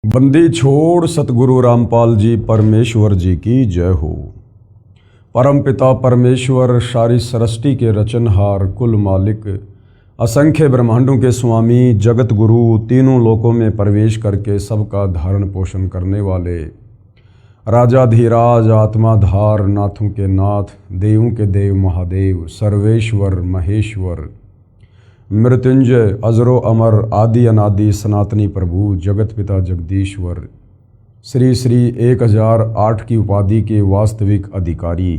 बंदी छोड़ सतगुरु रामपाल जी परमेश्वर जी की जय हो। परम पिता परमेश्वर सारी सृष्टि के रचनहार कुल मालिक असंख्य ब्रह्मांडों के स्वामी जगत गुरु तीनों लोकों में प्रवेश करके सबका धारण पोषण करने वाले राजाधीराज आत्माधार नाथों के नाथ देवों के देव महादेव सर्वेश्वर महेश्वर मृत्युंजय अजरो अमर आदि अनादि सनातनी प्रभु जगत पिता जगदीश्वर श्री श्री 1008 की उपाधि के वास्तविक अधिकारी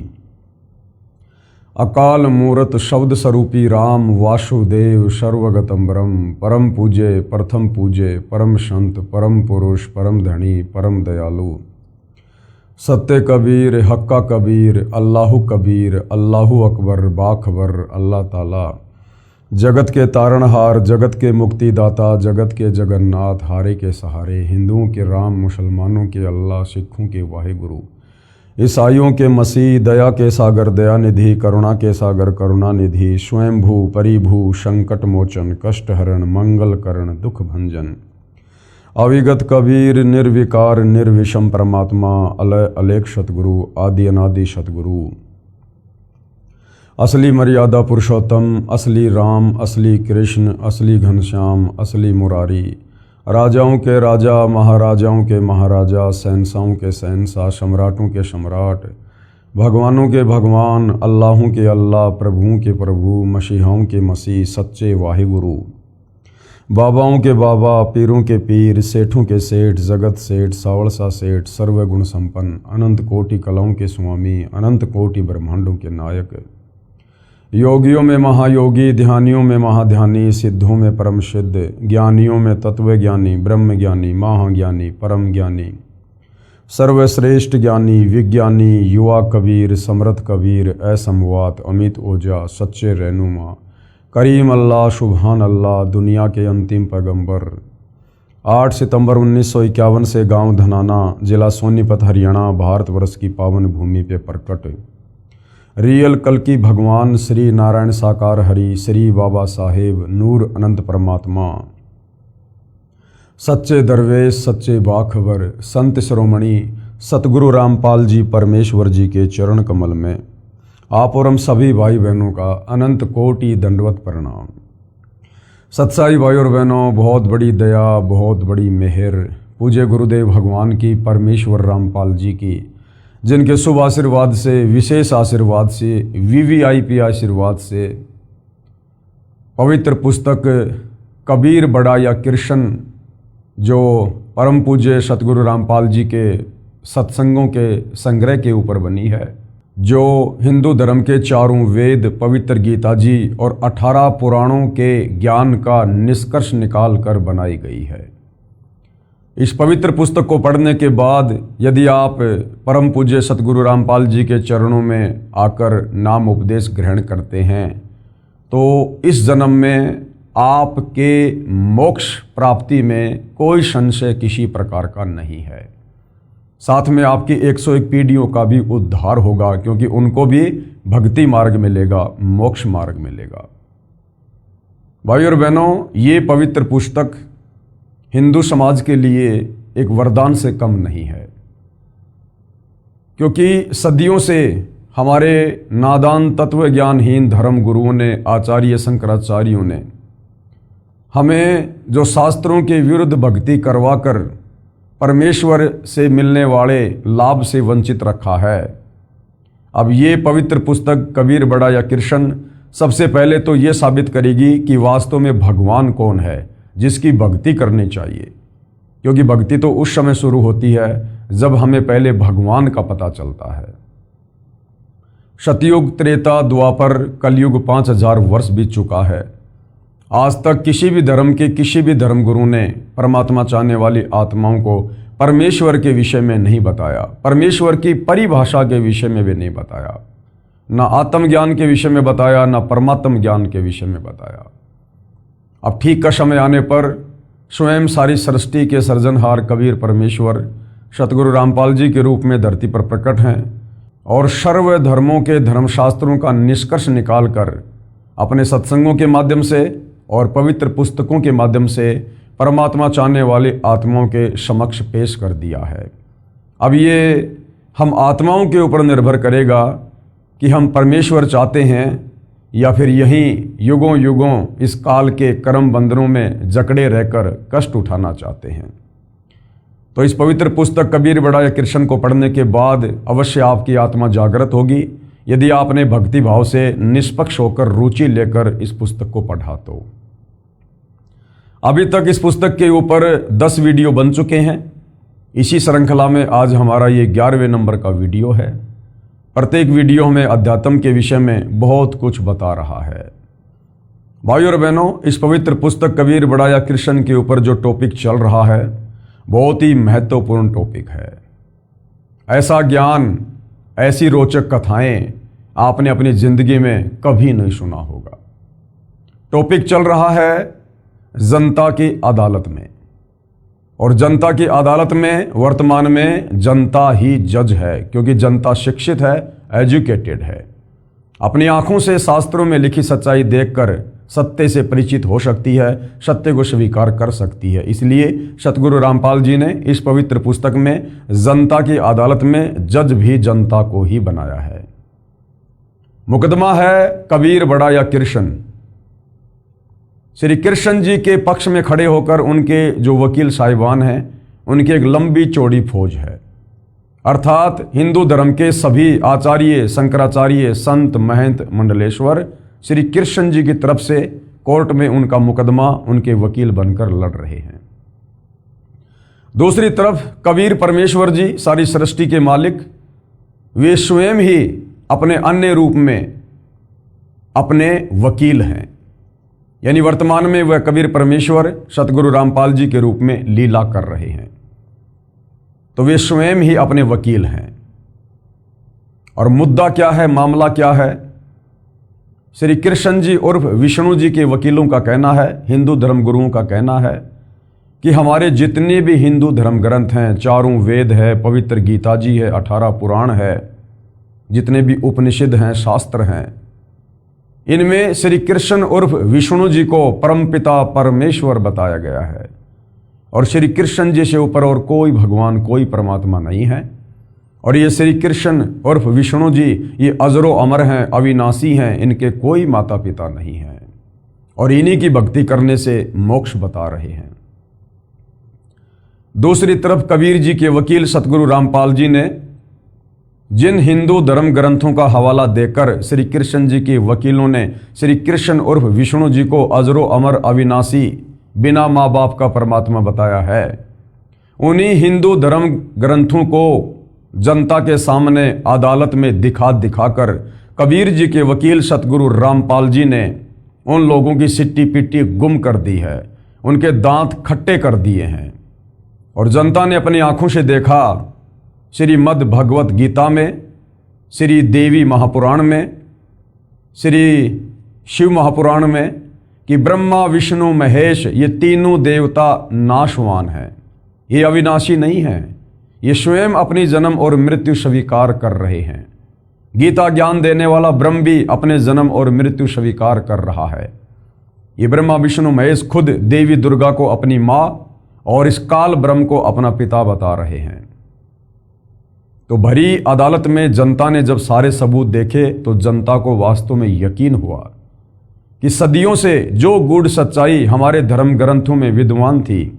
अकाल मूरत शब्द स्वरूपी राम वासुदेव सर्वगतम ब्रह्म परम पूज्य प्रथम पूज्य परम संत परम पुरुष परम धनी परम दयालु सत्य कबीर हक्का कबीर अल्लाहु कबीर अल्लाहु अकबर बाखबर अल्लाह ताला जगत के तारणहार जगत के मुक्तिदाता जगत के जगन्नाथ हारे के सहारे हिंदुओं के राम मुसलमानों के अल्लाह सिखों के वाहिगुरु ईसाइयों के मसीह दया के सागर दयानिधि करुणा के सागर करुणानिधि स्वयंभू परिभू संकट मोचन कष्ट हरण मंगल करण दुख भंजन अविगत कबीर निर्विकार निर्विषम परमात्मा अलय अलेख सतगुरु आदि अनादि सतगुरु असली मर्यादा पुरुषोत्तम असली राम असली कृष्ण असली घनश्याम असली मुरारी राजाओं के राजा महाराजाओं के महाराजा शहंशाहों के शहंशाह सम्राटों के सम्राट भगवानों के भगवान अल्लाहों के अल्लाह प्रभुओं के प्रभु मसीहाओं के मसीह सच्चे वाहिगुरु बाबाओं के बाबा पीरों के पीर सेठों के सेठ जगत सेठ सावड़सा सेठ सर्वगुण संपन्न अनंत कोटि कलाओं के स्वामी अनंत कोटि ब्रह्मांडों के नायक योगियों में महायोगी ध्यानियों में महाध्यानी सिद्धों में परम सिद्ध ज्ञानियों में तत्वज्ञानी ब्रह्म ज्ञानी महाज्ञानी परम ज्ञानी सर्वश्रेष्ठ ज्ञानी विज्ञानी युवा कबीर समर्थ कबीर असमवात अमित ओजा सच्चे रहनुमा करीम अल्लाह सुबहान अल्लाह दुनिया के अंतिम पैगंबर 8 सितंबर 1951 से गांव धनाना जिला सोनीपत हरियाणा भारतवर्ष की पावन भूमि पे प्रकट रियल कल की भगवान श्री नारायण साकार हरि श्री बाबा साहेब नूर अनंत परमात्मा सच्चे दरवेश सच्चे बाखबर संत शिरोमणि सतगुरु रामपाल जी परमेश्वर जी के चरण कमल में आप और हम सभी भाई बहनों का अनंत कोटि दंडवत प्रणाम। सत्साई भाई और बहनों, बहुत बड़ी दया बहुत बड़ी मेहर पूज्य गुरुदेव भगवान की परमेश्वर रामपाल जी की जिनके शुभ आशीर्वाद से विशेष आशीर्वाद से वीवीआईपी आशीर्वाद से पवित्र पुस्तक कबीर बड़ा या कृष्ण जो परम पूज्य सतगुरु रामपाल जी के सत्संगों के संग्रह के ऊपर बनी है, जो हिंदू धर्म के चारों वेद पवित्र गीता जी और 18 पुराणों के ज्ञान का निष्कर्ष निकाल कर बनाई गई है। इस पवित्र पुस्तक को पढ़ने के बाद यदि आप परम पूज्य सतगुरु रामपाल जी के चरणों में आकर नाम उपदेश ग्रहण करते हैं तो इस जन्म में आपके मोक्ष प्राप्ति में कोई संशय किसी प्रकार का नहीं है। साथ में आपकी 101 पीढ़ियों का भी उद्धार होगा, क्योंकि उनको भी भक्ति मार्ग मिलेगा, मोक्ष मार्ग मिलेगा। भाई और बहनों, ये पवित्र पुस्तक हिंदू समाज के लिए एक वरदान से कम नहीं है, क्योंकि सदियों से हमारे नादान तत्व ज्ञानहीन धर्म गुरुओं ने आचार्य शंकराचार्यों ने हमें जो शास्त्रों के विरुद्ध भक्ति करवाकर परमेश्वर से मिलने वाले लाभ से वंचित रखा है। अब ये पवित्र पुस्तक कबीर बड़ा या कृष्ण सबसे पहले तो ये साबित करेगी कि वास्तव में भगवान कौन है जिसकी भक्ति करनी चाहिए, क्योंकि भक्ति तो उस समय शुरू होती है जब हमें पहले भगवान का पता चलता है। सतयुग त्रेता द्वापर कलयुग 5000 वर्ष बीत चुका है। आज तक किसी भी धर्म के किसी भी धर्मगुरु ने परमात्मा चाहने वाली आत्माओं को परमेश्वर के विषय में नहीं बताया, परमेश्वर की परिभाषा के विषय में भी नहीं बताया, ना आत्मज्ञान के विषय में बताया, ना परमात्म ज्ञान के विषय में बताया। अब ठीक का समय आने पर स्वयं सारी सृष्टि के सृजनहार कबीर परमेश्वर सतगुरु रामपाल जी के रूप में धरती पर प्रकट हैं और सर्व धर्मों के धर्मशास्त्रों का निष्कर्ष निकालकर अपने सत्संगों के माध्यम से और पवित्र पुस्तकों के माध्यम से परमात्मा चाहने वाली आत्माओं के समक्ष पेश कर दिया है। अब ये हम आत्माओं के ऊपर निर्भर करेगा कि हम परमेश्वर चाहते हैं या फिर यहीं युगों युगों इस काल के कर्म बंधनों में जकड़े रहकर कष्ट उठाना चाहते हैं। तो इस पवित्र पुस्तक कबीर बड़ा या कृष्ण को पढ़ने के बाद अवश्य आपकी आत्मा जागृत होगी, यदि आपने भक्ति भाव से निष्पक्ष होकर रुचि लेकर इस पुस्तक को पढ़ा तो। अभी तक इस पुस्तक के ऊपर 10 वीडियो बन चुके हैं। इसी श्रृंखला में आज हमारा ये 11वें नंबर का वीडियो है। प्रत्येक वीडियो हमें अध्यात्म के विषय में बहुत कुछ बता रहा है। भाइयों और बहनों, इस पवित्र पुस्तक कबीर बड़ा या कृष्ण के ऊपर जो टॉपिक चल रहा है बहुत ही महत्वपूर्ण टॉपिक है। ऐसा ज्ञान, ऐसी रोचक कथाएं आपने अपनी जिंदगी में कभी नहीं सुना होगा। टॉपिक चल रहा है जनता की अदालत में, और जनता की अदालत में वर्तमान में जनता ही जज है, क्योंकि जनता शिक्षित है, एजुकेटेड है। अपनी आंखों से शास्त्रों में लिखी सच्चाई देखकर सत्य से परिचित हो सकती है, सत्य को स्वीकार कर सकती है। इसलिए सतगुरु रामपाल जी ने इस पवित्र पुस्तक में जनता की अदालत में जज भी जनता को ही बनाया है। मुकदमा है कबीर बड़ा या कृष्ण। श्री कृष्ण जी के पक्ष में खड़े होकर उनके जो वकील साहिबान हैं, उनकी एक लंबी चौड़ी फौज है। अर्थात हिंदू धर्म के सभी आचार्य, शंकराचार्य, संत, महंत, मंडलेश्वर श्री कृष्ण जी की तरफ से कोर्ट में उनका मुकदमा उनके वकील बनकर लड़ रहे हैं। दूसरी तरफ कबीर परमेश्वर जी, सारी सृष्टि के मालिक, वे स्वयं ही अपने अन्य रूप में अपने वकील हैं। यानी वर्तमान में वह कबीर परमेश्वर सतगुरु रामपाल जी के रूप में लीला कर रहे हैं। तो वे स्वयं ही अपने वकील हैं। और मुद्दा क्या है, मामला क्या है? श्री कृष्ण जी उर्फ विष्णु जी के वकीलों का कहना है, हिंदू धर्म गुरुओं का कहना है कि हमारे जितने भी हिंदू धर्म ग्रंथ हैं, 4 वेद है, पवित्र गीता जी है, 18 पुराण है, जितने भी उपनिषद हैं, शास्त्र हैं, इनमें श्री कृष्ण उर्फ विष्णु जी को परमपिता परमेश्वर बताया गया है। और श्री कृष्ण जी से ऊपर और कोई भगवान, कोई परमात्मा नहीं है। और ये श्री कृष्ण उर्फ विष्णु जी ये अजरो अमर हैं, अविनाशी हैं, इनके कोई माता पिता नहीं हैं, और इन्हीं की भक्ति करने से मोक्ष बता रहे हैं। दूसरी तरफ कबीर जी के वकील सतगुरु रामपाल जी ने जिन हिंदू धर्म ग्रंथों का हवाला देकर श्री कृष्ण जी के वकीलों ने श्री कृष्ण उर्फ विष्णु जी को अजरो अमर, अविनाशी, बिना माँ बाप का परमात्मा बताया है, उन्हीं हिंदू धर्म ग्रंथों को जनता के सामने अदालत में दिखाकर कबीर जी के वकील सतगुरु रामपाल जी ने उन लोगों की सिट्टी पिट्टी गुम कर दी है, उनके दांत खट्टे कर दिए हैं। और जनता ने अपनी आंखों से देखा श्रीमद् भगवत गीता में, श्री देवी महापुराण में, श्री शिव महापुराण में कि ब्रह्मा विष्णु महेश ये तीनों देवता नाशवान हैं, ये अविनाशी नहीं हैं, ये स्वयं अपनी जन्म और मृत्यु स्वीकार कर रहे हैं। गीता ज्ञान देने वाला ब्रह्म भी अपने जन्म और मृत्यु स्वीकार कर रहा है। ये ब्रह्मा विष्णु महेश खुद देवी दुर्गा को अपनी माँ और इस काल ब्रह्म को अपना पिता बता रहे हैं। तो भरी अदालत में जनता ने जब सारे सबूत देखे तो जनता को वास्तव में यकीन हुआ कि सदियों से जो गूढ़ सच्चाई हमारे धर्म ग्रंथों में विद्वान थी,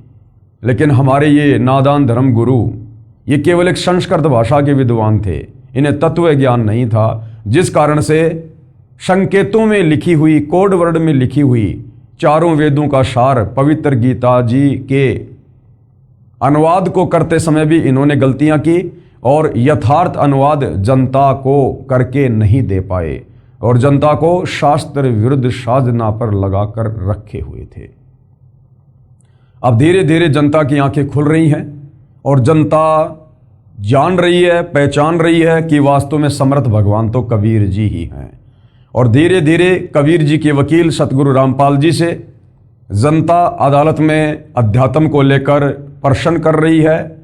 लेकिन हमारे ये नादान धर्म गुरु ये केवल एक संस्कृत भाषा के विद्वान थे, इन्हें तत्व ज्ञान नहीं था, जिस कारण से संकेतों में लिखी हुई, कोड वर्ड में लिखी हुई 4 वेदों का सार पवित्र गीता जी के अनुवाद को करते समय भी इन्होंने गलतियां की और यथार्थ अनुवाद जनता को करके नहीं दे पाए और जनता को शास्त्र विरुद्ध साधना पर लगाकर रखे हुए थे। अब धीरे धीरे जनता की आंखें खुल रही हैं और जनता जान रही है, पहचान रही है कि वास्तव में समर्थ भगवान तो कबीर जी ही हैं। और धीरे धीरे कबीर जी के वकील सतगुरु रामपाल जी से जनता अदालत में अध्यात्म को लेकर प्रश्न कर रही है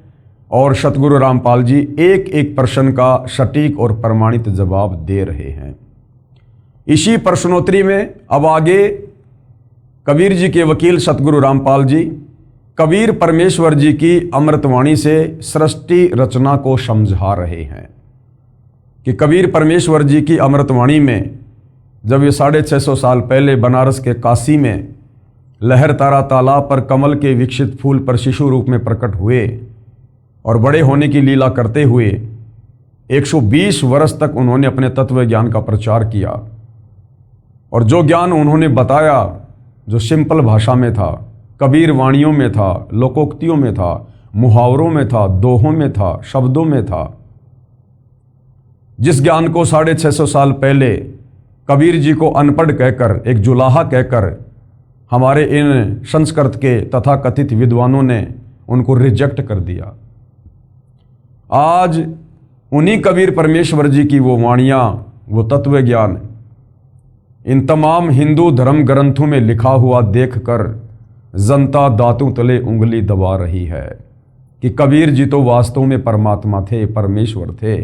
और सतगुरु रामपाल जी एक एक प्रश्न का सटीक और प्रमाणित जवाब दे रहे हैं। इसी प्रश्नोत्तरी में अब आगे कबीर जी के वकील सतगुरु रामपाल जी कबीर परमेश्वर जी की अमृतवाणी से सृष्टि रचना को समझा रहे हैं कि कबीर परमेश्वर जी की अमृतवाणी में जब ये 650 साल पहले बनारस के काशी में लहर तारा तालाब पर कमल के विकसित फूल पर शिशु रूप में प्रकट हुए और बड़े होने की लीला करते हुए 120 वर्ष तक उन्होंने अपने तत्व ज्ञान का प्रचार किया। और जो ज्ञान उन्होंने बताया, जो सिंपल भाषा में था, कबीर वाणियों में था, लोकोक्तियों में था, मुहावरों में था, दोहों में था, शब्दों में था, जिस ज्ञान को 650 साल पहले कबीर जी को अनपढ़ कहकर, एक जुलाहा कहकर हमारे इन संस्कृत के तथाकथित विद्वानों ने उनको रिजेक्ट कर दिया, आज उन्हीं कबीर परमेश्वर जी की वो वाणियाँ, वो तत्व ज्ञान इन तमाम हिंदू धर्म ग्रंथों में लिखा हुआ देखकर जनता दांतों तले उंगली दबा रही है कि कबीर जी तो वास्तव में परमात्मा थे, परमेश्वर थे।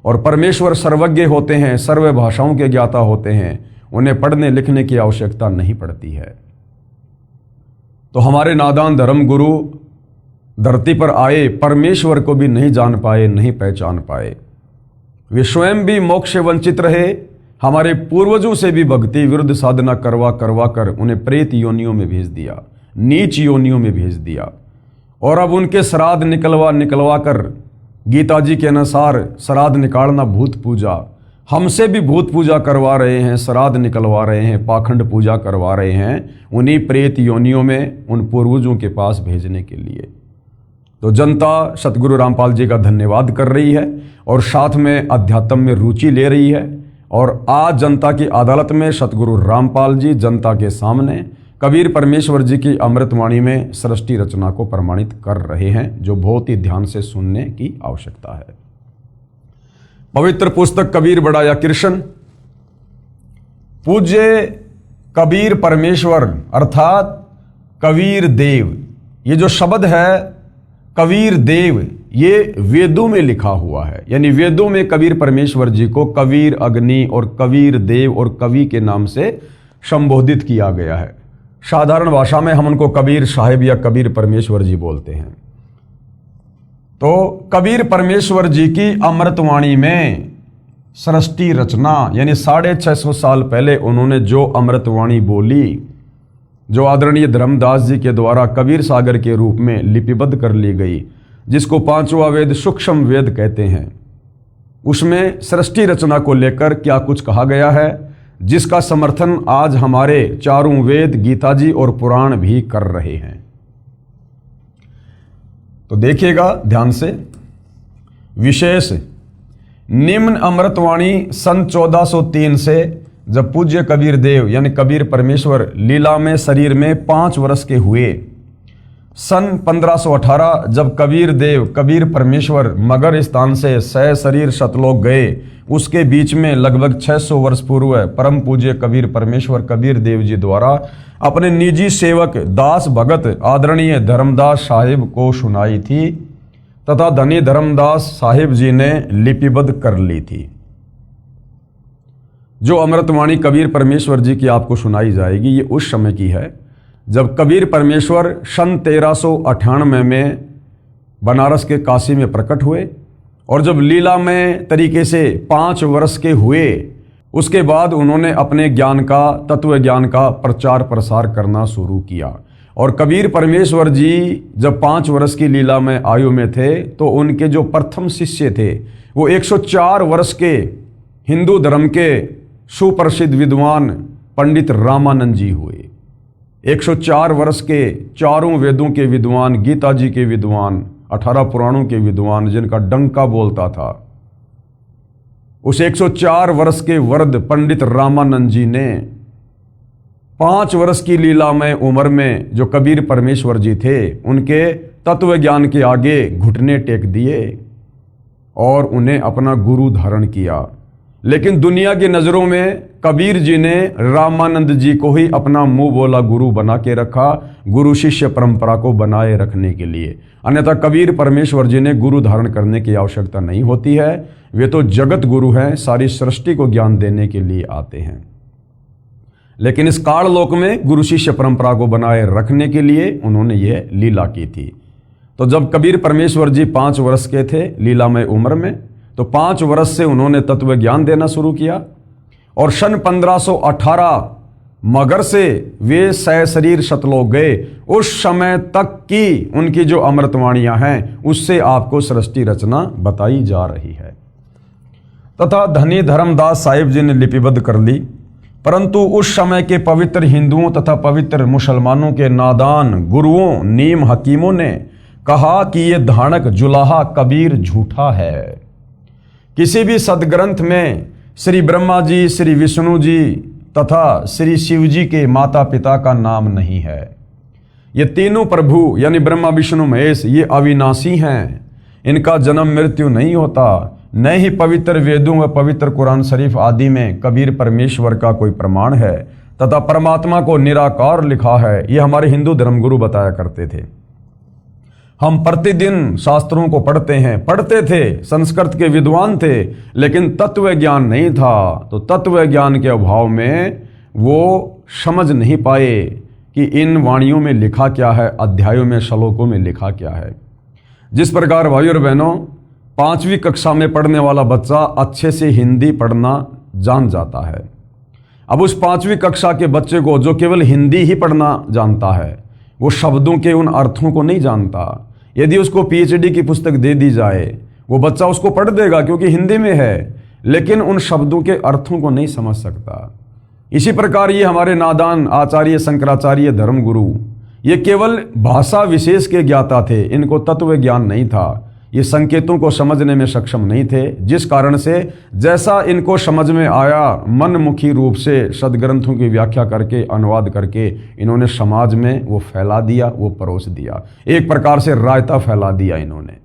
और परमेश्वर सर्वज्ञ होते हैं, सर्व भाषाओं के ज्ञाता होते हैं, उन्हें पढ़ने लिखने की आवश्यकता नहीं पड़ती है। तो हमारे नादान धर्म गुरु धरती पर आए, परमेश्वर को भी नहीं जान पाए, नहीं पहचान पाए। वे स्वयं भी मोक्ष से वंचित रहे, हमारे पूर्वजों से भी भक्ति विरुद्ध साधना करवा करवा कर उन्हें प्रेत योनियों में भेज दिया, नीच योनियों में भेज दिया। और अब उनके श्राद्ध निकलवा कर, गीता जी के अनुसार श्राद्ध निकालना भूत पूजा, हमसे भी भूत पूजा करवा रहे हैं, श्राद्ध निकलवा रहे हैं, पाखंड पूजा करवा रहे हैं, उन्हीं प्रेत योनियों में उन पूर्वजों के पास भेजने के लिए। तो जनता सतगुरु रामपाल जी का धन्यवाद कर रही है और साथ में अध्यात्म में रुचि ले रही है। और आज जनता की अदालत में सतगुरु रामपाल जी जनता के सामने कबीर परमेश्वर जी की अमृतवाणी में सृष्टि रचना को प्रमाणित कर रहे हैं, जो बहुत ही ध्यान से सुनने की आवश्यकता है। पवित्र पुस्तक कबीर बढ़ाया कृष्ण, पूज्य कबीर परमेश्वर अर्थात कबीर देव, ये जो शब्द है कबीर देव, ये वेदों में लिखा हुआ है। यानी वेदों में कबीर परमेश्वर जी को कबीर अग्नि और कबीर देव और कवि के नाम से संबोधित किया गया है। साधारण भाषा में हम उनको कबीर साहिब या कबीर परमेश्वर जी बोलते हैं। तो कबीर परमेश्वर जी की अमृतवाणी में सृष्टि रचना, यानी 650 साल पहले उन्होंने जो अमृतवाणी बोली, जो आदरणीय धर्मदास जी के द्वारा कबीर सागर के रूप में लिपिबद्ध कर ली गई, जिसको पांचवा वेद सूक्ष्म वेद कहते हैं, उसमें सृष्टि रचना को लेकर क्या कुछ कहा गया है, जिसका समर्थन आज हमारे चारों वेद, गीता जी और पुराण भी कर रहे हैं। तो देखिएगा ध्यान से। विशेष निम्न अमृतवाणी सन 1403 से जब पूज्य कबीर देव यानी कबीर परमेश्वर लीला में शरीर में 5 वर्ष के हुए, सन 1518 जब कबीर देव कबीर परमेश्वर मगर स्थान से सह शरीर सतलोक गए, उसके बीच में लगभग 600 वर्ष पूर्व परम पूज्य कबीर परमेश्वर कबीर देव जी द्वारा अपने निजी सेवक दास भगत आदरणीय धर्मदास साहिब को सुनाई थी तथा धनी धर्मदास साहिब जी ने लिपिबद्ध कर ली थी। जो अमृतवाणी कबीर परमेश्वर जी की आपको सुनाई जाएगी, ये उस समय की है जब कबीर परमेश्वर सन 1398 में बनारस के काशी में प्रकट हुए और जब लीला में तरीके से 5 वर्ष के हुए, उसके बाद उन्होंने अपने ज्ञान का, तत्व ज्ञान का प्रचार प्रसार करना शुरू किया। और कबीर परमेश्वर जी जब 5 वर्ष की लीला में आयु में थे तो उनके जो प्रथम शिष्य थे वो 104 वर्ष के हिंदू धर्म के सुप्रसिद्ध विद्वान पंडित रामानंद जी हुए। 104 वर्ष के चारों वेदों के विद्वान, गीता जी के विद्वान, 18 पुराणों के विद्वान, जिनका डंका बोलता था, उस 104 वर्ष के वृद्ध पंडित रामानंद जी ने 5 वर्ष की लीला में उम्र में जो कबीर परमेश्वर जी थे, उनके तत्व ज्ञान के आगे घुटने टेक दिए और उन्हें अपना गुरु धारण किया। लेकिन दुनिया की नज़रों में कबीर जी ने रामानंद जी को ही अपना मुंह बोला गुरु बना के रखा, गुरु शिष्य परंपरा को बनाए रखने के लिए। अन्यथा कबीर परमेश्वर जी ने गुरु धारण करने की आवश्यकता नहीं होती है, वे तो जगत गुरु हैं, सारी सृष्टि को ज्ञान देने के लिए आते हैं। लेकिन इस काललोक में गुरु शिष्य परंपरा को बनाए रखने के लिए उन्होंने यह लीला की थी। तो जब कबीर परमेश्वर जी 5 वर्ष के थे लीलामय उम्र में, तो 5 वर्ष से उन्होंने तत्व ज्ञान देना शुरू किया और सन 1518 मगर से वे सशरीर शतलोक गए। उस समय तक की उनकी जो अमृतवाणियां हैं उससे आपको सृष्टि रचना बताई जा रही है। तथा धनी धर्मदास साहिब जी ने लिपिबद्ध कर ली, परंतु उस समय के पवित्र हिंदुओं तथा पवित्र मुसलमानों के नादान गुरुओं नीम हकीमों ने कहा कि ये धानक जुलाहा कबीर झूठा है। किसी भी सदग्रंथ में श्री ब्रह्मा जी, श्री विष्णु जी तथा श्री शिव जी के माता पिता का नाम नहीं है। ये तीनों प्रभु यानी ब्रह्मा विष्णु महेश ये अविनाशी हैं, इनका जन्म मृत्यु नहीं होता। न ही पवित्र वेदों व पवित्र कुरान शरीफ आदि में कबीर परमेश्वर का कोई प्रमाण है तथा परमात्मा को निराकार लिखा है। ये हमारे हिंदू धर्मगुरु बताया करते थे। हम प्रतिदिन शास्त्रों को पढ़ते थे, संस्कृत के विद्वान थे, लेकिन तत्व ज्ञान नहीं था। तो तत्व ज्ञान के अभाव में वो समझ नहीं पाए कि इन वाणियों में लिखा क्या है, अध्यायों में श्लोकों में लिखा क्या है। जिस प्रकार भाइयों और बहनों 5वीं कक्षा में पढ़ने वाला बच्चा अच्छे से हिंदी पढ़ना जान जाता है। अब उस 5वीं कक्षा के बच्चे को जो केवल हिंदी ही पढ़ना जानता है, वो शब्दों के उन अर्थों को नहीं जानता। यदि उसको पीएचडी की पुस्तक दे दी जाए, वो बच्चा उसको पढ़ देगा क्योंकि हिंदी में है, लेकिन उन शब्दों के अर्थों को नहीं समझ सकता। इसी प्रकार ये हमारे नादान आचार्य शंकराचार्य धर्मगुरु ये केवल भाषा विशेष के ज्ञाता थे, इनको तत्व ज्ञान नहीं था। ये संकेतों को समझने में सक्षम नहीं थे, जिस कारण से जैसा इनको समझ में आया मनमुखी रूप से सदग्रंथों की व्याख्या करके अनुवाद करके इन्होंने समाज में वो फैला दिया, वो परोस दिया। एक प्रकार से रायता फैला दिया इन्होंने,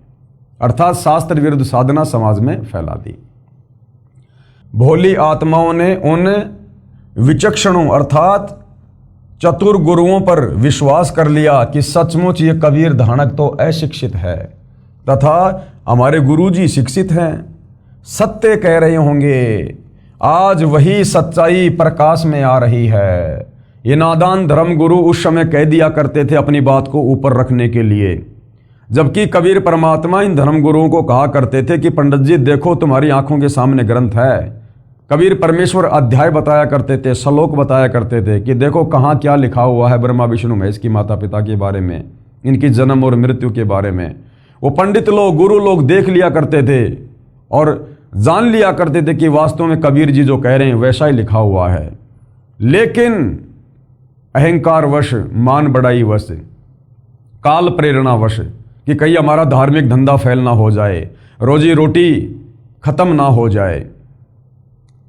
अर्थात शास्त्र विरुद्ध साधना समाज में फैला दी। भोली आत्माओं ने उन विचक्षणों अर्थात चतुर गुरुओं पर विश्वास कर लिया कि सचमुच ये कबीर धानक तो अशिक्षित है तथा हमारे गुरुजी शिक्षित हैं, सत्य कह रहे होंगे। आज वही सच्चाई प्रकाश में आ रही है। ये नादान धर्मगुरु उस समय कह दिया करते थे अपनी बात को ऊपर रखने के लिए, जबकि कबीर परमात्मा इन धर्मगुरुओं को कहा करते थे कि पंडित जी देखो तुम्हारी आंखों के सामने ग्रंथ है। कबीर परमेश्वर अध्याय बताया करते थे, श्लोक बताया करते थे कि देखो कहाँ क्या लिखा हुआ है ब्रह्मा विष्णु महेश की माता पिता के बारे में, इनकी जन्म और मृत्यु के बारे में। वो पंडित लोग गुरु लोग देख लिया करते थे और जान लिया करते थे कि वास्तव में कबीर जी जो कह रहे हैं वैसा ही लिखा हुआ है। लेकिन अहंकारवश, मान बढ़ाई वश, काल प्रेरणावश कि कहीं हमारा धार्मिक धंधा फैल ना हो जाए, रोजी रोटी खत्म ना हो जाए,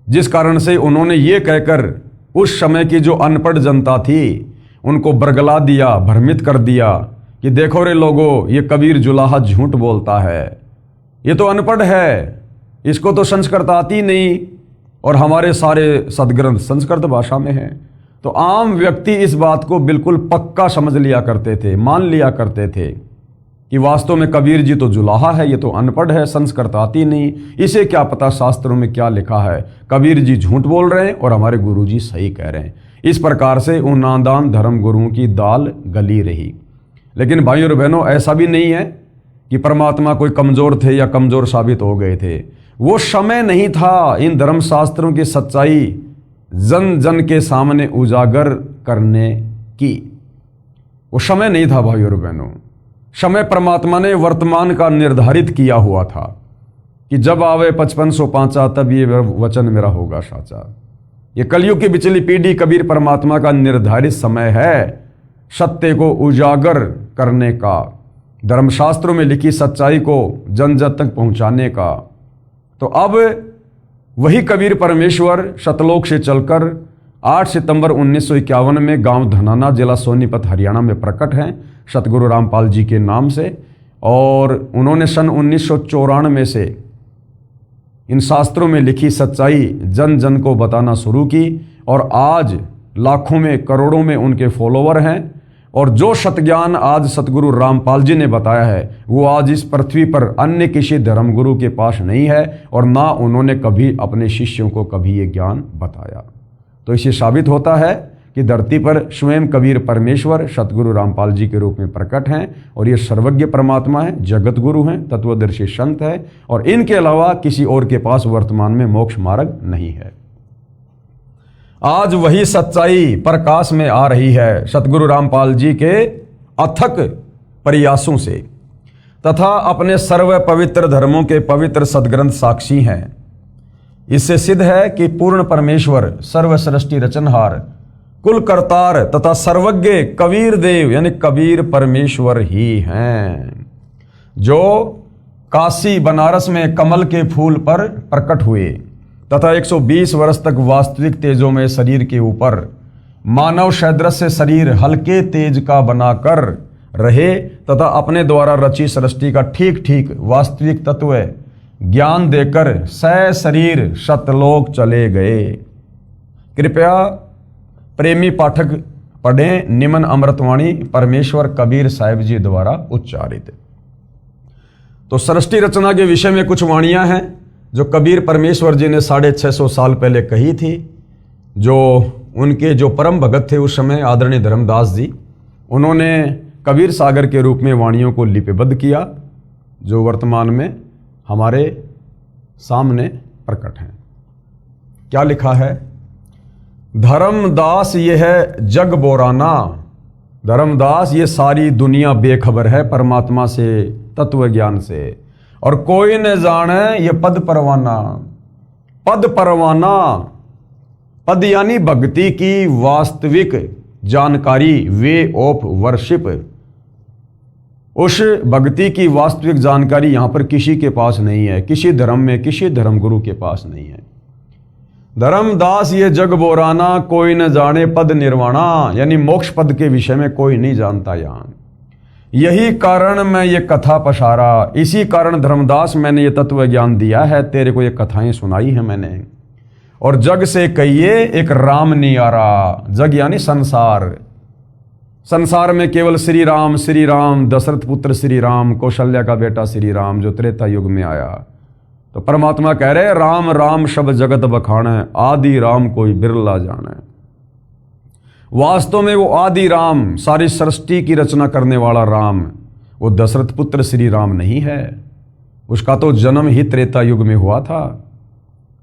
जिस कारण से उन्होंने ये कहकर उस समय की जो अनपढ़ जनता थी उनको बरगला दिया, भ्रमित कर दिया कि देखो रे लोगों, ये कबीर जुलाहा झूठ बोलता है, ये तो अनपढ़ है, इसको तो संस्कृत आती नहीं और हमारे सारे सदग्रंथ संस्कृत भाषा में हैं। तो आम व्यक्ति इस बात को बिल्कुल पक्का समझ लिया करते थे, मान लिया करते थे कि वास्तव में कबीर जी तो जुलाहा है, ये तो अनपढ़ है, संस्कृत आती नहीं, इसे क्या पता शास्त्रों में क्या लिखा है, कबीर जी झूठ बोल रहे हैं और हमारे गुरु जी सही कह रहे हैं। इस प्रकार से उन नादान धर्म गुरुओं की दाल गली रही। लेकिन भाइयों और बहनों ऐसा भी नहीं है कि परमात्मा कोई कमज़ोर थे या कमज़ोर साबित हो गए थे। वो समय नहीं था इन धर्मशास्त्रों की सच्चाई जन जन के सामने उजागर करने की, वो समय नहीं था भाइयों और बहनों। समय परमात्मा ने वर्तमान का निर्धारित किया हुआ था कि जब आवे 5505 तब ये वचन मेरा होगा साचा। ये कलयुग की बिचली पीढ़ी कबीर परमात्मा का निर्धारित समय है सत्य को उजागर करने का, धर्मशास्त्रों में लिखी सच्चाई को जन जन तक पहुंचाने का। तो अब वही कबीर परमेश्वर सतलोक से चलकर 8 सितंबर 1951 में गांव धनाना जिला सोनीपत हरियाणा में प्रकट हैं सतगुरु रामपाल जी के नाम से, और उन्होंने सन 1994 से इन शास्त्रों में लिखी सच्चाई जन जन को बताना शुरू की और आज लाखों में करोड़ों में उनके फॉलोवर हैं। और जो सतज्ञान आज सतगुरु रामपाल जी ने बताया है वो आज इस पृथ्वी पर अन्य किसी धर्मगुरु के पास नहीं है और ना उन्होंने कभी अपने शिष्यों को कभी ये ज्ञान बताया। तो इससे साबित होता है कि धरती पर स्वयं कबीर परमेश्वर सतगुरु रामपाल जी के रूप में प्रकट हैं और ये सर्वज्ञ परमात्मा है, जगत गुरु हैं, तत्वदर्शी संत है और इनके अलावा किसी और के पास वर्तमान में मोक्ष मार्ग नहीं है। आज वही सच्चाई प्रकाश में आ रही है सतगुरु रामपाल जी के अथक प्रयासों से तथा अपने सर्व पवित्र धर्मों के पवित्र सदग्रंथ साक्षी हैं। इससे सिद्ध है कि पूर्ण परमेश्वर सर्व सृष्टि रचनहार कुल करतार तथा सर्वज्ञ कबीर देव यानी कबीर परमेश्वर ही हैं, जो काशी बनारस में कमल के फूल पर प्रकट हुए तथा 120 वर्ष तक वास्तविक तेजों में शरीर के ऊपर मानव सदृश शरीर हल्के तेज का बनाकर रहे तथा अपने द्वारा रची सृष्टि का ठीक ठीक वास्तविक तत्व ज्ञान देकर शरीर सतलोक चले गए। कृपया प्रेमी पाठक पढ़ें निमन अमृतवाणी परमेश्वर कबीर साहिब जी द्वारा उच्चारित। तो सृष्टि रचना के विषय में कुछ वाणियां हैं जो कबीर परमेश्वर जी ने 650 साल पहले कही थी। जो उनके जो परम भगत थे उस समय आदरणीय धर्मदास जी, उन्होंने कबीर सागर के रूप में वाणियों को लिपिबद्ध किया जो वर्तमान में हमारे सामने प्रकट हैं। क्या लिखा है? धर्मदास ये है जग बोराना, धर्मदास ये सारी दुनिया बेखबर है परमात्मा से, तत्व ज्ञान से, और कोई न जाने ये पद परवाना। पद परवाना, पद यानी भक्ति की वास्तविक जानकारी, वे ऑफ वर्शिप। उस भक्ति की वास्तविक जानकारी यहां पर किसी के पास नहीं है, किसी धर्म में किसी धर्म गुरु के पास नहीं है। धर्मदास ये जग बोराना, कोई न जाने पद निर्वाणा, यानी मोक्ष पद के विषय में कोई नहीं जानता यहां। यही कारण मैं ये कथा पसारा, इसी कारण धर्मदास मैंने ये तत्व ज्ञान दिया है, तेरे को ये कथाएं सुनाई है मैंने। और जग से कहिए एक राम नियारा, जग यानी संसार, संसार में केवल श्री राम, दशरथ पुत्र श्री राम, कौशल्या का बेटा श्री राम जो त्रेता युग में आया। तो परमात्मा कह रहे राम राम शब्द जगत बखाने, आदि राम कोई बिरला जाने। वास्तव में वो आदि राम, सारी सृष्टि की रचना करने वाला राम, वो दशरथ पुत्र श्री राम नहीं है। उसका तो जन्म ही त्रेता युग में हुआ था।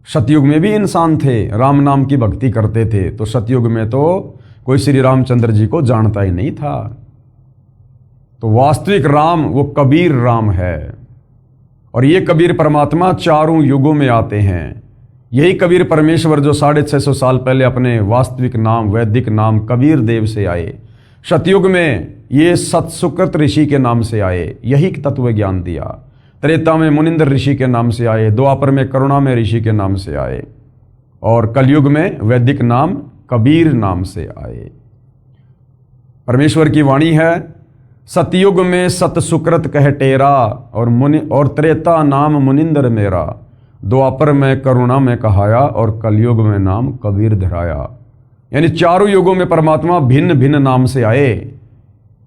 सतयुग में भी इंसान थे, राम नाम की भक्ति करते थे, तो सतयुग में तो कोई श्री रामचंद्र जी को जानता ही नहीं था। तो वास्तविक राम वो कबीर राम है, और ये कबीर परमात्मा चारों युगों में आते हैं। यही कबीर परमेश्वर जो 650 साल पहले अपने वास्तविक नाम, वैदिक नाम कबीर देव से आए, सतयुग में ये सतसुकृत ऋषि के नाम से आए, यही तत्व ज्ञान दिया। त्रेता में मुनिंद्र ऋषि के नाम से आए, द्वापर में करुणा में ऋषि के नाम से आए, और कलयुग में वैदिक नाम कबीर नाम से आए। परमेश्वर की वाणी है, सतयुग में सत सुकृत कह टेरा, और त्रेता नाम मुनिंदर मेरा, द्वापर में करुणा में कहाया, और कलयुग में नाम कबीर धराया। यानी चारों युगों में परमात्मा भिन्न भिन्न नाम से आए,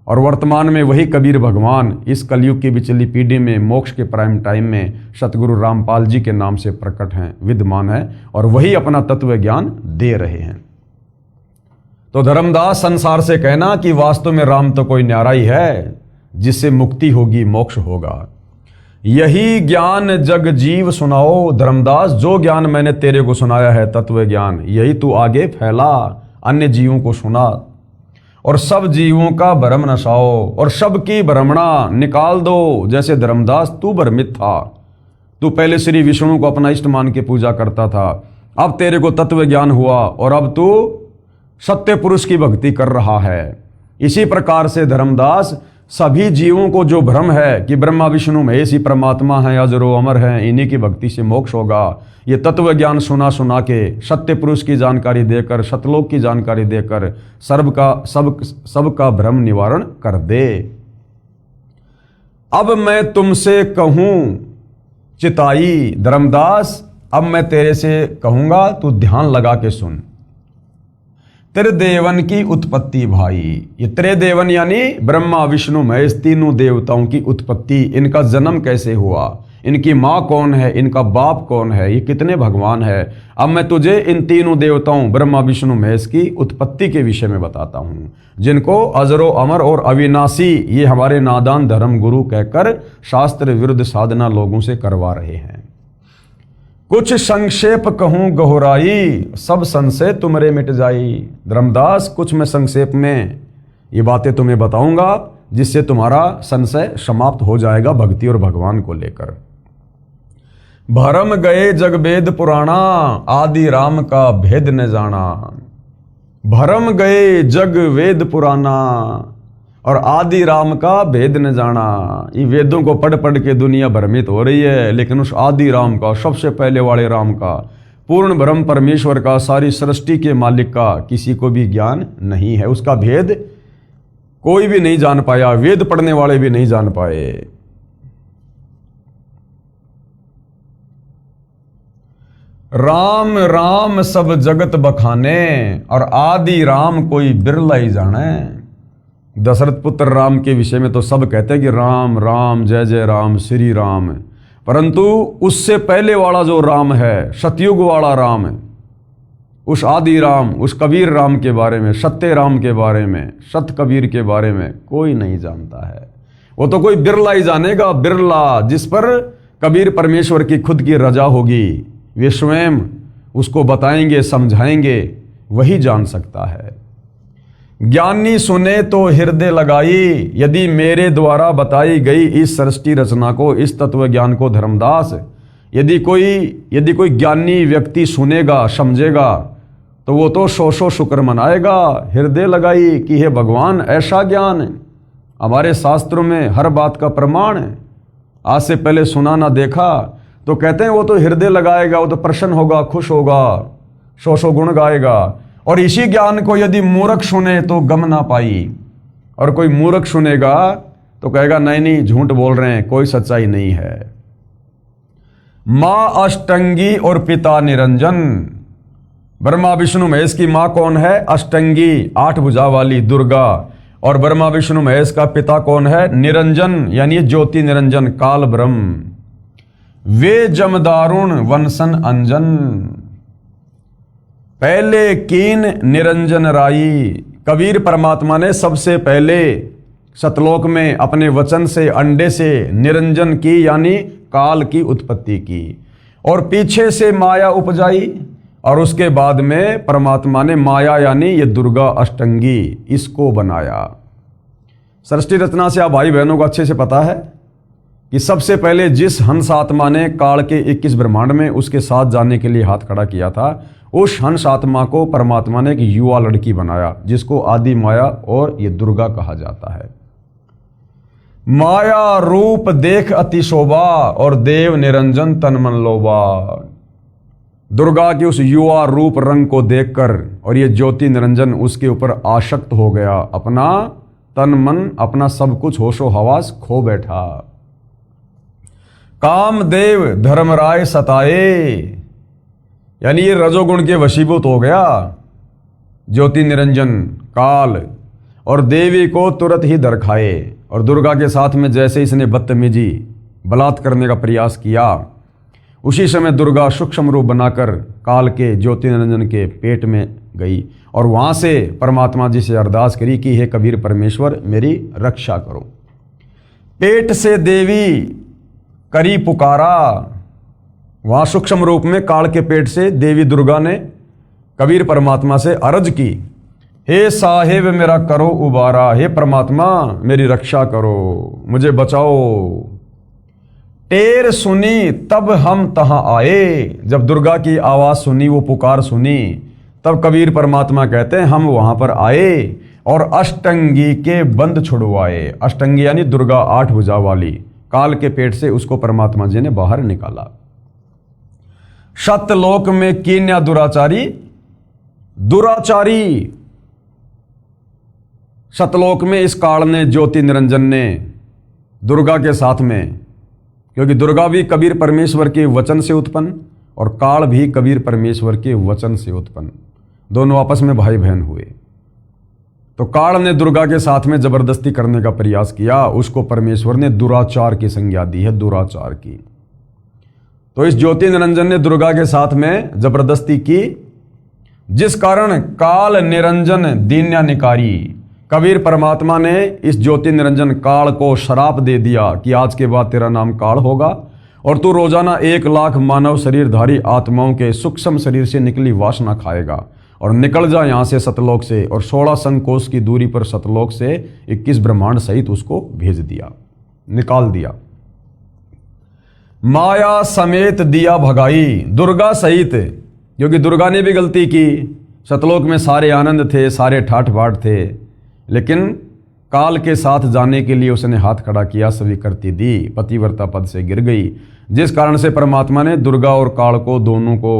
और वर्तमान में वही कबीर भगवान इस कलयुग की बिचली पीढ़ी में मोक्ष के प्राइम टाइम में सतगुरु रामपाल जी के नाम से प्रकट हैं, विद्यमान है, और वही अपना तत्व ज्ञान दे रहे हैं। तो धर्मदास संसार से कहना कि वास्तव में राम तो कोई न्यारा ही है जिससे मुक्ति होगी, मोक्ष होगा। यही ज्ञान जग जीव सुनाओ, धर्मदास जो ज्ञान मैंने तेरे को सुनाया है तत्व ज्ञान, यही तू आगे फैला, अन्य जीवों को सुना, और सब जीवों का भ्रम नसाओ, और सबकी भ्रमणा निकाल दो। जैसे धर्मदास तू भ्रमित था, तू पहले श्री विष्णु को अपना इष्ट मान के पूजा करता था, अब तेरे को तत्व ज्ञान हुआ और अब तू सत्य पुरुष की भक्ति कर रहा है। इसी प्रकार से धर्मदास सभी जीवों को जो भ्रम है कि ब्रह्मा विष्णु महेश ही परमात्मा है, अजरो अमर है, इन्हीं की भक्ति से मोक्ष होगा, ये तत्व ज्ञान सुना सुना के सत्य पुरुष की जानकारी देकर, सतलोक की जानकारी देकर सबका भ्रम निवारण कर दे। अब मैं तुमसे कहूं चिताई, धर्मदास अब मैं तेरे से कहूंगा, तू ध्यान लगा के सुन। त्रिदेवन की उत्पत्ति भाई, ये त्रिदेवन यानी ब्रह्मा विष्णु महेश तीनों देवताओं की उत्पत्ति, इनका जन्म कैसे हुआ, इनकी माँ कौन है, इनका बाप कौन है, ये कितने भगवान है। अब मैं तुझे इन तीनों देवताओं ब्रह्मा विष्णु महेश की उत्पत्ति के विषय में बताता हूँ, जिनको अजरो अमर और अविनाशी ये हमारे नादान धर्म गुरु कहकर शास्त्र विरुद्ध साधना लोगों से करवा रहे हैं। कुछ संक्षेप कहूँ गहराई, सब संशय तुमरे मिट जाई। धर्मदास कुछ मैं संक्षेप में ये बातें तुम्हें बताऊंगा जिससे तुम्हारा संशय समाप्त हो जाएगा भक्ति और भगवान को लेकर। भरम गए जग वेद पुराणा, आदि राम का भेद न जाना। भरम गए जग वेद पुराना और आदि राम का भेद न जाना। ये वेदों को पढ़ पढ़ के दुनिया भ्रमित हो रही है, लेकिन उस आदि राम का, सबसे पहले वाले राम का, पूर्ण ब्रह्म परमेश्वर का, सारी सृष्टि के मालिक का किसी को भी ज्ञान नहीं है। उसका भेद कोई भी नहीं जान पाया, वेद पढ़ने वाले भी नहीं जान पाए। राम राम सब जगत बखाने और आदि राम कोई बिरला ही जाने। दशरथ पुत्र राम के विषय में तो सब कहते हैं कि राम राम जय जय राम श्री राम, परंतु उससे पहले वाला जो राम है, सतयुग वाला राम है, उस आदि राम, उस कबीर राम के बारे में, सत्य राम के बारे में, सत कबीर के बारे में कोई नहीं जानता है। वो तो कोई बिरला ही जानेगा, बिरला, जिस पर कबीर परमेश्वर की खुद की रजा होगी, वे स्वयं उसको बताएंगे, समझाएंगे, वही जान सकता है। ज्ञानी सुने तो हृदय लगाई, यदि मेरे द्वारा बताई गई इस सृष्टि रचना को, इस तत्व ज्ञान को धर्मदास, यदि कोई ज्ञानी व्यक्ति सुनेगा, समझेगा, तो वो तो सौ सौ शुक्र मनाएगा। हृदय लगाई कि हे भगवान, ऐसा ज्ञान हमारे शास्त्रों में हर बात का प्रमाण है, आज से पहले सुना ना देखा, तो कहते हैं वो तो हृदय लगाएगा, वो तो प्रसन्न होगा, खुश होगा, सौ सौ गुण गाएगा। और इसी ज्ञान को यदि मूर्ख सुने तो गम ना पाई, और कोई मूर्ख सुनेगा तो कहेगा नहीं नहीं झूठ बोल रहे हैं, कोई सच्चाई नहीं है। माँ अष्टंगी और पिता निरंजन। ब्रह्मा विष्णु महेश की माँ कौन है? अष्टंगी, 8 भुजा वाली दुर्गा। और ब्रह्मा विष्णु महेश का पिता कौन है? निरंजन, यानी ज्योति निरंजन, काल ब्रह्म। वे जमदारुण वंशन अंजन, पहले कीन निरंजन राई। कबीर परमात्मा ने सबसे पहले सतलोक में अपने वचन से, अंडे से निरंजन की, यानी काल की उत्पत्ति की, और पीछे से माया उपजाई, और उसके बाद में परमात्मा ने माया यानी ये दुर्गा अष्टंगी, इसको बनाया। सृष्टि रचना से आप भाई बहनों को अच्छे से पता है कि सबसे पहले जिस हंस आत्मा ने काल के 21 ब्रह्मांड में उसके साथ जाने के लिए हाथ खड़ा किया था, उस हंस आत्मा को परमात्मा ने एक युवा लड़की बनाया, जिसको आदि माया और ये दुर्गा कहा जाता है। माया रूप देख अति शोभा और देव निरंजन तन मन लोभा। दुर्गा के उस युवा रूप रंग को देखकर और ये ज्योति निरंजन उसके ऊपर आसक्त हो गया, अपना तन मन, अपना सब कुछ होशो हवास खो बैठा। कामदेव धर्मराय सताए, यानी ये रजोगुण के वशीभूत हो गया ज्योति निरंजन काल, और देवी को तुरंत ही दरखाए। और दुर्गा के साथ में जैसे इसने बदतमीजी बलात्कार करने का प्रयास किया, उसी समय दुर्गा सूक्ष्म रूप बनाकर काल के ज्योति निरंजन के पेट में गई, और वहाँ से परमात्मा जी से अरदास करी कि हे कबीर परमेश्वर, मेरी रक्षा करो। पेट से देवी करी पुकारा, वहाँ सूक्ष्म रूप में काल के पेट से देवी दुर्गा ने कबीर परमात्मा से अर्ज की, हे साहेब मेरा करो उबारा, हे परमात्मा मेरी रक्षा करो, मुझे बचाओ। टेर सुनी तब हम तहां आए, जब दुर्गा की आवाज सुनी, वो पुकार सुनी, तब कबीर परमात्मा कहते हैं हम वहां पर आए और अष्टंगी के बंद छुड़वाए। अष्टंगी यानी दुर्गा 8 भुजा वाली, काल के पेट से उसको परमात्मा जी ने बाहर निकाला। सतलोक में कीन्या दुराचारी, दुराचारी सतलोक में इस काल ने, ज्योति निरंजन ने दुर्गा के साथ में, क्योंकि दुर्गा भी कबीर परमेश्वर के वचन से उत्पन्न और काल भी कबीर परमेश्वर के वचन से उत्पन्न, दोनों आपस में भाई बहन हुए। तो काल ने दुर्गा के साथ में जबरदस्ती करने का प्रयास किया, उसको परमेश्वर ने दुराचार की संज्ञा दी है, दुराचार की। तो इस ज्योति निरंजन ने दुर्गा के साथ में जबरदस्ती की, जिस कारण काल निरंजन दीन्या निकारी। कबीर परमात्मा ने इस ज्योति निरंजन काल को श्राप दे दिया कि आज के बाद तेरा नाम काल होगा और तू रोजाना 1,00,000 मानव शरीरधारी आत्माओं के सूक्ष्म शरीर से निकली वासना खाएगा और निकल जा यहाँ से सतलोक से। और 16 संकोश की दूरी पर सतलोक से 21 ब्रह्मांड सहित उसको भेज दिया, निकाल दिया। माया समेत दिया भगाई, दुर्गा सहित, क्योंकि दुर्गा ने भी गलती की। सतलोक में सारे आनंद थे, सारे ठाठ बाट थे, लेकिन काल के साथ जाने के लिए उसने हाथ खड़ा किया, स्वीकृति दी, पतिव्रता पद से गिर गई। जिस कारण से परमात्मा ने दुर्गा और काल को दोनों को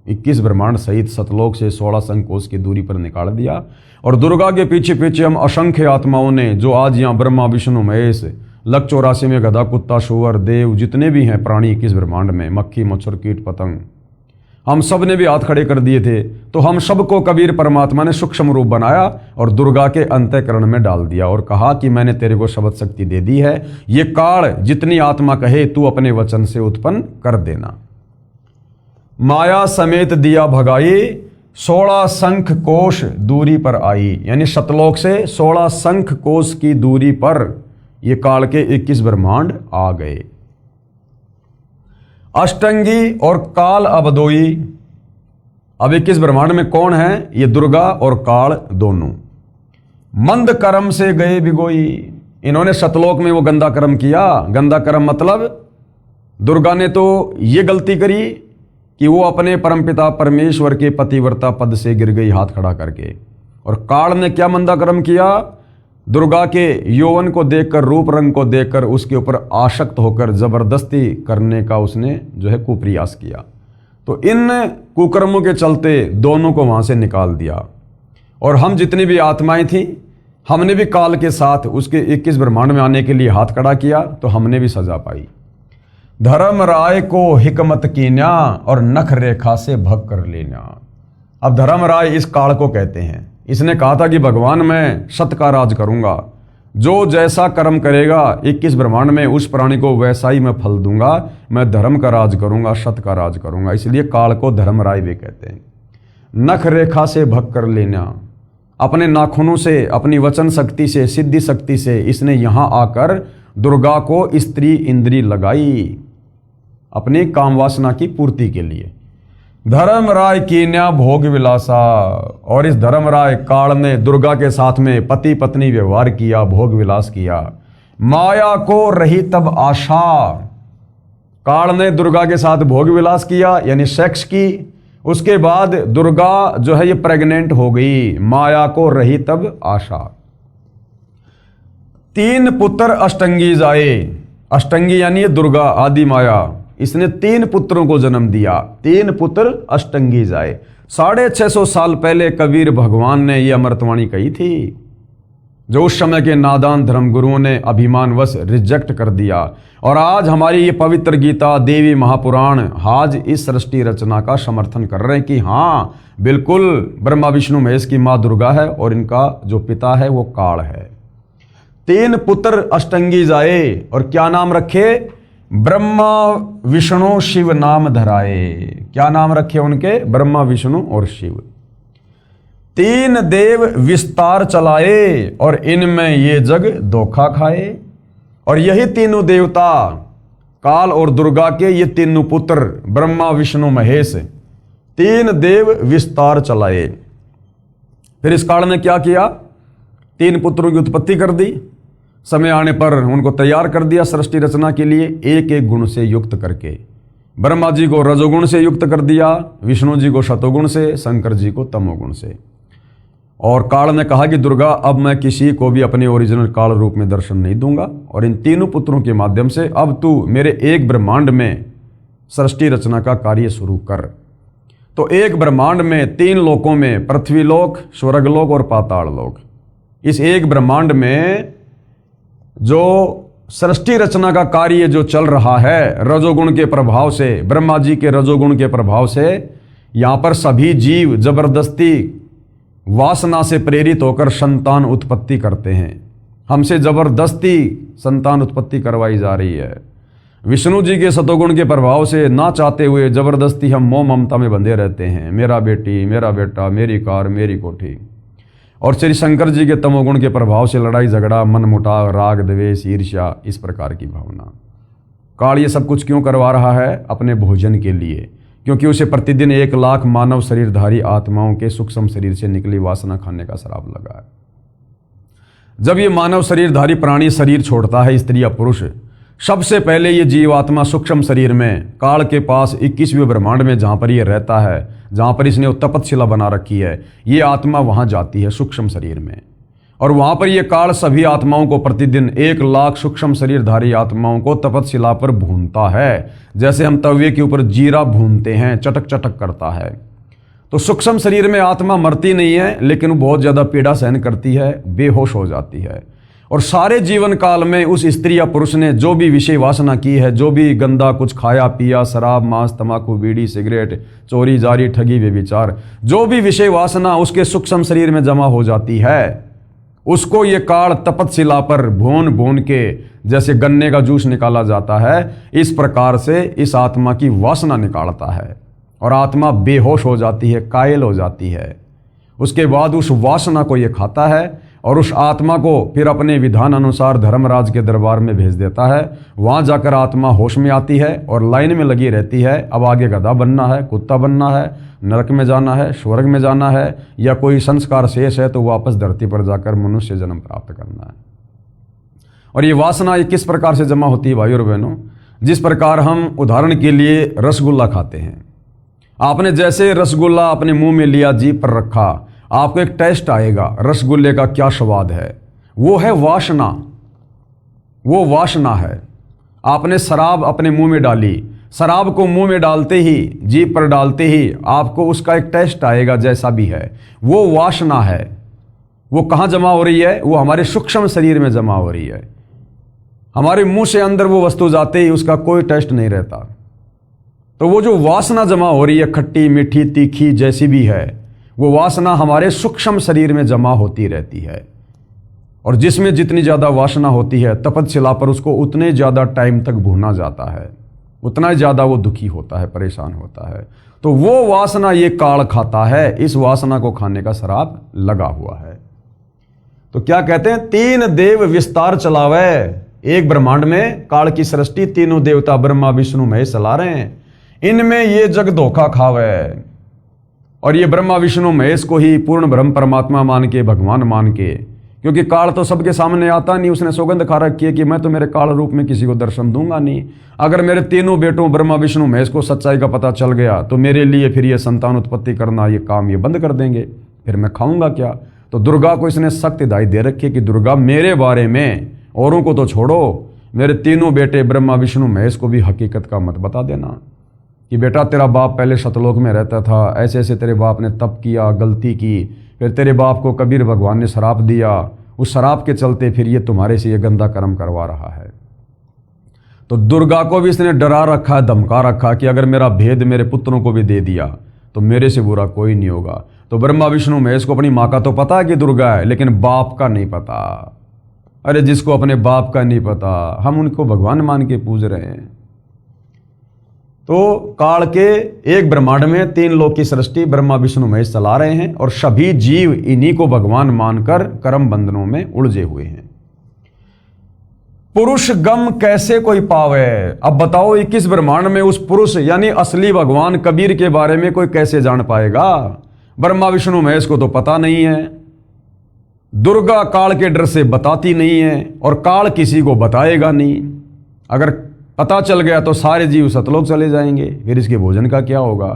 21 ब्रह्मांड सहित सतलोक से 16 संकोश की दूरी पर निकाल दिया। और दुर्गा के पीछे पीछे हम असंख्य आत्माओं ने, जो आज यहाँ ब्रह्मा विष्णु महेश, लक 84 में गधा कुत्ता शुअर देव जितने भी हैं प्राणी 21 ब्रह्मांड में, मक्खी मच्छर कीट पतंग, हम सब ने भी हाथ खड़े कर दिए थे। तो हम सबको कबीर परमात्मा ने सूक्ष्म रूप बनाया और दुर्गा के अंतःकरण में डाल दिया और कहा कि मैंने तेरे को शब्द शक्ति दे दी है, ये काल जितनी आत्मा कहे तू अपने वचन से उत्पन्न कर देना। माया समेत दिया भगाई, 16 शंख कोश दूरी पर आई, यानी सतलोक से 16 शंख कोश की दूरी पर ये काल के 21 ब्रह्मांड आ गए। अष्टंगी और काल अबदोई। अब 21 ब्रह्मांड में कौन है? ये दुर्गा और काल दोनों। मंद कर्म से गए बिगोई, इन्होंने सतलोक में वो गंदा कर्म किया। गंदा कर्म मतलब दुर्गा ने तो ये गलती करी कि वो अपने परमपिता परमेश्वर के पतिव्रता पद से गिर गई हाथ खड़ा करके। और काल ने क्या मंदा कर्म किया? दुर्गा के यौवन को देखकर, रूप रंग को देखकर उसके ऊपर आसक्त होकर जबरदस्ती करने का उसने जो है कुप्रयास किया। तो इन कुकर्मों के चलते दोनों को वहां से निकाल दिया। और हम जितनी भी आत्माएं थी, हमने भी काल के साथ उसके 21 ब्रह्मांड में आने के लिए हाथ खड़ा किया, तो हमने भी सजा पाई। धर्म राय को हिकमत कीन्या और नख रेखा से भग कर लेना। अब धर्म राय इस काल को कहते हैं। इसने कहा था कि भगवान मैं सत्य का राज करूंगा, जो जैसा कर्म करेगा 21 ब्रह्मांड में उस प्राणी को वैसा ही मैं फल दूंगा, मैं धर्म का राज करूंगा, सत्य का राज करूंगा। इसलिए काल को धर्म राय भी कहते हैं। नख रेखा से भग कर लेना, अपने नाखूनों से, अपनी वचन शक्ति से, सिद्धि शक्ति से इसने यहां आकर दुर्गा को स्त्री इंद्री लगाई अपनी काम वासना की पूर्ति के लिए। धर्म राय कीन्या भोग विलासा, और इस धर्म राय काल ने दुर्गा के साथ में पति पत्नी व्यवहार किया, भोग विलास किया। माया को रही तब आशा, काल ने दुर्गा के साथ भोग विलास किया यानी सेक्स की। उसके बाद दुर्गा जो है ये प्रेग्नेंट हो गई। माया को रही तब आशा। 3 पुत्र अष्टंगी जाए, अष्टंगी यानी दुर्गा आदि माया, इसने 3 पुत्रों को जन्म दिया। 3 पुत्र अष्टंगी जाए। 650 साल पहले कबीर भगवान ने यह अमृतवाणी कही थी, जो उस समय के नादान धर्मगुरुओं ने अभिमानवश रिजेक्ट कर दिया। और आज हमारी ये पवित्र गीता, देवी महापुराण आज इस सृष्टि रचना का समर्थन कर रहे हैं कि हाँ बिल्कुल ब्रह्मा विष्णु महेश की माँ दुर्गा है और इनका जो पिता है वो काल है। 3 पुत्र अष्टंगी जाए, और क्या नाम रखे? ब्रह्मा विष्णु शिव नाम धराए। क्या नाम रखे उनके? ब्रह्मा विष्णु और शिव। 3 देव विस्तार चलाए, और इनमें ये जग धोखा खाए। और यही तीनों देवता काल और दुर्गा के ये तीनों पुत्र ब्रह्मा विष्णु महेश 3 देव विस्तार चलाए। फिर इस काल ने क्या किया? 3 पुत्रों की उत्पत्ति कर दी। समय आने पर उनको तैयार कर दिया सृष्टि रचना के लिए, एक एक गुण से युक्त करके। ब्रह्मा जी को रजोगुण से युक्त कर दिया, विष्णु जी को शतोगुण से, शंकर जी को तमोगुण से। और काल ने कहा कि दुर्गा अब मैं किसी को भी अपने ओरिजिनल काल रूप में दर्शन नहीं दूंगा, और इन तीनों पुत्रों के माध्यम से अब तू मेरे एक ब्रह्मांड में सृष्टि रचना का कार्य शुरू कर। तो एक ब्रह्मांड में 3 लोकों में, पृथ्वी लोक, स्वर्गलोक और पाताल लोक, इस एक ब्रह्मांड में जो सृष्टि रचना का कार्य जो चल रहा है रजोगुण के प्रभाव से, ब्रह्मा जी के रजोगुण के प्रभाव से, यहां पर सभी जीव जबरदस्ती वासना से प्रेरित होकर संतान उत्पत्ति करते हैं। हमसे जबरदस्ती संतान उत्पत्ति करवाई जा रही है। विष्णु जी के सतोगुण के प्रभाव से ना चाहते हुए जबरदस्ती हम मोह ममता में बंधे रहते हैं, मेरा बेटी, मेरा बेटा, मेरी कार, मेरी कोठी। और श्री शंकर जी के तमोगुण के प्रभाव से लड़ाई झगड़ा, मन मुटाव, राग द्वेष, ईर्ष्या, इस प्रकार की भावना। काल ये सब कुछ क्यों करवा रहा है? अपने भोजन के लिए, क्योंकि उसे प्रतिदिन 1 लाख मानव शरीरधारी आत्माओं के सूक्ष्म शरीर से निकली वासना खाने का श्राप लगा है। जब ये मानव शरीरधारी प्राणी शरीर छोड़ता है, स्त्री या पुरुष, सबसे पहले ये जीवात्मा सूक्ष्म शरीर में काल के पास 21वें ब्रह्मांड में जहाँ पर ये रहता है, जहाँ पर इसने तपतशिला बना रखी है, ये आत्मा वहाँ जाती है सूक्ष्म शरीर में। और वहाँ पर ये काल सभी आत्माओं को प्रतिदिन 1 लाख सूक्ष्म शरीरधारी आत्माओं को तपतशिला पर भूनता है, जैसे हम तवे के ऊपर जीरा भूनते हैं, चटक चटक करता है। तो सूक्ष्म शरीर में आत्मा मरती नहीं है, लेकिन वो बहुत ज़्यादा पीड़ा सहन करती है, बेहोश हो जाती है। और सारे जीवन काल में उस स्त्री या पुरुष ने जो भी विषय वासना की है, जो भी गंदा कुछ खाया पिया, शराब, मांस, तंबाकू, बीड़ी, सिगरेट, चोरी, जारी, ठगी, व्यभिचार, जो भी विषय वासना उसके सूक्ष्म शरीर में जमा हो जाती है, उसको ये काल तपतशिला पर भून भून के जैसे गन्ने का जूस निकाला जाता है, इस प्रकार से इस आत्मा की वासना निकालता है और आत्मा बेहोश हो जाती है, कायल हो जाती है। उसके बाद उस वासना को ये खाता है और उस आत्मा को फिर अपने विधान अनुसार धर्मराज के दरबार में भेज देता है। वहाँ जाकर आत्मा होश में आती है और लाइन में लगी रहती है। अब आगे गधा बनना है, कुत्ता बनना है, नरक में जाना है, स्वर्ग में जाना है, या कोई संस्कार शेष है तो वापस धरती पर जाकर मनुष्य जन्म प्राप्त करना है। और ये वासना ये किस प्रकार से जमा होती है भाई और बहनों? जिस प्रकार हम उदाहरण के लिए रसगुल्ला खाते हैं, आपने जैसे रसगुल्ला अपने मुंह में लिया, जीभ पर रखा, आपको एक टेस्ट आएगा रसगुल्ले का, क्या स्वाद है, वो है वासना, वो वासना है। आपने शराब अपने मुंह में डाली, शराब को मुंह में डालते ही, जीभ पर डालते ही आपको उसका एक टेस्ट आएगा जैसा भी है, वो वासना है। वो कहाँ जमा हो रही है? वो हमारे सूक्ष्म शरीर में जमा हो रही है। हमारे मुंह से अंदर वो वस्तु जाते ही उसका कोई टेस्ट नहीं रहता। तो वो जो वासना जमा हो रही है, खट्टी, मीठी, तीखी, जैसी भी है, वो वासना हमारे सूक्ष्म शरीर में जमा होती रहती है। और जिसमें जितनी ज़्यादा वासना होती है, तपतशिला पर उसको उतने ज़्यादा टाइम तक भूना जाता है, उतना ही ज़्यादा वो दुखी होता है, परेशान होता है। तो वो वासना ये काल खाता है, इस वासना को खाने का श्राप लगा हुआ है। तो क्या कहते हैं? 3 देव विस्तार चलावे, एक ब्रह्मांड में काल की सृष्टि, तीनों देवता ब्रह्मा विष्णु महेश चला रहे हैं। इनमें ये जग धोखा खावे और ये ब्रह्मा विष्णु महेश को ही पूर्ण ब्रह्म परमात्मा मान के, भगवान मान के, क्योंकि काल तो सबके सामने आता नहीं, उसने सौगंध खा रखी है कि मैं तो मेरे काल रूप में किसी को दर्शन दूंगा नहीं। अगर मेरे तीनों बेटों ब्रह्मा विष्णु महेश को सच्चाई का पता चल गया तो मेरे लिए फिर ये संतान उत्पत्ति करना, ये काम ये बंद कर देंगे, फिर मैं खाऊंगा क्या? तो दुर्गा को इसने सख्त हिदायत दे रखी है कि दुर्गा मेरे बारे में, औरों को तो छोड़ो, मेरे तीनों बेटे ब्रह्मा विष्णु महेश को भी हकीकत का मत बता देना कि बेटा तेरा बाप पहले सतलोक में रहता था, ऐसे ऐसे तेरे बाप ने तप किया, गलती की, फिर तेरे बाप को कबीर भगवान ने शराप दिया, उस शराप के चलते फिर ये तुम्हारे से ये गंदा कर्म करवा रहा है। तो दुर्गा को भी इसने डरा रखा है, धमका रखा कि अगर मेरा भेद मेरे पुत्रों को भी दे दिया तो मेरे से बुरा कोई नहीं होगा। तो ब्रह्मा विष्णु महेश को अपनी माँ का तो पता है कि दुर्गा है, लेकिन बाप का नहीं पता। अरे जिसको अपने बाप का नहीं पता, हम उनको भगवान मान के पूज रहे हैं। तो काल के एक ब्रह्मांड में 3 लोक की सृष्टि ब्रह्मा विष्णु महेश चला रहे हैं और सभी जीव इन्हीं को भगवान मानकर कर्म बंधनों में उलझे हुए हैं। पुरुष गम कैसे कोई पावे? अब बताओ 21 ब्रह्मांड में उस पुरुष यानी असली भगवान कबीर के बारे में कोई कैसे जान पाएगा? ब्रह्मा विष्णु महेश को तो पता नहीं है, दुर्गा काल के डर से बताती नहीं है और काल किसी को बताएगा नहीं। अगर पता चल गया तो सारे जीव सतलोक चले जाएंगे, फिर इसके भोजन का क्या होगा?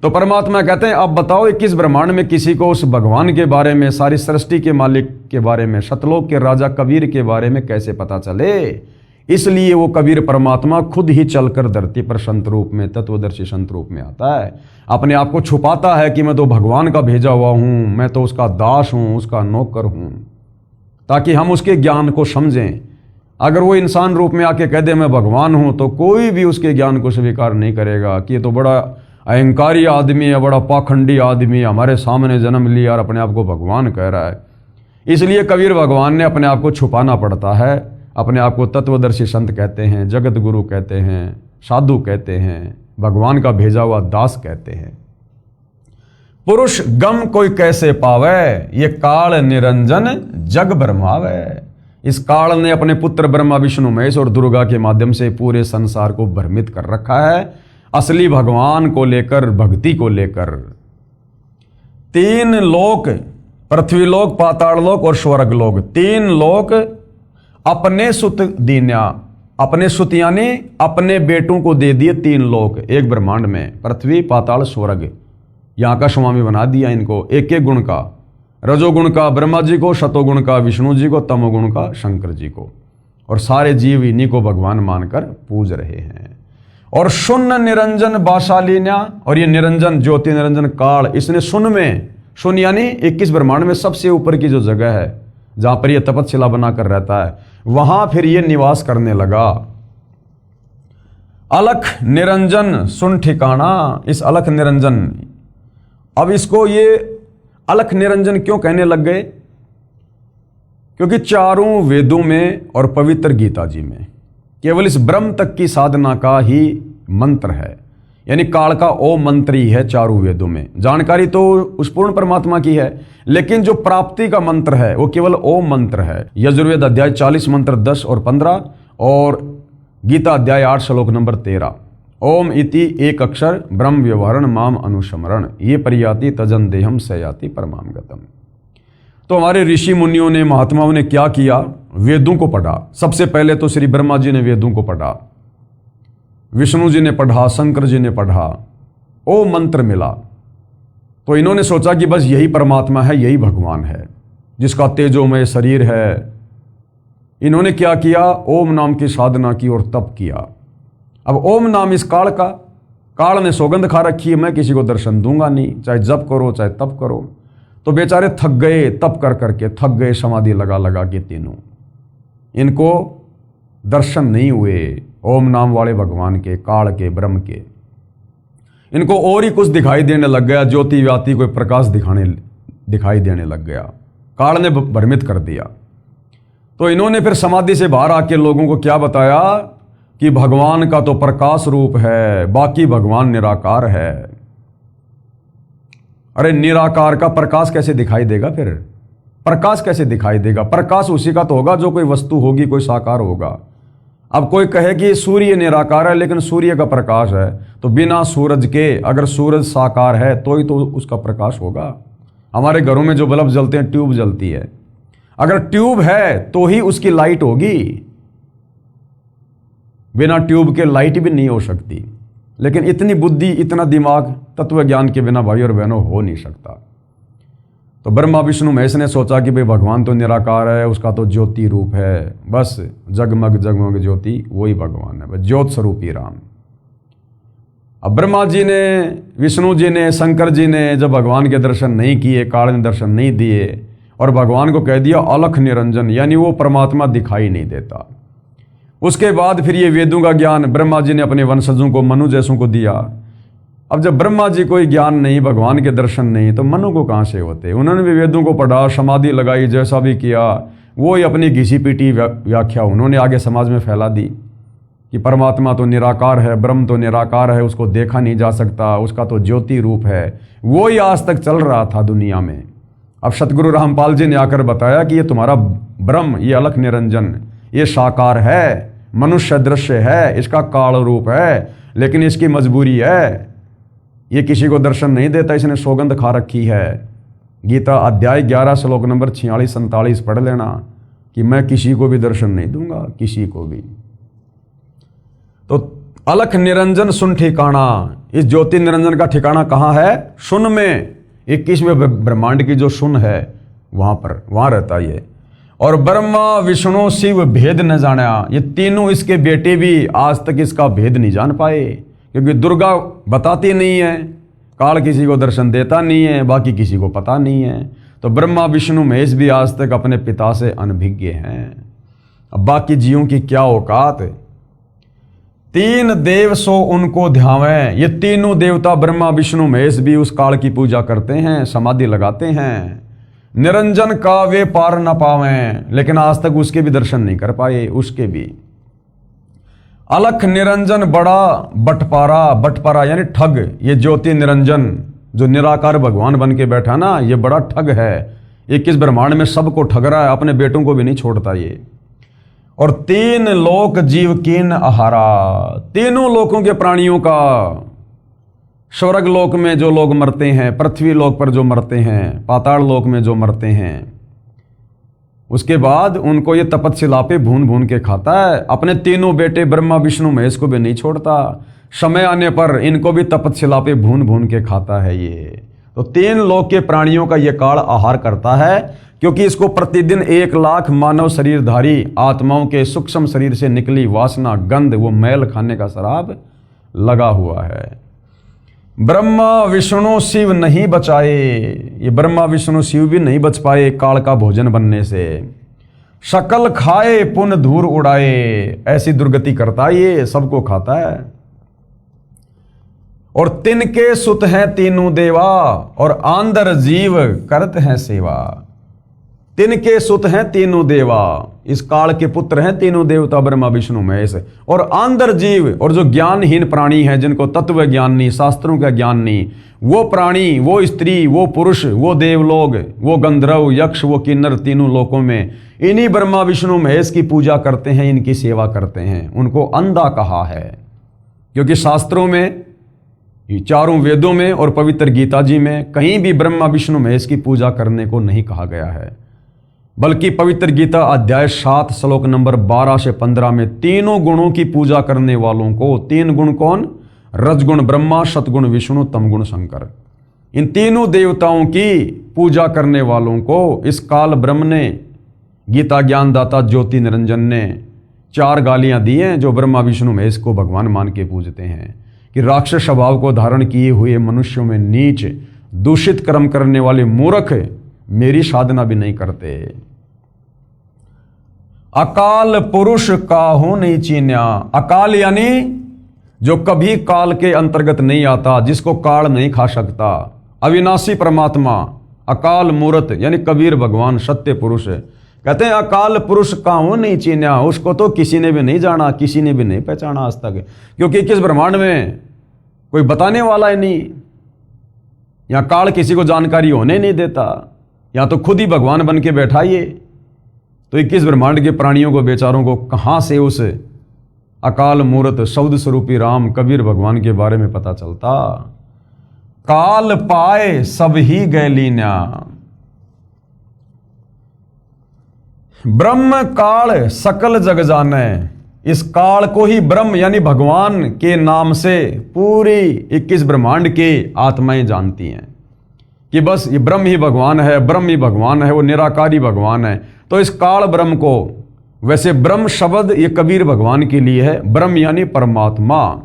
तो परमात्मा कहते हैं अब बताओ 21 ब्रह्मांड में किसी को उस भगवान के बारे में, सारी सृष्टि के मालिक के बारे में, सतलोक के राजा कबीर के बारे में कैसे पता चले? इसलिए वो कबीर परमात्मा खुद ही चलकर धरती पर संत रूप में, तत्वदर्शी संत रूप में आता है, अपने आप को छुपाता है कि मैं तो भगवान का भेजा हुआ हूं, मैं तो उसका दास हूं, उसका नौकर हूं, ताकि हम उसके ज्ञान को समझें। अगर वो इंसान रूप में आके कह दे मैं भगवान हूं तो कोई भी उसके ज्ञान को स्वीकार नहीं करेगा कि ये तो बड़ा अहंकारी आदमी है, बड़ा पाखंडी आदमी है, हमारे सामने जन्म लिया और अपने आप को भगवान कह रहा है। इसलिए कबीर भगवान ने अपने आप को छुपाना पड़ता है अपने आप को तत्वदर्शी संत कहते हैं, जगत गुरु कहते हैं, साधु कहते हैं, भगवान का भेजा हुआ दास कहते हैं। पुरुष गम कोई कैसे पावे, ये काल निरंजन जग भरमावे। इस काल ने अपने पुत्र ब्रह्मा विष्णु महेश और दुर्गा के माध्यम से पूरे संसार को भ्रमित कर रखा है, असली भगवान को लेकर, भक्ति को लेकर। 3 लोक, पृथ्वी लोक, पाताल लोक और स्वर्ग लोक, 3 लोक अपने सुत दीन्या, अपने सुत यानी अपने बेटों को दे दिए 3 लोक एक ब्रह्मांड में, पृथ्वी पाताल स्वर्ग। यहां का स्वामी बना दिया इनको, एक एक गुण का, रजोगुण का ब्रह्मा जी को, शतोगुण का विष्णु जी को, तमोगुण का शंकर जी को, और सारे जीव इन्हीं को भगवान मानकर पूज रहे हैं। और शून्य निरंजन बाशालीन्या, और ये निरंजन ज्योति निरंजन काल, इसने शून्य में, शून्य यानी 21 ब्रह्मांड में सबसे ऊपर की जो जगह है जहां पर यह तपस्या बनाकर रहता है, वहां फिर ये निवास करने लगा। अलख निरंजन सुन ठिकाना, इस अलख निरंजन, अब इसको ये अलख निरंजन क्यों कहने लग गए? क्योंकि चारों वेदों में और पवित्र गीता जी में केवल इस ब्रह्म तक की साधना का ही मंत्र है, यानी काल का ओम मंत्र ही है चारों वेदों में। जानकारी तो उस पूर्ण परमात्मा की है, लेकिन जो प्राप्ति का मंत्र है वो केवल ओम मंत्र है। यजुर्वेद अध्याय 40 मंत्र 10 और 15 और गीता अध्याय 8 श्लोक नंबर 13। ओम इति एक अक्षर ब्रह्म व्यवहरण माम अनुस्मरण, ये परियाति तजन देहम सयाति परमाम गतम। तो हमारे ऋषि मुनियों ने, महात्माओं ने क्या किया? वेदों को पढ़ा। सबसे पहले तो श्री ब्रह्मा जी ने वेदों को पढ़ा, विष्णु जी ने पढ़ा, शंकर जी ने पढ़ा, ओम मंत्र मिला। तो इन्होंने सोचा कि बस यही परमात्मा है, यही भगवान है जिसका तेजोमय शरीर है। इन्होंने क्या किया? ओम नाम की साधना की और तप किया। अब ओम नाम इस काल का, काल ने सौगंध खा रखी है, मैं किसी को दर्शन दूंगा नहीं, चाहे जप करो चाहे तप करो। तो बेचारे थक गए, तप कर करके थक गए, समाधि लगा लगा के तीनों, इनको दर्शन नहीं हुए ओम नाम वाले भगवान के, काल के, ब्रह्म के। इनको और ही कुछ दिखाई देने लग गया, ज्योति व्याति कोई प्रकाश दिखाई देने लग गया, काल ने भ्रमित कर दिया। तो इन्होंने फिर समाधि से बाहर आके लोगों को क्या बताया कि भगवान का तो प्रकाश रूप है, बाकी भगवान निराकार है। अरे निराकार का प्रकाश कैसे दिखाई देगा? फिर प्रकाश कैसे दिखाई देगा? प्रकाश उसी का तो होगा जो कोई वस्तु होगी, कोई साकार होगा। अब कोई कहे कि सूर्य निराकार है लेकिन सूर्य का प्रकाश है, तो बिना सूरज के, अगर सूरज साकार है तो ही तो उसका प्रकाश होगा। हमारे घरों में जो बल्ब जलते हैं, ट्यूब जलती है, अगर ट्यूब है तो ही उसकी लाइट होगी, बिना ट्यूब के लाइट भी नहीं हो सकती। लेकिन इतनी बुद्धि, इतना दिमाग तत्व ज्ञान के बिना भाई और बहनों हो नहीं सकता। तो ब्रह्मा विष्णु महेश ने सोचा कि भाई भगवान तो निराकार है, उसका तो ज्योति रूप है, बस जगमग जगमग ज्योति वही भगवान है, बस ज्योत स्वरूप ही राम। अब ब्रह्मा जी ने, विष्णु जी ने, शंकर जी ने जब भगवान के दर्शन नहीं किए, काल ने दर्शन नहीं दिए और भगवान को कह दिया अलख निरंजन, यानी वो परमात्मा दिखाई नहीं देता। उसके बाद फिर ये वेदों का ज्ञान ब्रह्मा जी ने अपने वंशजों को, मनु जैसों को दिया। अब जब ब्रह्मा जी कोई ज्ञान नहीं, भगवान के दर्शन नहीं, तो मनु को कहाँ से होते? उन्होंने भी वेदों को पढ़ा, समाधि लगाई, जैसा भी किया, वो ही अपनी घिसी पीटी व्याख्या उन्होंने आगे समाज में फैला दी कि परमात्मा तो निराकार है, ब्रह्म तो निराकार है, उसको देखा नहीं जा सकता, उसका तो ज्योति रूप है। वो ही आज तक चल रहा था दुनिया में। अब सतगुरु रामपाल जी ने आकर बताया कि ये तुम्हारा ब्रह्म, ये अलख निरंजन, ये साकार है, मनुष्य दृश्य है, इसका काल रूप है, लेकिन इसकी मजबूरी है, ये किसी को दर्शन नहीं देता, इसने सौगंध खा रखी है। गीता अध्याय 11 श्लोक नंबर 46-47 पढ़ लेना कि मैं किसी को भी दर्शन नहीं दूंगा, किसी को भी। तो अलख निरंजन सुन ठिकाना, इस ज्योति निरंजन का ठिकाना कहाँ है? सुन में, 21वें ब्रह्मांड की जो सुन है वहां पर, वहां रहता ये। और ब्रह्मा विष्णु शिव भेद न जाना, ये तीनों इसके बेटे भी आज तक इसका भेद नहीं जान पाए, क्योंकि दुर्गा बताती नहीं है, काल किसी को दर्शन देता नहीं है, बाकी किसी को पता नहीं है। तो ब्रह्मा विष्णु महेश भी आज तक अपने पिता से अनभिज्ञ हैं। अब बाकी जीवों की क्या औकात? 3 देव सो उनको ध्यावें, ये तीनों देवता ब्रह्मा विष्णु महेश भी उस काल की पूजा करते हैं, समाधि लगाते हैं। निरंजन का वे पार न पावें, लेकिन आज तक उसके भी दर्शन नहीं कर पाए। उसके भी अलख निरंजन बड़ा बटपारा, बटपारा यानी ठग। ये ज्योति निरंजन जो निराकार भगवान बन के बैठा ना, ये बड़ा ठग है। ये किस ब्रह्मांड में सबको ठग रहा है, अपने बेटों को भी नहीं छोड़ता ये। और तीन लोक जीव कीन आहारा, तीनों लोकों के प्राणियों का, स्वर्ग लोक में जो लोग मरते हैं, पृथ्वी लोक पर जो मरते हैं, पाताल लोक में जो मरते हैं, उसके बाद उनको ये तपतशिला पे भून भून के खाता है। अपने तीनों बेटे ब्रह्मा विष्णु महेश को भी नहीं छोड़ता। समय आने पर इनको भी तपतशिला पे भून भून के खाता है ये। तो तीन लोक के प्राणियों का ये काल आहार करता है, क्योंकि इसको प्रतिदिन 1 लाख मानव शरीरधारी आत्माओं के सूक्ष्म शरीर से निकली वासना, गंध, वो मैल खाने का शराब लगा हुआ है। ब्रह्मा विष्णु शिव नहीं बचाए, ये ब्रह्मा विष्णु शिव भी नहीं बच पाए काल का भोजन बनने से। शकल खाए पुन धूर उड़ाए, ऐसी दुर्गति करता ये, सबको खाता है। और तिनके सुत हैं तीनों देवा, और आंदर जीव करत हैं सेवा। तिनके सुत हैं तीनों देवा, इस काल के पुत्र हैं तीनों देवता ब्रह्मा विष्णु महेश। और आंदर जीव, और जो ज्ञानहीन प्राणी हैं, जिनको तत्व ज्ञान नहीं, शास्त्रों का ज्ञान नहीं, वो प्राणी, वो स्त्री, वो पुरुष, वो देवलोग, वो गंधर्व, यक्ष, वो किन्नर, तीनों लोकों में इन्हीं ब्रह्मा विष्णु महेश की पूजा करते हैं, इनकी सेवा करते हैं। उनको अंधा कहा है, क्योंकि शास्त्रों में, चारों वेदों में और पवित्र गीता जी में कहीं भी ब्रह्मा विष्णु महेश की पूजा करने को नहीं कहा गया है। बल्कि पवित्र गीता अध्याय 7 श्लोक नंबर 12 से 15 में तीनों गुणों की पूजा करने वालों को, तीन गुण कौन? रजगुण ब्रह्मा, सतगुण विष्णु, तमगुण शंकर। इन तीनों देवताओं की पूजा करने वालों को इस काल ब्रह्म ने, गीता ज्ञानदाता ज्योति निरंजन ने 4 गालियां दी हैं, जो ब्रह्मा विष्णु महेश को भगवान मान के पूजते हैं कि राक्षस स्वभाव को धारण किए हुए मनुष्यों में नीच, दूषित कर्म करने वाले मूर्ख मेरी साधना भी नहीं करते। अकाल पुरुष काहू नहीं चीन्या, अकाल यानी जो कभी काल के अंतर्गत नहीं आता, जिसको काल नहीं खा सकता, अविनाशी परमात्मा, अकाल मूर्त यानी कबीर भगवान सत्य पुरुष कहते हैं अकाल पुरुष काहू नहीं चीन्या, उसको तो किसी ने भी नहीं जाना, किसी ने भी नहीं पहचाना आज तक, क्योंकि किस ब्रह्मांड में कोई बताने वाला ही नहीं। यहां काल किसी को जानकारी होने नहीं देता, या तो खुद ही भगवान बन के बैठा ये। तो 21 ब्रह्मांड के प्राणियों को, बेचारों को कहां से उस अकाल मूर्त शब्द स्वरूपी राम कबीर भगवान के बारे में पता चलता। काल पाए सब ही गए लीन्या, ब्रह्म काल सकल जग जाने। इस काल को ही ब्रह्म यानी भगवान के नाम से पूरी 21 ब्रह्मांड के आत्माएं जानती हैं कि बस ये ब्रह्म ही भगवान है, ब्रह्म ही भगवान है, वो निराकारी भगवान है। तो इस काल ब्रह्म को, वैसे ब्रह्म शब्द ये कबीर भगवान के लिए है, ब्रह्म यानी परमात्मा,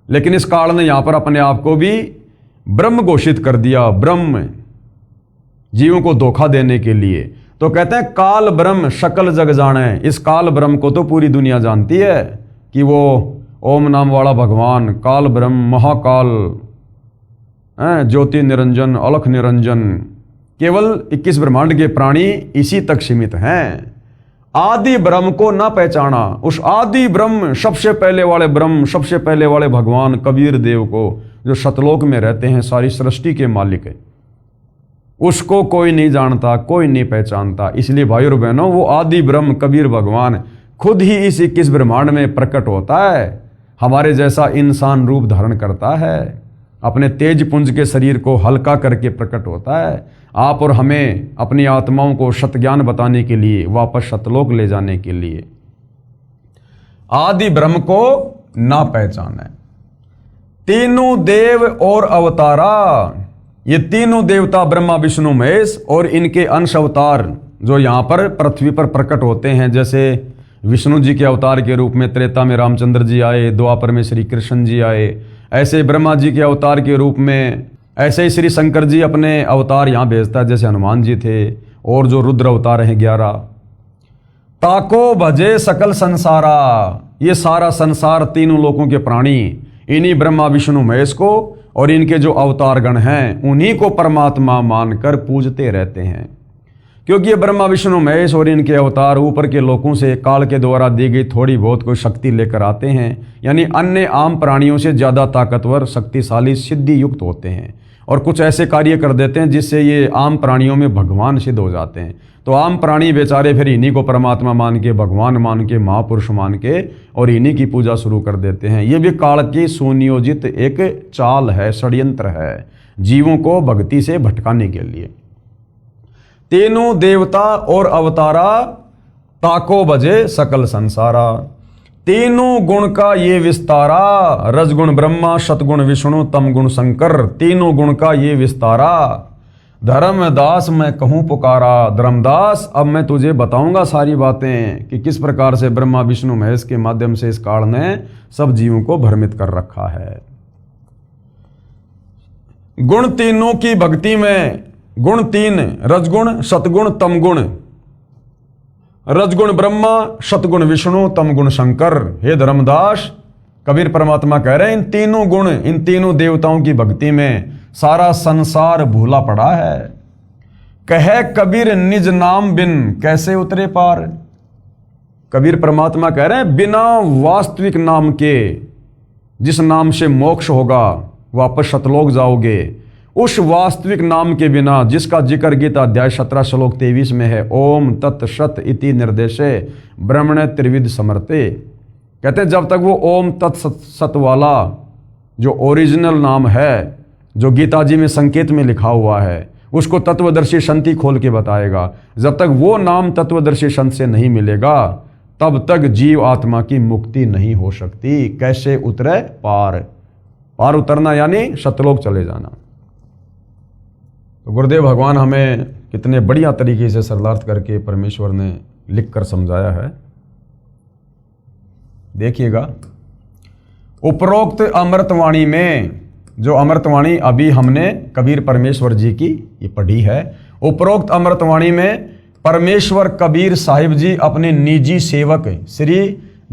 लेकिन इस काल ने यहां पर अपने आप को भी ब्रह्म घोषित कर दिया, ब्रह्म, जीवों को धोखा देने के लिए। तो कहते हैं काल ब्रह्म सकल जग जाने। इस काल ब्रह्म को तो पूरी दुनिया जानती है कि वो ओम नाम वाला भगवान काल ब्रह्म, महाकाल, ज्योति निरंजन, अलख निरंजन, केवल 21 ब्रह्मांड के प्राणी इसी तक सीमित हैं। आदि ब्रह्म को ना पहचाना, उस आदि ब्रह्म, सबसे पहले वाले ब्रह्म, सबसे पहले वाले भगवान कबीर देव को, जो सतलोक में रहते हैं, सारी सृष्टि के मालिक है, उसको कोई नहीं जानता, कोई नहीं पहचानता। इसलिए भाई और बहनों, वो आदि ब्रह्म कबीर भगवान खुद ही इस 21 ब्रह्मांड में प्रकट होता है, हमारे जैसा इंसान रूप धारण करता है, अपने तेज पुंज के शरीर को हल्का करके प्रकट होता है, आप और हमें अपनी आत्माओं को सतज्ञान बताने के लिए, वापस सतलोक ले जाने के लिए। आदि ब्रह्म को ना पहचाने। तीनों देव और अवतारा, ये तीनों देवता ब्रह्मा विष्णु महेश और इनके अंश अवतार जो यहाँ पर पृथ्वी पर प्रकट होते हैं, जैसे विष्णु जी के अवतार के रूप में त्रेता में रामचंद्र जी आए, द्वापर में श्री कृष्ण जी आए, ऐसे ब्रह्मा जी के अवतार के रूप में, ऐसे ही श्री शंकर जी अपने अवतार यहाँ भेजता है, जैसे हनुमान जी थे, और जो रुद्र अवतार हैं 11। ताको भजे सकल संसारा, ये सारा संसार, तीनों लोकों के प्राणी इन्हीं ब्रह्मा विष्णु महेश को और इनके जो अवतारगण हैं उन्हीं को परमात्मा मानकर पूजते रहते हैं। क्योंकि ये ब्रह्मा विष्णु महेश और इनके अवतार ऊपर के लोगों से काल के द्वारा दी गई थोड़ी बहुत कोई शक्ति लेकर आते हैं, यानी अन्य आम प्राणियों से ज़्यादा ताकतवर, शक्तिशाली, सिद्धि युक्त होते हैं और कुछ ऐसे कार्य कर देते हैं जिससे ये आम प्राणियों में भगवान सिद्ध हो जाते हैं। तो आम प्राणी बेचारे फिर इन्हीं को परमात्मा मान के, भगवान मान के, महापुरुष मान के और इन्हीं की पूजा शुरू कर देते हैं। ये भी काल की सुनियोजित एक चाल है, षड्यंत्र है, जीवों को भक्ति से भटकाने के लिए। तीनों देवता और अवतारा, ताको बजे सकल संसारा। तीनों गुण का ये विस्तारा, रजगुण ब्रह्मा, सतगुण विष्णु, तमगुण शंकर। तीनों गुण का ये विस्तारा, धर्मदास मैं कहूँ पुकारा। धर्मदास अब मैं तुझे बताऊंगा सारी बातें कि किस प्रकार से ब्रह्मा विष्णु महेश के माध्यम से इस काल ने सब जीवों को भ्रमित कर रखा है। गुण तीनों की भक्ति में, गुण तीन, रजगुण, सतगुण, तमगुण। रजगुण ब्रह्मा, सतगुण विष्णु, तमगुण शंकर। हे धर्मदास, कबीर परमात्मा कह रहे हैं इन तीनों गुण, इन तीनों देवताओं की भक्ति में सारा संसार भूला पड़ा है। कहे कबीर निज नाम बिन कैसे उतरे पार। कबीर परमात्मा कह रहे हैं बिना वास्तविक नाम के, जिस नाम से मोक्ष होगा, वापस सतलोक जाओगे, उस वास्तविक नाम के बिना, जिसका जिक्र गीता अध्याय 17 श्लोक 23 में है, ओम तत् सत इति निर्देशे ब्रह्मण त्रिविध समर्थे। कहते हैं जब तक वो ओम तत् सत वाला जो ओरिजिनल नाम है, जो गीता जी में संकेत में लिखा हुआ है, उसको तत्वदर्शी संत खोल के बताएगा। जब तक वो नाम तत्वदर्शी संत से नहीं मिलेगा तब तक जीव आत्मा की मुक्ति नहीं हो सकती। कैसे उतरे पार, पार उतरना यानी सतलोक चले जाना। तो गुरुदेव भगवान हमें कितने बढ़िया तरीके से सरलार्थ करके परमेश्वर ने लिख कर समझाया है, देखिएगा। उपरोक्त अमृतवाणी में, जो अमृतवाणी अभी हमने कबीर परमेश्वर जी की ये पढ़ी है, उपरोक्त अमृतवाणी में परमेश्वर कबीर साहिब जी अपने निजी सेवक श्री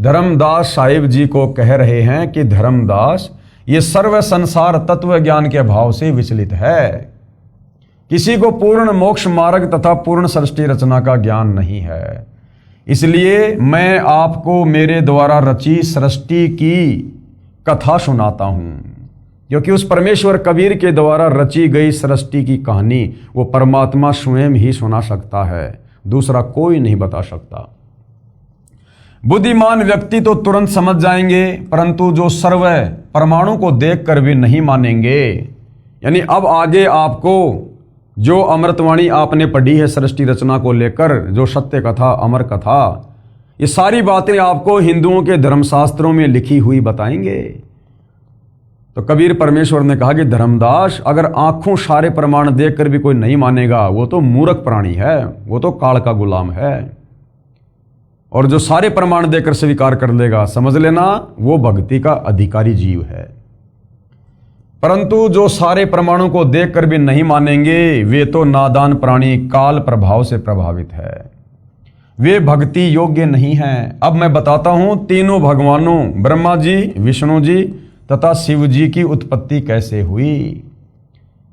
धर्मदास साहिब जी को कह रहे हैं कि धर्मदास, ये सर्व संसार तत्व ज्ञान के अभाव से विचलित है। किसी को पूर्ण मोक्ष मार्ग तथा पूर्ण सृष्टि रचना का ज्ञान नहीं है। इसलिए मैं आपको मेरे द्वारा रची सृष्टि की कथा सुनाता हूं, क्योंकि उस परमेश्वर कबीर के द्वारा रची गई सृष्टि की कहानी वो परमात्मा स्वयं ही सुना सकता है, दूसरा कोई नहीं बता सकता। बुद्धिमान व्यक्ति तो तुरंत समझ जाएंगे, परंतु जो सर्व परमाणु को देखकर भी नहीं मानेंगे। यानी अब आगे आपको जो अमृतवाणी आपने पढ़ी है सृष्टि रचना को लेकर, जो सत्य कथा, अमर कथा, ये सारी बातें आपको हिंदुओं के धर्मशास्त्रों में लिखी हुई बताएंगे। तो कबीर परमेश्वर ने कहा कि धर्मदास, अगर आंखों सारे प्रमाण देखकर भी कोई नहीं मानेगा वो तो मूर्ख प्राणी है, वो तो काल का गुलाम है। और जो सारे प्रमाण देकर स्वीकार कर लेगा, समझ लेना वो भक्ति का अधिकारी जीव है। परंतु जो सारे प्रमाणों को देखकर भी नहीं मानेंगे वे तो नादान प्राणी, काल प्रभाव से प्रभावित है, वे भक्ति योग्य नहीं हैं। अब मैं बताता हूं तीनों भगवानों ब्रह्मा जी, विष्णु जी तथा शिव जी की उत्पत्ति कैसे हुई,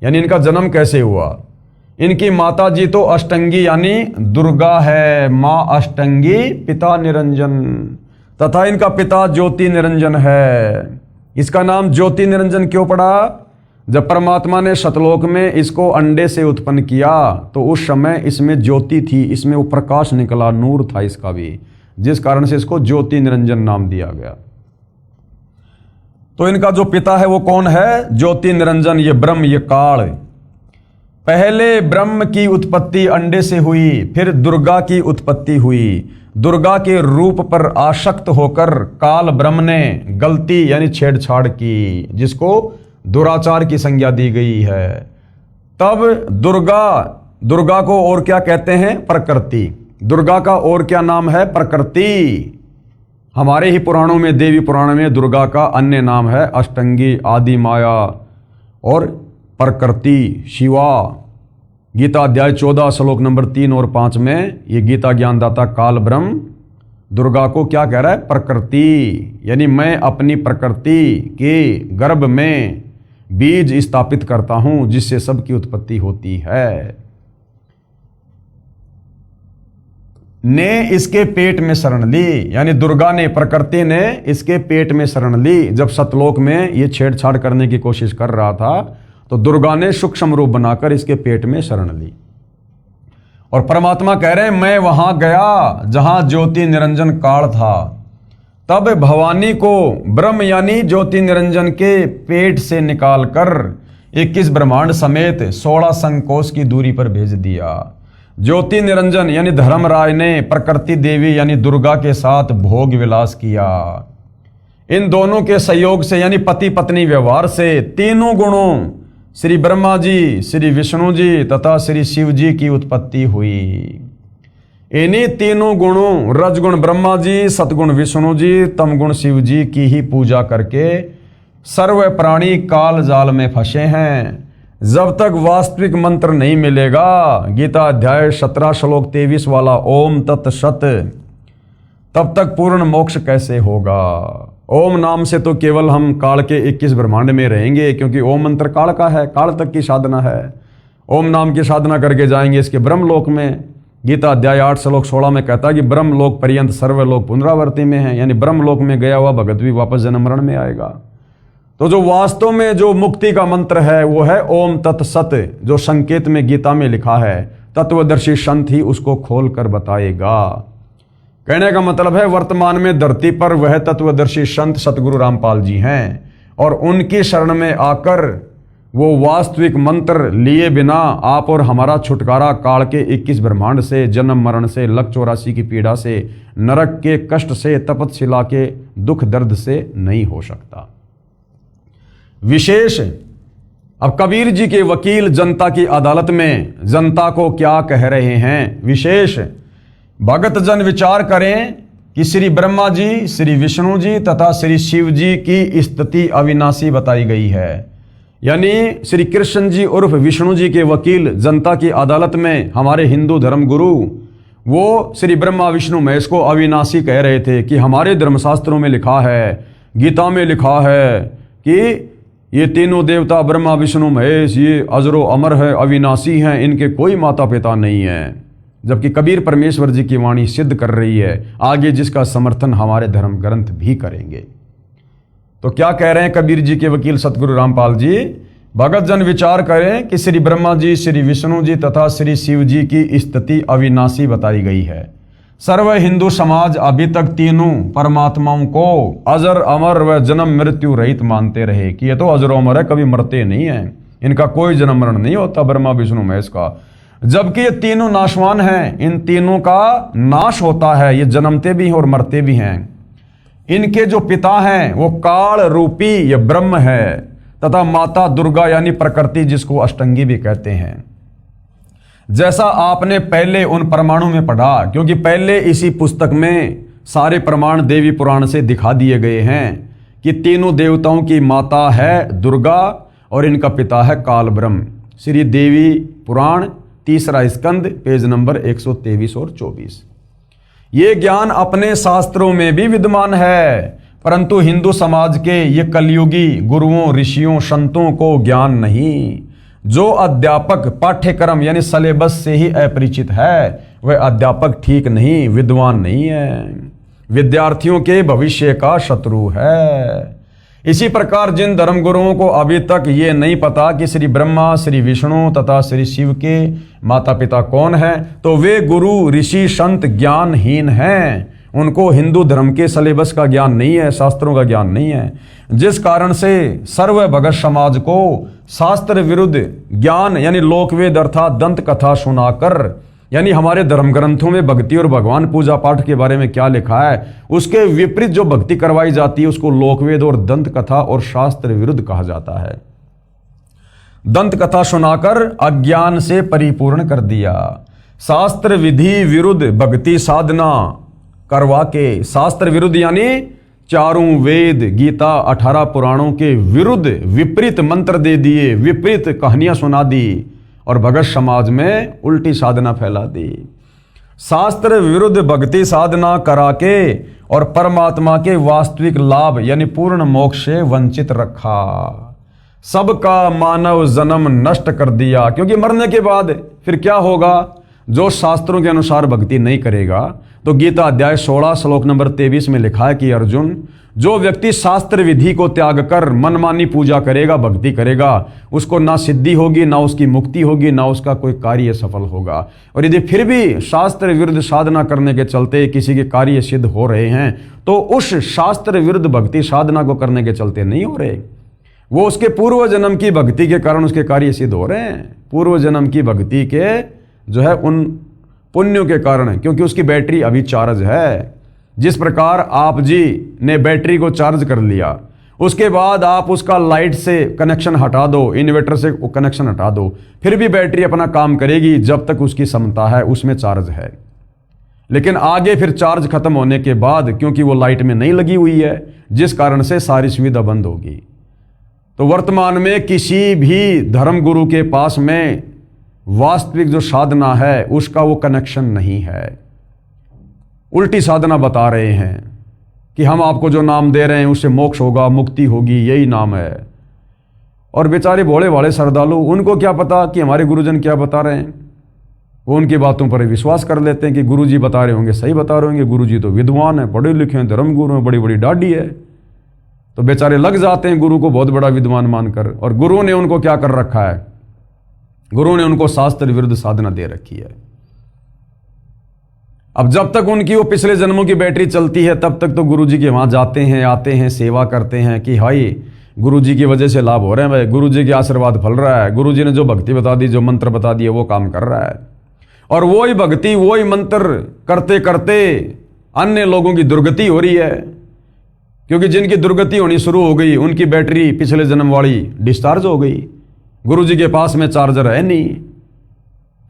यानी इनका जन्म कैसे हुआ। इनकी माता जी तो अष्टंगी यानी दुर्गा है, माँ अष्टंगी, पिता निरंजन, तथा इनका पिता ज्योति निरंजन है। इसका नाम ज्योति निरंजन क्यों पड़ा? जब परमात्मा ने सतलोक में इसको अंडे से उत्पन्न किया तो उस समय इसमें ज्योति थी, इसमें वो प्रकाश निकला, नूर था इसका भी, जिस कारण से इसको ज्योति निरंजन नाम दिया गया। तो इनका जो पिता है वो कौन है? ज्योति निरंजन, ये ब्रह्म, ये काल। पहले ब्रह्म की उत्पत्ति अंडे से हुई, फिर दुर्गा की उत्पत्ति हुई। दुर्गा के रूप पर आसक्त होकर काल ब्रह्म ने गलती यानी छेड़छाड़ की, जिसको दुराचार की संज्ञा दी गई है। तब दुर्गा को और क्या कहते हैं? प्रकृति। दुर्गा का और क्या नाम है? प्रकृति। हमारे ही पुराणों में, देवी पुराण में दुर्गा का अन्य नाम है अष्टंगी, आदि माया और प्रकृति, शिवा। गीता अध्याय 14 श्लोक नंबर 3 और 5 में ये गीता ज्ञानदाता काल ब्रह्म दुर्गा को क्या कह रहा है? प्रकृति, यानी मैं अपनी प्रकृति के गर्भ में बीज स्थापित करता हूं जिससे सबकी उत्पत्ति होती है। ने इसके पेट में शरण ली, यानी दुर्गा ने, प्रकृति ने इसके पेट में शरण ली। जब सतलोक में ये छेड़छाड़ करने की कोशिश कर रहा था तो दुर्गा ने सूक्ष्म रूप बनाकर इसके पेट में शरण ली। और परमात्मा कह रहे हैं, मैं वहां गया जहां ज्योति निरंजन काल था, तब भवानी को ब्रह्म यानी ज्योति निरंजन के पेट से निकालकर 21 ब्रह्मांड समेत 16 संकोश की दूरी पर भेज दिया। ज्योति निरंजन यानी धर्मराज ने प्रकृति देवी यानी दुर्गा के साथ भोग विलास किया। इन दोनों के सहयोग से यानी पति पत्नी व्यवहार से तीनों गुणों श्री ब्रह्मा जी, श्री विष्णु जी तथा श्री शिव जी की उत्पत्ति हुई। इन्हीं तीनों गुणों रजगुण ब्रह्मा जी, सतगुण विष्णु जी, तमगुण शिव जी की ही पूजा करके सर्व प्राणी काल जाल में फंसे हैं। जब तक वास्तविक मंत्र नहीं मिलेगा, गीता अध्याय 17 श्लोक 23 वाला ओम तत्सत, तब तक पूर्ण मोक्ष कैसे होगा। ओम नाम से तो केवल हम काल के 21 ब्रह्मांड में रहेंगे, क्योंकि ओम मंत्र काल का है, काल तक की साधना है। ओम नाम की साधना करके जाएंगे इसके ब्रह्मलोक में। गीता अध्याय 8 श्लोक 16 में कहता है कि ब्रह्मलोक पर्यंत सर्वलोक पुनरावर्ती में है, यानी ब्रह्मलोक में गया हुआ भगत भी वापस जन्म मरण में आएगा। तो जो वास्तव में जो मुक्ति का मंत्र है वो है ओम तत्सत, जो संकेत में गीता में लिखा है। तत्वदर्शी संत ही उसको खोल कर बताएगा। कहने का मतलब है वर्तमान में धरती पर वह तत्वदर्शी संत सतगुरु रामपाल जी हैं, और उनकी शरण में आकर वो वास्तविक मंत्र लिए बिना आप और हमारा छुटकारा काल के 21 ब्रह्मांड से, जन्म मरण से, लक 84 की पीड़ा से, नरक के कष्ट से, तपतशिला के दुख दर्द से नहीं हो सकता। विशेष अब कबीर जी के वकील जनता की अदालत में जनता को क्या कह रहे हैं। विशेष भगत जन विचार करें कि श्री ब्रह्मा जी, श्री विष्णु जी तथा श्री शिव जी की स्थिति अविनाशी बताई गई है। यानी श्री कृष्ण जी उर्फ विष्णु जी के वकील जनता की अदालत में हमारे हिंदू धर्म गुरु, वो श्री ब्रह्मा विष्णु महेश को अविनाशी कह रहे थे कि हमारे धर्मशास्त्रों में लिखा है, गीता में लिखा है कि ये तीनों देवता ब्रह्मा विष्णु महेश ये अजरो अमर है, अविनाशी हैं, इनके कोई माता पिता नहीं है। जबकि कबीर परमेश्वर जी की वाणी सिद्ध कर रही है, आगे जिसका समर्थन हमारे धर्म ग्रंथ भी करेंगे। तो क्या कह रहे हैं कबीर जी के वकील सतगुरु रामपाल जी, भगत जन विचार करें कि श्री ब्रह्मा जी, श्री विष्णु जी तथा श्री शिव जी की स्थिति अविनाशी बताई गई है। सर्व हिंदू समाज अभी तक तीनों परमात्माओं को अजर अमर व जन्म मृत्यु रहित मानते रहे कि ये तो अजर अमर है, कभी मरते नहीं है, इनका कोई जन्म मरण नहीं होता ब्रह्मा विष्णु महेश का। जबकि ये तीनों नाशवान हैं, इन तीनों का नाश होता है, ये जन्मते भी हैं और मरते भी हैं। इनके जो पिता हैं वो काल रूपी ये ब्रह्म है तथा माता दुर्गा यानी प्रकृति, जिसको अष्टंगी भी कहते हैं। जैसा आपने पहले उन परमाणु में पढ़ा, क्योंकि पहले इसी पुस्तक में सारे प्रमाण देवी पुराण से दिखा दिए गए हैं कि तीनों देवताओं की माता है दुर्गा और इनका पिता है काल ब्रह्म। श्री देवी पुराण 3रा स्कंद पेज नंबर 123 और 24। ये ज्ञान अपने शास्त्रों में भी विद्यमान है, परंतु हिंदू समाज के ये कलयुगी गुरुओं, ऋषियों, संतों को ज्ञान नहीं। जो अध्यापक पाठ्यक्रम यानी सिलेबस से ही अपरिचित है, वह अध्यापक ठीक नहीं, विद्वान नहीं है, विद्यार्थियों के भविष्य का शत्रु है। इसी प्रकार जिन धर्मगुरुओं को अभी तक ये नहीं पता कि श्री ब्रह्मा, श्री विष्णु तथा श्री शिव के माता पिता कौन हैं, तो वे गुरु, ऋषि, संत ज्ञानहीन हैं। उनको हिंदू धर्म के सिलेबस का ज्ञान नहीं है, शास्त्रों का ज्ञान नहीं है, जिस कारण से सर्व भगत समाज को शास्त्र विरुद्ध ज्ञान यानी लोकवेद अर्थात दंत कथा सुनाकर, यानी हमारे धर्म ग्रंथों में भक्ति और भगवान पूजा पाठ के बारे में क्या लिखा है उसके विपरीत जो भक्ति करवाई जाती है उसको लोकवेद और दंत कथा और शास्त्र विरुद्ध कहा जाता है। दंत कथा सुनाकर अज्ञान से परिपूर्ण कर दिया। शास्त्र विधि विरुद्ध भक्ति साधना करवा के, शास्त्र विरुद्ध यानी चारों वेद, गीता, 18 पुराणों के विरुद्ध विपरीत मंत्र दे दिए, विपरीत कहानियां सुना दी और भगत समाज में उल्टी साधना फैला दी। शास्त्र विरुद्ध भक्ति साधना करा के और परमात्मा के वास्तविक लाभ यानी पूर्ण मोक्ष से वंचित रखा। सबका मानव जन्म नष्ट कर दिया। क्योंकि मरने के बाद फिर क्या होगा? जो शास्त्रों के अनुसार भक्ति नहीं करेगा, तो गीता अध्याय 16 श्लोक नंबर 23 में लिखा है कि अर्जुन, जो व्यक्ति शास्त्र विधि को त्याग कर मनमानी पूजा करेगा, भक्ति करेगा, उसको ना सिद्धि होगी, ना उसकी मुक्ति होगी, ना उसका कोई कार्य सफल होगा। और यदि फिर भी शास्त्र विरुद्ध साधना करने के चलते किसी के कार्य सिद्ध हो रहे हैं, तो उस शास्त्र विरुद्ध भक्ति साधना को करने के चलते नहीं हो रहे, वो उसके पूर्व जन्म की भक्ति के कारण उसके कार्य सिद्ध हो रहे हैं। पूर्व जन्म की भक्ति के जो है उन पुण्यों के कारण, क्योंकि उसकी बैटरी अभी चार्ज है। जिस प्रकार आप जी ने बैटरी को चार्ज कर लिया, उसके बाद आप उसका लाइट से कनेक्शन हटा दो, इन्वर्टर से कनेक्शन हटा दो, फिर भी बैटरी अपना काम करेगी जब तक उसकी क्षमता है, उसमें चार्ज है। लेकिन आगे फिर चार्ज खत्म होने के बाद, क्योंकि वो लाइट में नहीं लगी हुई है, जिस कारण से सारी सुविधा बंद होगी। तो वर्तमान में किसी भी धर्म गुरु के पास में वास्तविक जो साधना है उसका वो कनेक्शन नहीं है। उल्टी साधना बता रहे हैं कि हम आपको जो नाम दे रहे हैं उससे मोक्ष होगा, मुक्ति होगी, यही नाम है। और बेचारे भोले भाले श्रद्धालु, उनको क्या पता कि हमारे गुरुजन क्या बता रहे हैं। वो उनकी बातों पर विश्वास कर लेते हैं कि गुरुजी बता रहे होंगे, सही बता रहे होंगे, गुरुजी तो विद्वान है, पढ़े लिखे हैं, धर्मगुरु हैं, बड़ी बड़ी दाढ़ी है। तो बेचारे लग जाते हैं गुरु को बहुत बड़ा विद्वान मानकर। और गुरु ने उनको क्या कर रखा है? गुरु ने उनको शास्त्र विरुद्ध साधना दे रखी है। अब जब तक उनकी वो पिछले जन्मों की बैटरी चलती है, तब तक तो गुरुजी के वहां जाते हैं, आते हैं, सेवा करते हैं कि हाई गुरुजी की वजह से लाभ हो रहे हैं, भाई गुरुजी के आशीर्वाद फल रहा है, गुरुजी ने जो भक्ति बता दी, जो मंत्र बता दिए, वो काम कर रहा है। और वही भक्ति, वही मंत्र करते करते अन्य लोगों की दुर्गति हो रही है। क्योंकि जिनकी दुर्गति होनी शुरू हो गई, उनकी बैटरी पिछले जन्म वाली डिस्चार्ज हो गई, गुरुजी के पास में चार्जर है नहीं।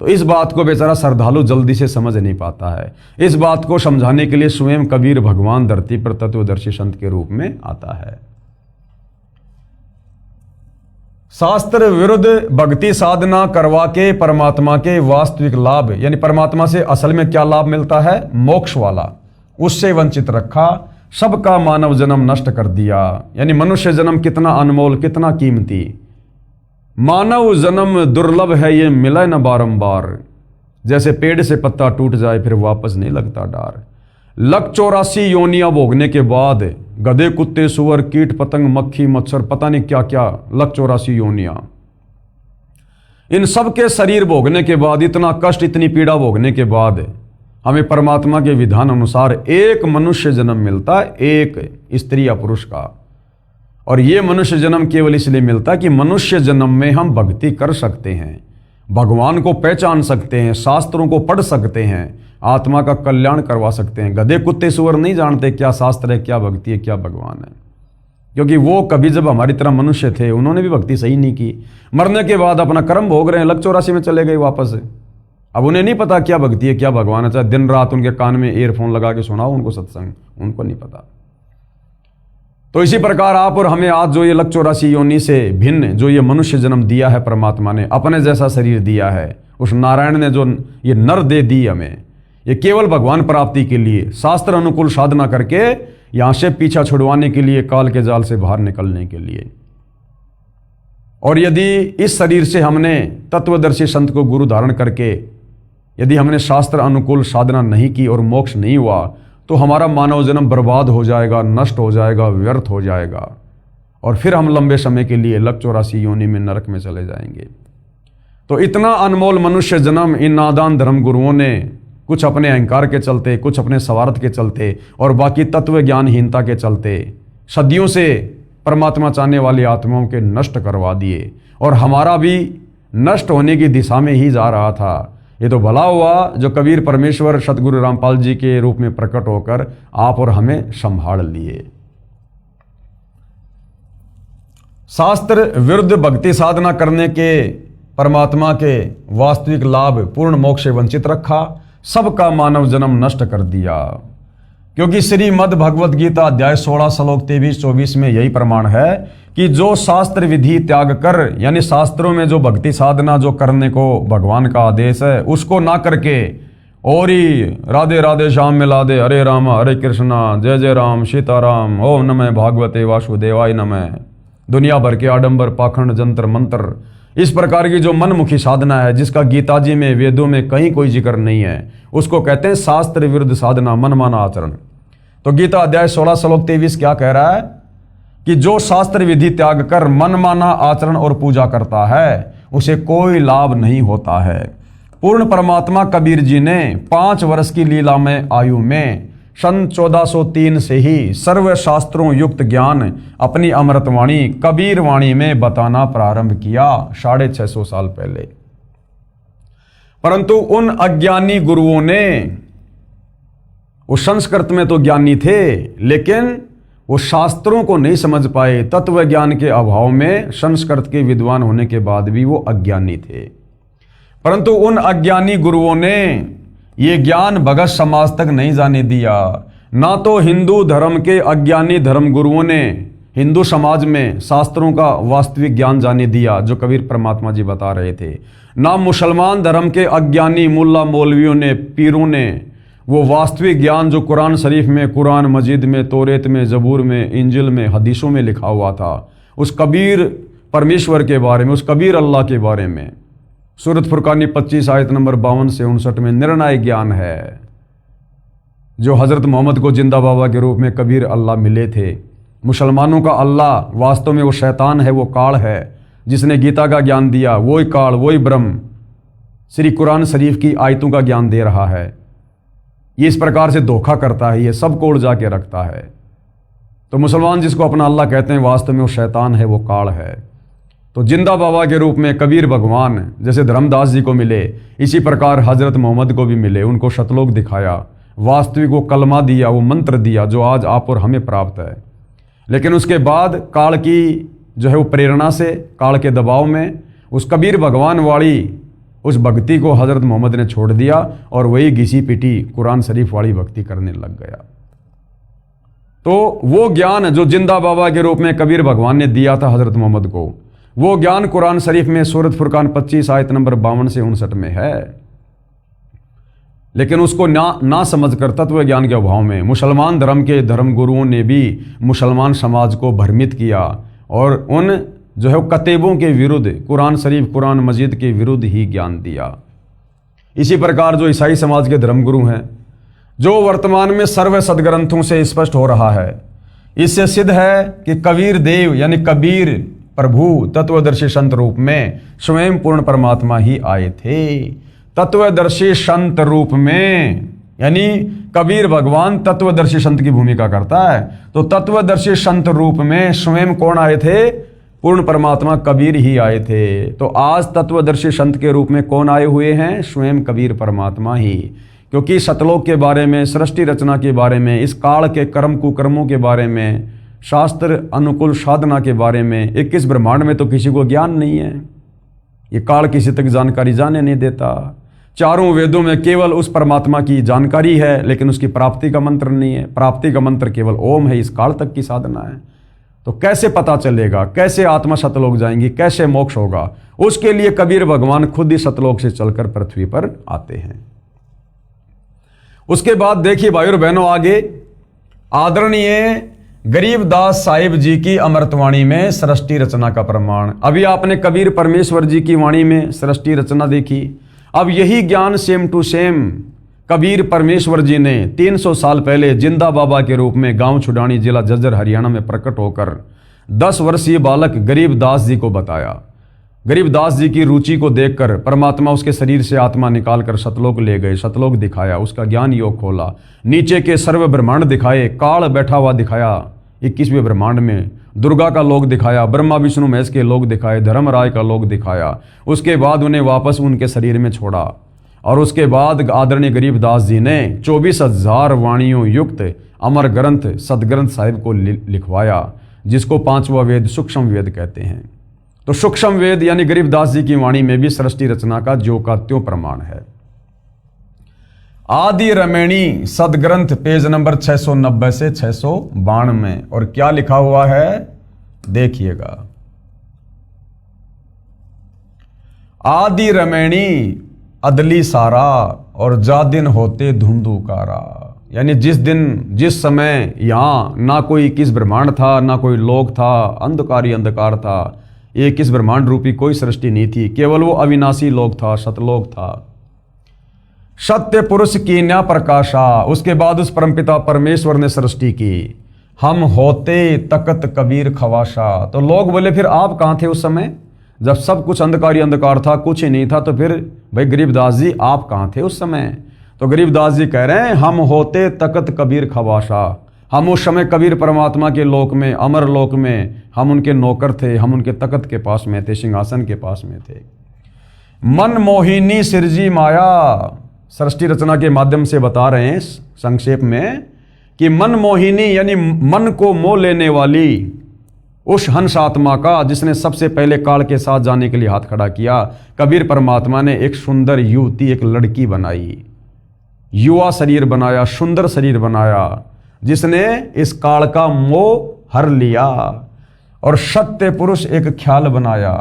तो इस बात को बेचारा श्रद्धालु जल्दी से समझ नहीं पाता है। इस बात को समझाने के लिए स्वयं कबीर भगवान धरती पर तत्वदर्शी संत के रूप में आता है। शास्त्र विरुद्ध भक्ति साधना करवा के परमात्मा के वास्तविक लाभ, यानी परमात्मा से असल में क्या लाभ मिलता है, मोक्ष वाला, उससे वंचित रखा। सबका मानव जन्म नष्ट कर दिया। यानी मनुष्य जन्म कितना अनमोल, कितना कीमती। मानव जन्म दुर्लभ है, ये मिला न बारंबार। जैसे पेड़ से पत्ता टूट जाए फिर वापस नहीं लगता डार। 184 योनियां भोगने के बाद गधे, कुत्ते, सुअर, कीट पतंग, मक्खी, मच्छर, पता नहीं क्या क्या 184 योनियां, इन सब के शरीर भोगने के बाद, इतना कष्ट, इतनी पीड़ा भोगने के बाद हमें परमात्मा के विधान अनुसार एक मनुष्य जन्म मिलता है, एक स्त्री या पुरुष का। और ये मनुष्य जन्म केवल इसलिए मिलता है कि मनुष्य जन्म में हम भक्ति कर सकते हैं, भगवान को पहचान सकते हैं, शास्त्रों को पढ़ सकते हैं, आत्मा का कल्याण करवा सकते हैं। गधे, कुत्ते, सुअर नहीं जानते क्या शास्त्र है, क्या भक्ति है, क्या भगवान है। क्योंकि वो कभी जब हमारी तरह मनुष्य थे, उन्होंने भी भक्ति सही नहीं की। मरने के बाद अपना कर्म भोग रहे हैं, 184 में चले गए वापस। अब उन्हें नहीं पता क्या भक्ति है, क्या भगवान है। चाहे दिन रात उनके कान में ईयरफोन लगा के सुनाओ उनको सत्संग, उनको नहीं पता। तो इसी प्रकार आप और हमें आज जो ये 184 योनि से भिन्न जो ये मनुष्य जन्म दिया है, परमात्मा ने अपने जैसा शरीर दिया है, उस नारायण ने जो ये नर दे दी हमें, ये केवल भगवान प्राप्ति के लिए, शास्त्र अनुकूल साधना करके यहां से पीछा छुड़वाने के लिए, काल के जाल से बाहर निकलने के लिए। और यदि इस शरीर से हमने तत्वदर्शी संत को गुरु धारण करके यदि हमने शास्त्र अनुकूल साधना नहीं की और मोक्ष नहीं हुआ, तो हमारा मानव जन्म बर्बाद हो जाएगा, नष्ट हो जाएगा, व्यर्थ हो जाएगा। और फिर हम लंबे समय के लिए 184 योनि में नरक में चले जाएंगे। तो इतना अनमोल मनुष्य जन्म इन नादान धर्म गुरुओं ने कुछ अपने अहंकार के चलते, कुछ अपने स्वार्थ के चलते और बाकी तत्व ज्ञानहीनता के चलते सदियों से परमात्मा चाहने वाली आत्माओं के नष्ट करवा दिए। और हमारा भी नष्ट होने की दिशा में ही जा रहा था। ये तो भला हुआ जो कबीर परमेश्वर सतगुरु रामपाल जी के रूप में प्रकट होकर आप और हमें संभाल लिए। शास्त्र विरुद्ध भक्ति साधना करने के परमात्मा के वास्तविक लाभ, पूर्ण मोक्ष से वंचित रखा, सबका मानव जन्म नष्ट कर दिया। क्योंकि श्रीमद् भगवत गीता अध्याय 16 श्लोक 23-24 में यही प्रमाण है कि जो शास्त्र विधि त्याग कर, यानी शास्त्रों में जो भक्ति साधना जो करने को भगवान का आदेश है, उसको ना करके और ही राधे राधे श्याम मिला दे, हरे राम हरे कृष्णा, जय जय राम सीताराम, ओम नमः भागवते वासुदेवाय नमः, दुनिया भर के आडंबर, पाखंड, जंतर मंत्र, इस प्रकार की जो मनमुखी साधना है, जिसका गीता जी में, वेदों में कहीं कोई जिक्र नहीं है, उसको कहते हैं शास्त्र विरुद्ध साधना, मनमाना आचरण। तो गीता अध्याय 16 श्लोक 23 क्या कह रहा है कि जो शास्त्र विधि त्याग कर मनमाना आचरण और पूजा करता है उसे कोई लाभ नहीं होता है। पूर्ण परमात्मा कबीर जी ने 5 वर्ष की लीला में आयु में सन 1403 से ही सर्व शास्त्रों युक्त ज्ञान अपनी अमृतवाणी कबीर वाणी में बताना प्रारंभ किया, 650 साल पहले। परंतु उन अज्ञानी गुरुओं ने, वो संस्कृत में तो ज्ञानी थे लेकिन वो शास्त्रों को नहीं समझ पाए। तत्व ज्ञान के अभाव में संस्कृत के विद्वान होने के बाद भी वो अज्ञानी थे। परंतु उन अज्ञानी गुरुओं ने ये ज्ञान भगत समाज तक नहीं जाने दिया। ना तो हिंदू धर्म के अज्ञानी धर्म गुरुओं ने हिंदू समाज में शास्त्रों का वास्तविक ज्ञान जाने दिया जो कबीर परमात्मा जी बता रहे थे, ना मुसलमान धर्म के अज्ञानी मुल्ला मौलवियों ने, पीरों ने वो वास्तविक ज्ञान जो कुरान शरीफ में, कुरान मजीद में, तौरेत में, जबूर में, इंजिल में, हदीसों में लिखा हुआ था, उस कबीर परमेश्वर के बारे में, उस कबीर अल्लाह के बारे में। सूरत फुरकानी 25 आयत नंबर 52 से 59 में निर्णय ज्ञान है जो हजरत मोहम्मद को जिंदा बाबा के रूप में कबीर अल्लाह मिले थे। मुसलमानों का अल्लाह वास्तव में वो शैतान है, वो काल है जिसने गीता का ज्ञान दिया, वही काल, वही ब्रह्म श्री कुरान शरीफ की आयतों का ज्ञान दे रहा है। ये इस प्रकार से धोखा करता है, ये सबको उलझा के रखता है। तो मुसलमान जिसको अपना अल्लाह कहते हैं वास्तव में वो शैतान है, वो काल है। तो जिंदा बाबा के रूप में कबीर भगवान जैसे धर्मदास जी को मिले, इसी प्रकार हजरत मोहम्मद को भी मिले, उनको शतलोक दिखाया, वास्तविक वो कलमा दिया, वो मंत्र दिया जो आज आप और हमें प्राप्त है। लेकिन उसके बाद काल की जो है वो प्रेरणा से, काल के दबाव में उस कबीर भगवान वाली उस भक्ति को हजरत मोहम्मद ने छोड़ दिया और वही घिसी पिटी कुरान शरीफ वाली भक्ति करने लग गया। तो वो ज्ञान जो जिंदा बाबा के रूप में कबीर भगवान ने दिया था हजरत मोहम्मद को, वो ज्ञान कुरान शरीफ में सूरत फुरकान 25 आयत नंबर 52 से 59 में है। लेकिन उसको ना समझकर तत्व ज्ञान के अभाव में मुसलमान धर्म के धर्म गुरुओं ने भी मुसलमान समाज को भ्रमित किया और उन जो है वो कतेबों के विरुद्ध, कुरान शरीफ, कुरान मजीद के विरुद्ध ही ज्ञान दिया। इसी प्रकार जो ईसाई समाज के धर्मगुरु हैं, जो वर्तमान में सर्व सदग्रंथों से स्पष्ट हो रहा है, इससे सिद्ध है कि कबीर देव यानी कबीर प्रभु तत्वदर्शी संत रूप में स्वयं पूर्ण परमात्मा ही आए थे। तत्वदर्शी संत रूप में यानी कबीर भगवान तत्वदर्शी संत की भूमिका करता है। तो तत्वदर्शी संत रूप में स्वयं कौन आए थे? पूर्ण परमात्मा कबीर ही आए थे। तो आज तत्वदर्शी संत के रूप में कौन आए हुए हैं? स्वयं कबीर परमात्मा ही। क्योंकि सतलोक के बारे में, सृष्टि रचना के बारे में, इस काल के कर्म कुकर्मों के बारे में, शास्त्र अनुकूल साधना के बारे में, 21 ब्रह्मांड में तो किसी को ज्ञान नहीं है। ये काल किसी तक जानकारी जाने नहीं देता। चारों वेदों में केवल उस परमात्मा की जानकारी है लेकिन उसकी प्राप्ति का मंत्र नहीं है। प्राप्ति का मंत्र केवल ओम है, इस काल तक की साधना है। तो कैसे पता चलेगा? कैसे आत्मा सतलोक जाएंगी? कैसे मोक्ष होगा? उसके लिए कबीर भगवान खुद ही सतलोक से चलकर पृथ्वी पर आते हैं। उसके बाद देखिए भाइयों और बहनों, आगे आदरणीय गरीबदास साहिब जी की अमृतवाणी में सृष्टि रचना का प्रमाण। अभी आपने कबीर परमेश्वर जी की वाणी में सृष्टि रचना देखी। अब यही ज्ञान सेम टू सेम कबीर परमेश्वर जी ने 300 साल पहले जिंदा बाबा के रूप में गांव छुडानी, जिला झज्जर, हरियाणा में प्रकट होकर 10 वर्षीय बालक गरीबदास जी को बताया। गरीबदास जी की रुचि को देखकर परमात्मा उसके शरीर से आत्मा निकालकर सतलोक ले गए, सतलोक दिखाया, उसका ज्ञान योग खोला, नीचे के सर्व ब्रह्मांड दिखाए, काल बैठा हुआ दिखाया 21वें ब्रह्मांड में, दुर्गा का लोक दिखाया, ब्रह्मा विष्णु महेश के लोक दिखाए, धर्मराय का लोक दिखाया। उसके बाद उन्हें वापस उनके शरीर में छोड़ा और उसके बाद आदरणीय गरीबदास जी ने 24,000 वाणियों युक्त अमर ग्रंथ सदग्रंथ साहिब को लिखवाया, जिसको 5वां वेद सूक्ष्म वेद कहते हैं। तो सूक्ष्म वेद यानी गरीबदास जी की वाणी में भी सृष्टि रचना का ज्यों का त्यों प्रमाण है। आदि रमणी सदग्रंथ पेज नंबर 690 से 692 में, और क्या लिखा हुआ है देखिएगा। आदि रमणी अदली सारा और जादिन होते धुंधुकारा। यानी जिस समय यहाँ ना कोई 21 ब्रह्मांड था, ना कोई लोक था, अंधकार ही अंधकार था, 21 ब्रह्मांड रूपी कोई सृष्टि नहीं थी, केवल वो अविनाशी लोक था, सतलोक था। सत्य पुरुष की न्या प्रकाशा, उसके बाद उस परमपिता परमेश्वर ने सृष्टि की। हम होते तकत कबीर खवाशा, तो लोग बोले फिर आप कहाँ थे उस समय जब सब कुछ अंधकार ही अंधकार था, कुछ ही नहीं था, तो फिर भाई गरीबदास जी आप कहाँ थे उस समय? तो गरीबदास जी कह रहे हैं हम होते तकत कबीर खवाशा, हम उस समय कबीर परमात्मा के लोक में, अमर लोक में हम उनके नौकर थे, हम उनके तकत के पास में थे, सिंहासन के पास में थे। मन मोहिनी सिरजी माया, सृष्टि रचना के माध्यम से बता रहे हैं संक्षेप में कि मन मोहिनी यानी मन को मोह लेने वाली उस हंस आत्मा का जिसने सबसे पहले काल के साथ जाने के लिए हाथ खड़ा किया, कबीर परमात्मा ने एक सुंदर युवती, एक लड़की बनाई, युवा शरीर बनाया, सुंदर शरीर बनाया, जिसने इस काल का मोह हर लिया और सत्य पुरुष एक ख्याल बनाया।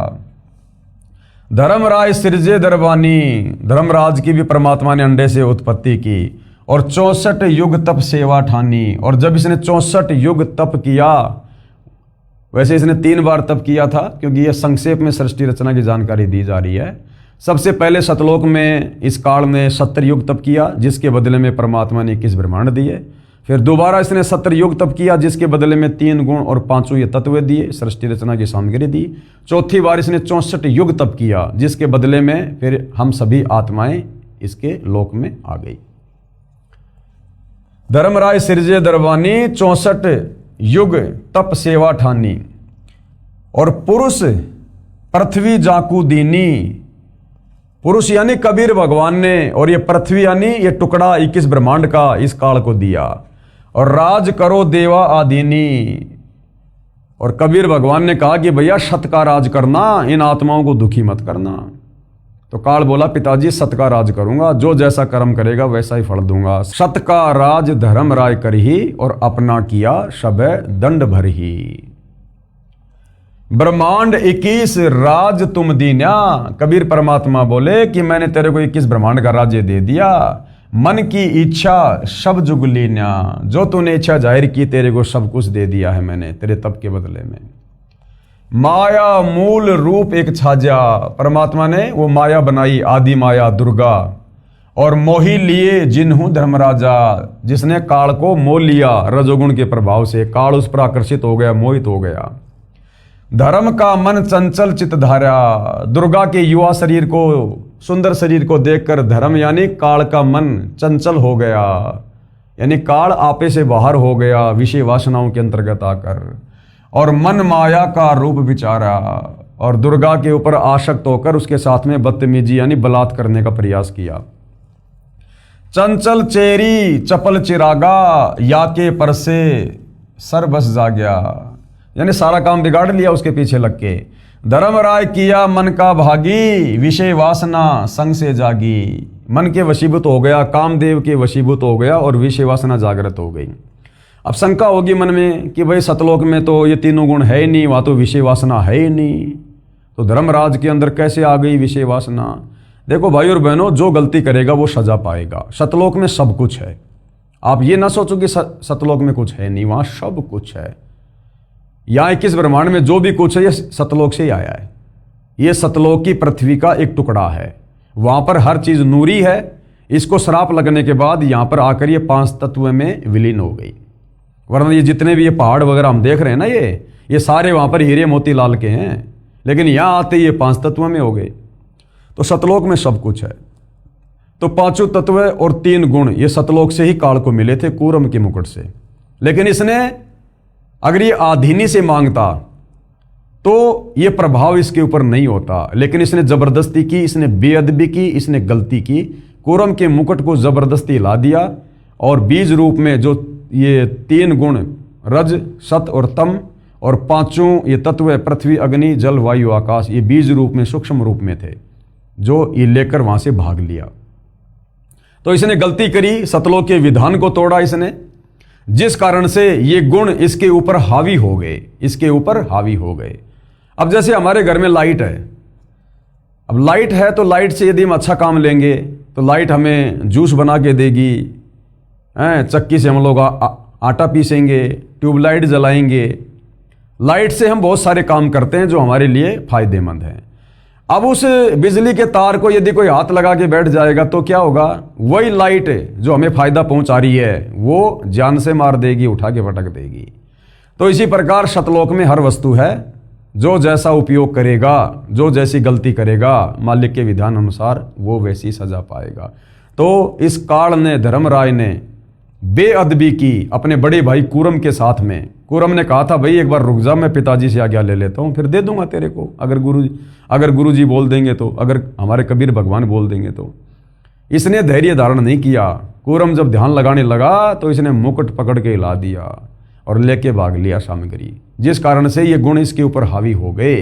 धर्मराज सिरजे दरबानी, धर्मराज की भी परमात्मा ने अंडे से उत्पत्ति की और 64 युग तप सेवा ठानी। और जब इसने 64 युग तप किया, वैसे इसने 3 बार तप किया था क्योंकि यह संक्षेप में सृष्टि रचना की जानकारी दी जा रही है। सबसे पहले सतलोक में इस काल में 70 युग तप किया, जिसके बदले में परमात्मा ने 21 ब्रह्मांड दिए। फिर दोबारा इसने 70 युग तप किया, जिसके बदले में 3 गुण और 5 ये तत्व दिए, सृष्टि रचना की सामग्री दी। चौथी बार इसने 64 युग तप किया, जिसके बदले में फिर हम सभी आत्माएं इसके लोक में आ गई। धर्मराज सिरजे दरबानी 64 युग तप सेवा ठानी और पुरुष पृथ्वी जाकू दीनी, पुरुष यानी कबीर भगवान ने, और ये पृथ्वी यानी ये टुकड़ा 21 ब्रह्मांड का इस काल को दिया। और राज करो देवा आदीनी, और कबीर भगवान ने कहा कि भैया सत का राज करना, इन आत्माओं को दुखी मत करना। तो काल बोला पिताजी सत का राज करूंगा, जो जैसा कर्म करेगा वैसा ही फल दूंगा। सत का राज धर्म राय करही और अपना किया सबे दंड भरही। ब्रह्मांड 21 राज तुम दीन्या, कबीर परमात्मा बोले कि मैंने तेरे को 21 ब्रह्मांड का राज्य दे दिया। मन की इच्छा सब जुग लीन्या, जो तूने इच्छा जाहिर की तेरे को सब कुछ दे दिया है मैंने तेरे तप के बदले में। माया मूल रूप एक छाजा, परमात्मा ने वो माया बनाई, आदि माया दुर्गा, और मोही लिए जिन्हू धर्मराजा, जिसने काल को मोह लिया रजोगुण के प्रभाव से, काल उस पर आकर्षित हो गया, मोहित हो गया। धर्म का मन चंचल चित धारा, दुर्गा के युवा शरीर को, सुंदर शरीर को देखकर धर्म यानी काल का मन चंचल हो गया, यानी काल आपे से बाहर हो गया विषय वासनाओं के अंतर्गत आकर, और मन माया का रूप विचारा, और दुर्गा के ऊपर आसक्त होकर उसके साथ में बदतमीजी यानी बलात् करने का प्रयास किया। चंचल चेरी चपल चिरागा, या के पर से सर बस जा गया, यानी सारा काम बिगाड़ लिया उसके पीछे लग के। धर्मराय किया मन का भागी, विषय वासना संग से जागी, मन के वशीभूत हो गया, कामदेव के वशीभूत हो गया और विषय वासना जागृत हो गई। अब शंका होगी मन में कि भाई सतलोक में तो ये तीनों गुण है ही नहीं, वहाँ तो विषय वासना है ही नहीं, तो धर्मराज के अंदर कैसे आ गई विषय वासना? देखो भाई और बहनों, जो गलती करेगा वो सजा पाएगा। सतलोक में सब कुछ है, आप ये ना सोचो कि सतलोक में कुछ है नहीं, वहाँ सब कुछ है। यहाँ 21 ब्रह्मांड में जो भी कुछ है ये सतलोक से ही आया है। ये सतलोक की पृथ्वी का एक टुकड़ा है, वहाँ पर हर चीज़ नूरी है। इसको श्राप लगने के बाद यहाँ पर आकर ये 5 तत्व में विलीन हो गई, वरना ये जितने भी ये पहाड़ वगैरह हम देख रहे हैं ना, ये सारे वहाँ पर हीरे मोती लाल के हैं, लेकिन यहाँ आते ये 5 तत्व में हो गए। तो सतलोक में सब कुछ है। तो 5 तत्व और 3 गुण ये सतलोक से ही काल को मिले थे, कूर्म के मुकुट से। लेकिन इसने अगर ये आधीनी से मांगता तो ये प्रभाव इसके ऊपर नहीं होता, लेकिन इसने जबरदस्ती की, इसने बेअदबी की, इसने गलती की, कूर्म के मुकुट को जबरदस्ती हिला दिया, और बीज रूप में जो ये 3 गुण रज सत और तम और 5 ये तत्व पृथ्वी अग्नि जल वायु आकाश, ये बीज रूप में सूक्ष्म रूप में थे, जो ये लेकर वहां से भाग लिया। तो इसने गलती करी, सतलोक के विधान को तोड़ा इसने, जिस कारण से ये गुण इसके ऊपर हावी हो गए, इसके ऊपर हावी हो गए। अब जैसे हमारे घर में लाइट है, अब लाइट है तो लाइट से यदि हम अच्छा काम लेंगे तो लाइट हमें जूस बना के देगी, चक्की से हम लोग आटा पीसेंगे, ट्यूबलाइट जलाएंगे। लाइट से हम बहुत सारे काम करते हैं जो हमारे लिए फायदेमंद हैं। अब उस बिजली के तार को यदि कोई हाथ लगा के बैठ जाएगा तो क्या होगा? वही लाइट जो हमें फायदा पहुंचा रही है वो जान से मार देगी, उठा के पटक देगी। तो इसी प्रकार सतलोक में हर वस्तु है, जो जैसा उपयोग करेगा, जो जैसी गलती करेगा, मालिक के विधान अनुसार वो वैसी सजा पाएगा। तो इस काल ने, धर्मराय ने बेअदबी की अपने बड़े भाई कूरम के साथ में। कूरम ने कहा था भाई एक बार रुक जा, मैं पिताजी से आज्ञा ले लेता हूँ, फिर दे दूंगा तेरे को, अगर गुरुजी बोल देंगे तो, अगर हमारे कबीर भगवान बोल देंगे तो। इसने धैर्य धारण नहीं किया। कूरम जब ध्यान लगाने लगा तो इसने मुकुट पकड़ के हिला दिया और लेके भाग लिया सामग्री, जिस कारण से ये गुण इसके ऊपर हावी हो गए।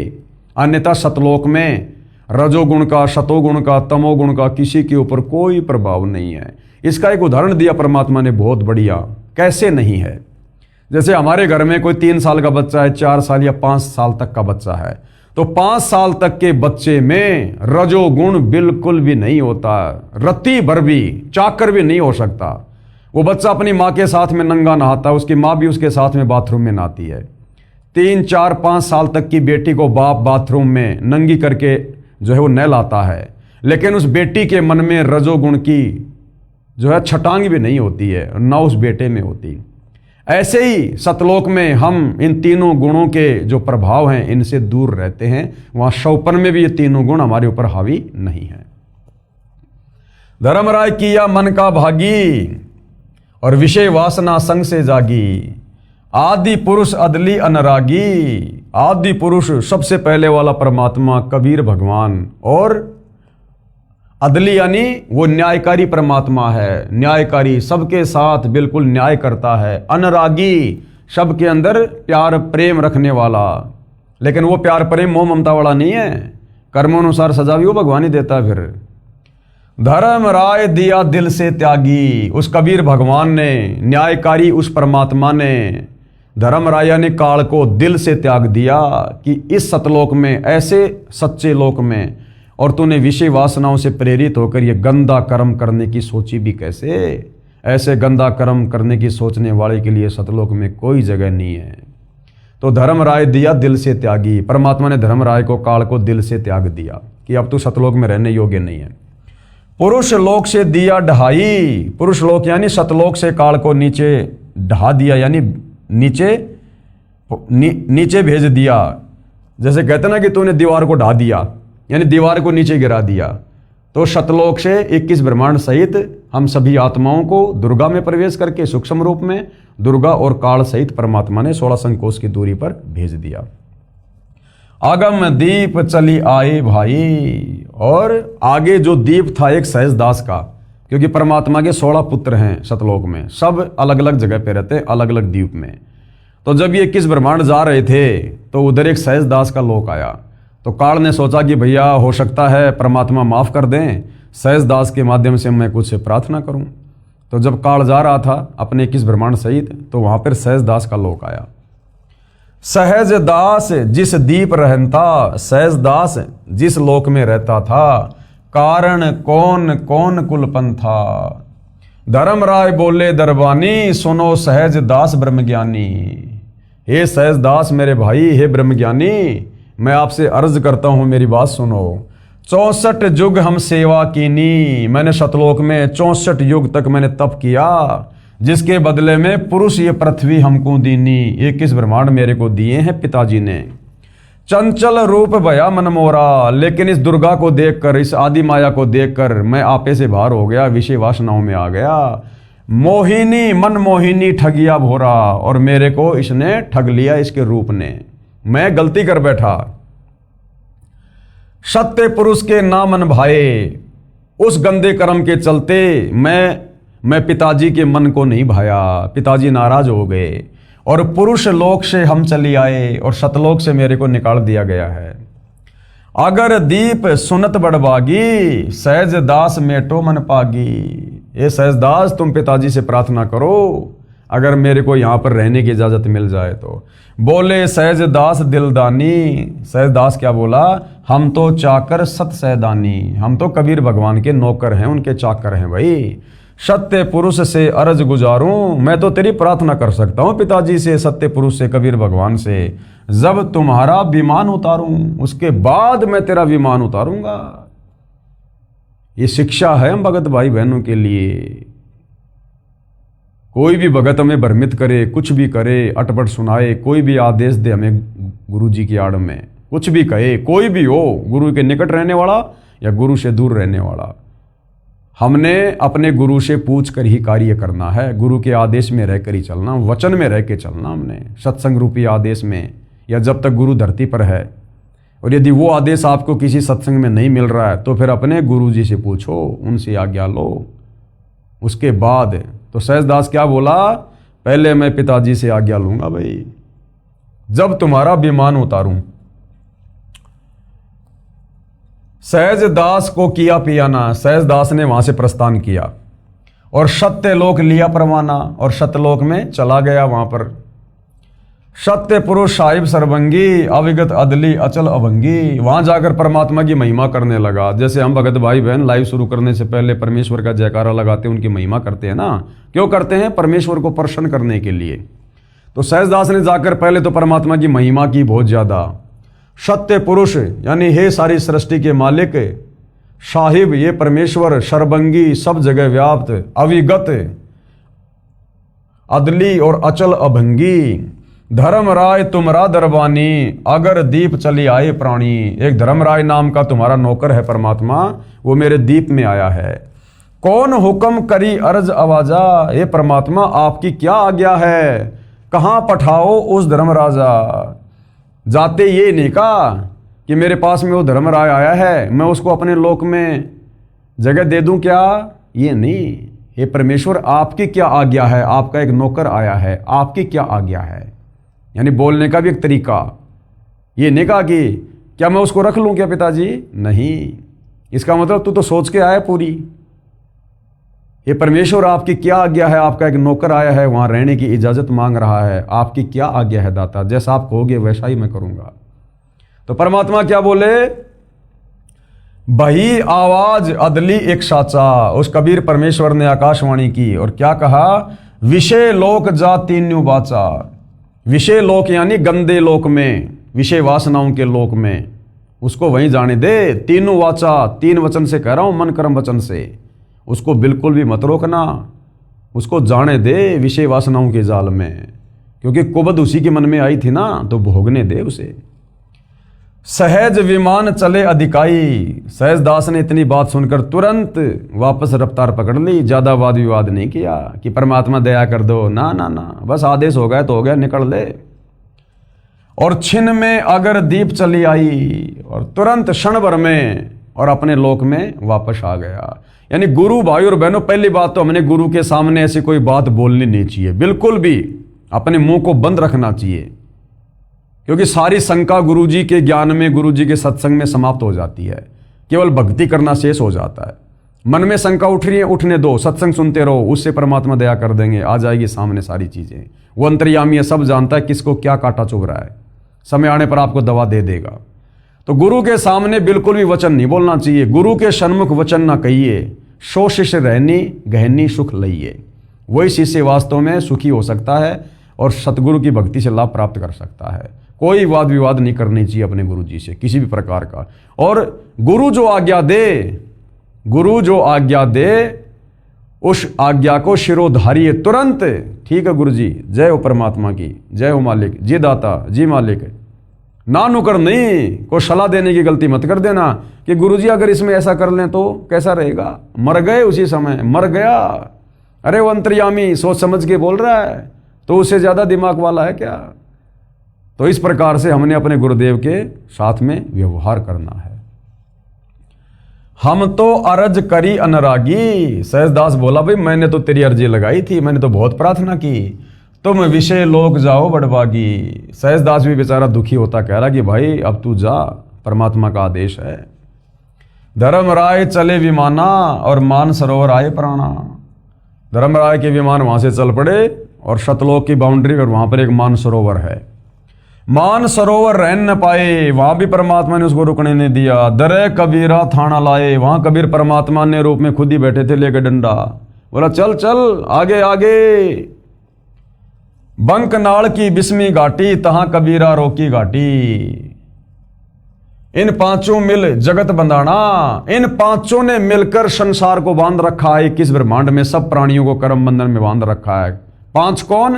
अन्यथा सतलोक में रजोगुण का, सतोगुण का, तमोगुण का किसी के ऊपर कोई प्रभाव नहीं है। इसका एक उदाहरण दिया परमात्मा ने बहुत बढ़िया, कैसे नहीं है। जैसे हमारे घर में कोई 3 साल का बच्चा है, 4 साल या 5 साल तक का बच्चा है, तो 5 साल तक के बच्चे में रजोगुण बिल्कुल भी नहीं होता, रत्ती भर भी, चाकर भी नहीं हो सकता। वो बच्चा अपनी माँ के साथ में नंगा नहाता है, उसकी माँ भी उसके साथ में बाथरूम में नहाती है। 3, 4, 5 साल तक की बेटी को बाप बाथरूम में नंगी करके जो है वो नहलाता है, लेकिन उस बेटी के मन में रजोगुण की जो है छटांग भी नहीं होती है, ना उस बेटे में होती। ऐसे ही सतलोक में हम इन तीनों गुणों के जो प्रभाव हैं इनसे दूर रहते हैं। वहां शौपन में भी ये तीनों गुण हमारे ऊपर हावी नहीं है। धर्मराय किया मन का भागी और विषय वासना संग से जागी। आदि पुरुष अदली अनरागी। आदि पुरुष सबसे पहले वाला परमात्मा कबीर भगवान, और अदली यानी वो न्यायकारी परमात्मा है, न्यायकारी, सबके साथ बिल्कुल न्याय करता है। अनुरागी, सबके अंदर प्यार प्रेम रखने वाला, लेकिन वो प्यार प्रेम मोह ममता वाला नहीं है, कर्मानुसार सजा भी वो भगवान ही देता है। फिर धर्मराय दिया दिल से त्यागी। उस कबीर भगवान ने, न्यायकारी उस परमात्मा ने धर्मराया ने काल को दिल से त्याग दिया कि इस सतलोक में, ऐसे सच्चे लोक में, और तूने विषय वासनाओं से प्रेरित होकर ये गंदा कर्म करने की सोची भी कैसे? ऐसे गंदा कर्म करने की सोचने वाले के लिए सतलोक में कोई जगह नहीं है। तो धर्मराय दिया दिल से त्यागी। परमात्मा ने धर्मराय को, काल को दिल से त्याग दिया कि अब तू सतलोक में रहने योग्य नहीं है। पुरुष लोक से दिया ढहाई। पुरुष लोक यानी सतलोक से काल को नीचे ढहा दिया, यानी नीचे भेज दिया। जैसे कहते ना कि तूने दीवार को ढा दिया, यानी दीवार को नीचे गिरा दिया। तो सतलोक से 21 ब्रह्मांड सहित हम सभी आत्माओं को दुर्गा में प्रवेश करके सूक्ष्म रूप में दुर्गा और काल सहित परमात्मा ने 16 संकोच की दूरी पर भेज दिया। आगम दीप चली आए भाई। और आगे जो दीप था एक सहजदास का, क्योंकि परमात्मा के 16 पुत्र हैं सतलोक में, सब अलग अलग जगह पे रहते हैं, अलग अलग द्वीप में। तो जब ये 21 ब्रह्मांड जा रहे थे तो उधर एक सहजदास का लोक आया। तो काल ने सोचा कि भैया हो सकता है परमात्मा माफ कर दें, सहजदास के माध्यम से मैं कुछ प्रार्थना करूं। तो जब काल जा रहा था अपने 21 ब्रह्मांड सहित, तो वहां पर सहजदास का लोक आया। सहजदास जिस दीप रहता, सहजदास जिस लोक में रहता था, कारण कौन कौन कुलपन था। धर्मराय बोले दरबानी, सुनो सहजदास ब्रह्मज्ञानी। हे सहजदास मेरे भाई, हे ब्रह्मज्ञानी, मैं आपसे अर्ज करता हूं, मेरी बात सुनो। 64 युग हम सेवा कीनी। मैंने सतलोक में 64 युग तक मैंने तप किया, जिसके बदले में पुरुष ये पृथ्वी हमको दीनी। 21 ब्रह्मांड मेरे को दिए हैं पिताजी ने। चंचल रूप भया मन मोरा। लेकिन इस दुर्गा को देखकर, इस आदि माया को देखकर मैं आपे से बाहर हो गया, विषय वासनाओं में आ गया। मोहिनी मन मोहिनी ठगिया भोरा। और मेरे को इसने ठग लिया, इसके रूप ने। मैं गलती कर बैठा। सत्य पुरुष के ना मन भाए। उस गंदे कर्म के चलते मैं पिताजी के मन को नहीं भाया, पिताजी नाराज हो गए और पुरुष लोक से हम चली आए और सतलोक से मेरे को निकाल दिया गया है। अगर दीप सुनत बड़बागी, सहजदास मेटो मन पागी। ये सहजदास तुम पिताजी से प्रार्थना करो, अगर मेरे को यहाँ पर रहने की इजाजत मिल जाए तो। बोले सहजदास दिलदानी। सहजदास क्या बोला? हम तो चाकर सत सहदानी। हम तो कबीर भगवान के नौकर हैं, उनके चाकर हैं भाई। सत्य पुरुष से अर्ज गुजारूं, मैं तो तेरी प्रार्थना कर सकता हूं पिताजी से, सत्य पुरुष से, कबीर भगवान से, जब तुम्हारा विमान उतारूं, उसके बाद मैं तेरा विमान उतारूंगा। ये शिक्षा है हम भगत भाई बहनों के लिए। कोई भी भगत हमें भ्रमित करे, कुछ भी करे, अटपट सुनाए, कोई भी आदेश दे हमें गुरु जी की आड़ में, कुछ भी कहे, कोई भी हो, गुरु के निकट रहने वाला या गुरु से दूर रहने वाला, हमने अपने गुरु से पूछ कर ही कार्य करना है। गुरु के आदेश में रहकर ही चलना, वचन में रह के चलना हमने, सत्संग रूपी आदेश में, या जब तक गुरु धरती पर है। और यदि वो आदेश आपको किसी सत्संग में नहीं मिल रहा है तो फिर अपने गुरु जी से पूछो, उनसे आज्ञा लो। उसके बाद तो सहजदास क्या बोला, पहले मैं पिताजी से आज्ञा लूंगा भाई, जब तुम्हारा विमान उतारूं। सहजदास को किया पियाना, सहजदास ने वहां से प्रस्थान किया और सत्यलोक लिया परवाना और सत्यलोक में चला गया। वहां पर सत्य पुरुष साहिब सर्वंगी, अविगत अदली अचल अभंगी, वहां जाकर परमात्मा की महिमा करने लगा। जैसे हम भगत भाई बहन लाइव शुरू करने से पहले परमेश्वर का जयकारा लगाते हैं, उनकी महिमा करते हैं ना। क्यों करते हैं? परमेश्वर को प्रसन्न करने के लिए। तो सहजदास ने जाकर पहले तो परमात्मा की महिमा की बहुत ज्यादा। सत्य पुरुष यानी हे सारी सृष्टि के मालिक, साहिब ये परमेश्वर, सर्वंगी सब जगह व्याप्त, अविगत अदली और अचल अभंगी, धर्मराय तुम्हारा दरबानी, अगर दीप चली आए प्राणी। एक धर्मराय नाम का तुम्हारा नौकर है परमात्मा, वो मेरे दीप में आया है। कौन हुक्म करी अर्ज आवाजा, हे परमात्मा आपकी क्या आज्ञा है, कहां पठाओ उस धर्मराजा। जाते ये नहीं कहा कि मेरे पास में वो धर्मराय आया है, मैं उसको अपने लोक में जगह दे दूं क्या, ये नहीं। हे परमेश्वर आपकी क्या आज्ञा है, आपका एक नौकर आया है, आपकी क्या आज्ञा है। यानी बोलने का भी एक तरीका। ये नहीं कहा कि क्या मैं उसको रख लूं क्या पिताजी, नहीं। इसका मतलब तू तो सोच के आया पूरी। ये परमेश्वर आपकी क्या आज्ञा है, आपका एक नौकर आया है, वहां रहने की इजाजत मांग रहा है, आपकी क्या आज्ञा है दाता, जैसा आप कहोगे वैसा ही मैं करूंगा। तो परमात्मा क्या बोले, बही आवाज अदली एक साचा। उस कबीर परमेश्वर ने आकाशवाणी की और क्या कहा, विषय लोक जा तीन्यू बाचा। विषय लोक यानी गंदे लोक में, विषय वासनाओं के लोक में, उसको वहीं जाने दे। तीनों वाचा, तीन वचन से कह रहा हूं, मन कर्म वचन से। उसको बिल्कुल भी मत रोकना, उसको जाने दे विषय वासनाओं के जाल में, क्योंकि कुबद उसी के मन में आई थी ना, तो भोगने दे उसे। सहज विमान चले अधिकाई। सहजदास ने इतनी बात सुनकर तुरंत वापस रफ्तार पकड़ ली, ज्यादा वाद विवाद नहीं किया कि परमात्मा दया कर दो, ना ना ना, बस आदेश हो गया तो हो गया, निकल ले। और छिन में अगर दीप चली आई, और तुरंत क्षण भर में और अपने लोक में वापस आ गया। यानी गुरु भाई और बहनों, पहली बात तो हमने गुरु के सामने ऐसी कोई बात बोलनी नहीं चाहिए, बिल्कुल भी अपने मुंह को बंद रखना चाहिए, क्योंकि सारी शंका गुरु जी के ज्ञान में, गुरु जी के सत्संग में समाप्त हो जाती है। केवल भक्ति करना शेष हो जाता है। मन में शंका उठ रही है, उठने दो, सत्संग सुनते रहो, उससे परमात्मा दया कर देंगे, आ जाएगी सामने सारी चीजें। वो अंतर्यामी है, सब जानता है किसको क्या कांटा चुभ रहा है, समय आने पर आपको दवा दे देगा। तो गुरु के सामने बिल्कुल भी वचन नहीं बोलना चाहिए। गुरु के सन्मुख वचन ना कहिए, सो शिष्य रहनी गहनी सुख लइए। वही शिष्य वास्तव में सुखी हो सकता है और सतगुरु की भक्ति से लाभ प्राप्त कर सकता है। कोई वाद विवाद नहीं करनी चाहिए अपने गुरु जी से किसी भी प्रकार का। और गुरु जो आज्ञा दे, गुरु जो आज्ञा दे, उस आज्ञा को शिरोधारिये तुरंत। ठीक है गुरु जी, जय हो परमात्मा की, जय हो मालिक जी, दाता जी मालिक। ना नुकर नहीं, को सलाह देने की गलती मत कर देना कि गुरु जी अगर इसमें ऐसा कर लें तो कैसा रहेगा। मर गए उसी समय, मर गया। अरे वो अंतर्यामी सोच समझ के बोल रहा है, तो उससे ज्यादा दिमाग वाला है क्या। तो इस प्रकार से हमने अपने गुरुदेव के साथ में व्यवहार करना है। हम तो अर्ज करी अनुरागी। सहजदास बोला, भाई मैंने तो तेरी अर्जी लगाई थी, मैंने तो बहुत प्रार्थना की, तुम विषय लोक जाओ बड़भागी। सहजदास भी बेचारा दुखी होता कह रहा कि भाई अब तू जा, परमात्मा का आदेश है। धर्मराय चले विमाना और मान सरोवर आए प्राणा। धर्मराय के विमान वहां से चल पड़े और सतलोक की बाउंड्री पर वहां पर एक मान सरोवर है। मान सरोवर रह न पाए, वहां भी परमात्मा ने उसको रुकने नहीं दिया। दरे कबीरा थाना लाए, वहां कबीर परमात्मा ने रूप में खुद ही बैठे थे लेकर डंडा। बोला चल चल आगे आगे। बंक नाड़ की बिस्मी घाटी, तहां कबीरा रोकी घाटी। इन पांचों मिल जगत बंधाना, इन पांचों ने मिलकर संसार को बांध रखा है। 21 ब्रह्मांड में सब प्राणियों को कर्म बंधन में बांध रखा है। पांच कौन?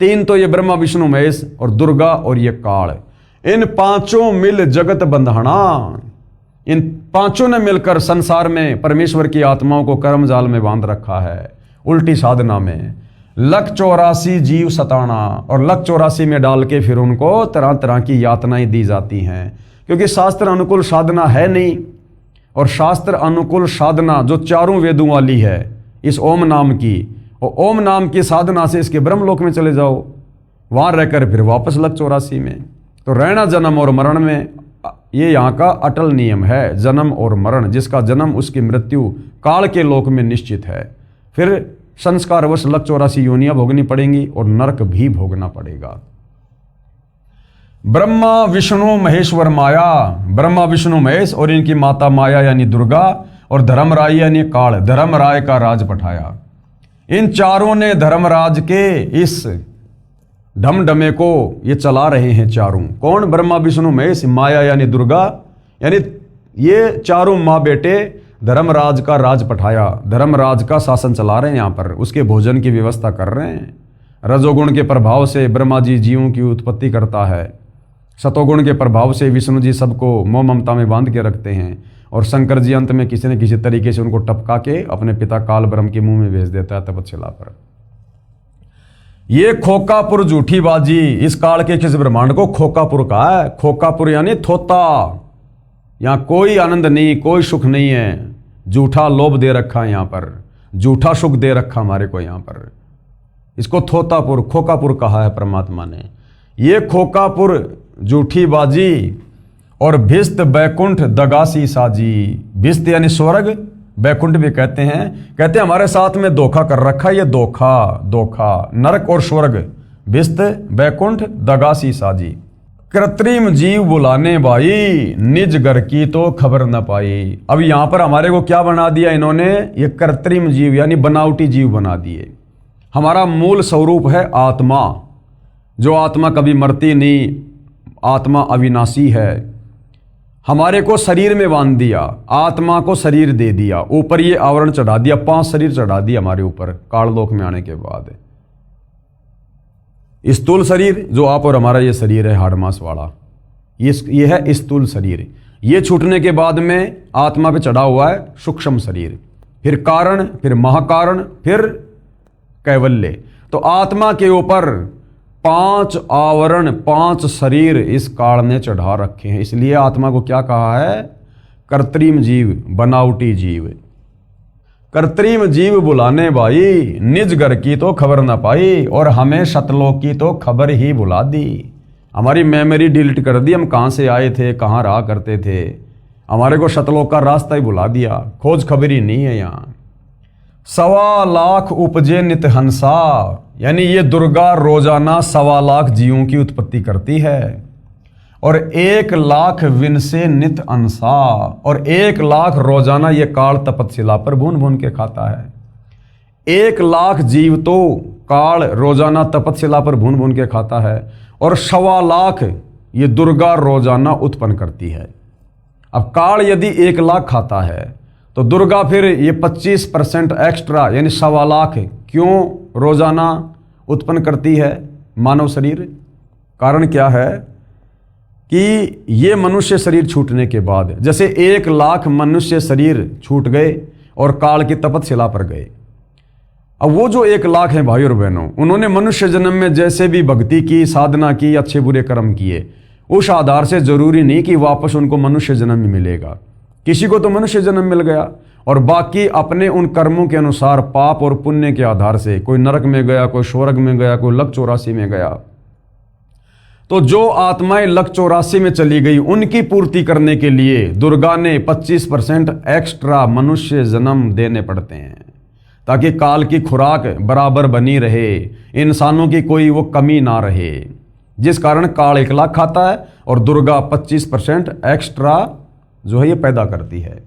तीन तो ये ब्रह्मा विष्णु महेश और दुर्गा और ये काल। इन पांचों मिल जगत बंधाना, इन पांचों ने मिलकर संसार में परमेश्वर की आत्माओं को कर्म जाल में बांध रखा है। उल्टी साधना में 184 जीव सताना, और 184 में डाल के फिर उनको तरह तरह की यातनाएं दी जाती हैं, क्योंकि शास्त्र अनुकूल साधना है नहीं। और शास्त्र अनुकूल साधना जो चारों वेदों वाली है, इस ओम नाम की, और ओम नाम की साधना से इसके ब्रह्मलोक में चले जाओ, वहां रहकर फिर वापस 184 में। तो रहना जन्म और मरण में, ये यहाँ का अटल नियम है, जन्म और मरण। जिसका जन्म उसकी मृत्यु काल के लोक में निश्चित है। फिर संस्कारवश 184 योनियां भोगनी पड़ेंगी और नरक भी भोगना पड़ेगा। ब्रह्मा विष्णु महेश्वर माया, ब्रह्मा विष्णु महेश और इनकी माता माया यानी दुर्गा, और धर्मराय यानी काल, धर्मराय का राज पठाया। इन चारों ने धर्मराज के इस ढमढमे को ये चला रहे हैं चारों। कौन? ब्रह्मा विष्णु महेश, माया यानी दुर्गा, यानी ये चारों माँ बेटे धर्मराज का राज पठाया, धर्मराज का शासन चला रहे हैं यहाँ पर, उसके भोजन की व्यवस्था कर रहे हैं। रजोगुण के प्रभाव से ब्रह्मा जी जीवों की उत्पत्ति करता है, सतोगुण के प्रभाव से विष्णु जी सबको मोह ममता में बांध के रखते हैं, और शंकर जी अंत में किसी न किसी तरीके से उनको टपका के अपने पिता काल ब्रह्म के मुंह में भेज देता है तपस्या पर। ये खोकापुर झूठी बाजी, इस काल के किस ब्रह्मांड को खोकापुर कहा है। खोकापुर यानी थोता, यहां कोई आनंद नहीं, कोई सुख नहीं है, झूठा लोभ दे रखा है यहाँ पर, झूठा सुख दे रखा हमारे को यहाँ पर। इसको थोतापुर, खोकापुर कहा है परमात्मा ने। ये खोकापुर झूठी बाजी, और भिस्त बैकुंठ दगासी साजी। भिस्त यानी स्वर्ग, बैकुंठ भी कहते हैं हमारे साथ में धोखा कर रखा है। ये धोखा नरक और स्वर्ग, भिस्त बैकुंठ दगासी साजी। कृत्रिम जीव बुलाने भाई, निज घर की तो खबर न पाई। अब यहां पर हमारे को क्या बना दिया इन्होंने? ये कृत्रिम जीव यानी बनावटी जीव बना दिए। हमारा मूल स्वरूप है आत्मा, जो आत्मा कभी मरती नहीं, आत्मा अविनाशी है। हमारे को शरीर में बांध दिया, आत्मा को शरीर दे दिया, ऊपर ये आवरण चढ़ा दिया, 5 शरीर चढ़ा दिया हमारे ऊपर काललोक में आने के बाद। स्थूल शरीर जो आप और हमारा ये शरीर है हाड़ मांस वाला, ये है स्थूल शरीर। ये छूटने के बाद में आत्मा पे चढ़ा हुआ है सूक्ष्म शरीर, फिर कारण, फिर महाकारण, फिर कैवल्य। तो आत्मा के ऊपर 5 आवरण, 5 शरीर इस काल ने चढ़ा रखे हैं। इसलिए आत्मा को क्या कहा है? कृत्रिम जीव, बनावटी जीव। कृत्रिम जीव बुलाने भाई, निज घर की तो खबर ना पाई, और हमें सतलोक की तो खबर ही बुला दी। हमारी मेमोरी डिलीट कर दी, हम कहाँ से आए थे, कहाँ रहा करते थे, हमारे को सतलोक का रास्ता ही बुला दिया, खोज खबरी नहीं है यहाँ। 1.25 लाख उपजे नित हंसा, यानी ये दुर्गा रोजाना 1.25 लाख जीवों की उत्पत्ति करती है, और 1 लाख विन से नित अंसा, और 1 लाख रोजाना ये काल तपस्या पर भून भून के खाता है। 1 लाख जीव तो काल रोजाना तपस्या पर भून भून के खाता है, और 1.25 लाख ये दुर्गा रोजाना उत्पन्न करती है। अब काल यदि 1 लाख खाता है तो दुर्गा फिर ये 25% एक्स्ट्रा यानी 1.25 लाख क्यों रोजाना उत्पन्न करती है मानव शरीर? कारण क्या है कि ये मनुष्य शरीर छूटने के बाद, जैसे 1 लाख मनुष्य शरीर छूट गए और काल की तपस्या पर गए, अब वो जो 1 लाख हैं भाई और बहनों, उन्होंने मनुष्य जन्म में जैसे भी भक्ति की, साधना की, अच्छे बुरे कर्म किए, उस आधार से जरूरी नहीं कि वापस उनको मनुष्य जन्म में मिलेगा। किसी को तो मनुष्य जन्म मिल गया, और बाकी अपने उन कर्मों के अनुसार पाप और पुण्य के आधार से कोई नरक में गया, कोई स्वर्ग में गया, कोई 184 में गया। तो जो आत्माएं 184 में चली गई, उनकी पूर्ति करने के लिए दुर्गा ने 25% एक्स्ट्रा मनुष्य जन्म देने पड़ते हैं, ताकि काल की खुराक बराबर बनी रहे, इंसानों की कोई वो कमी ना रहे। जिस कारण काल 1 लाख खाता है और दुर्गा 25% एक्स्ट्रा जो है ये पैदा करती है।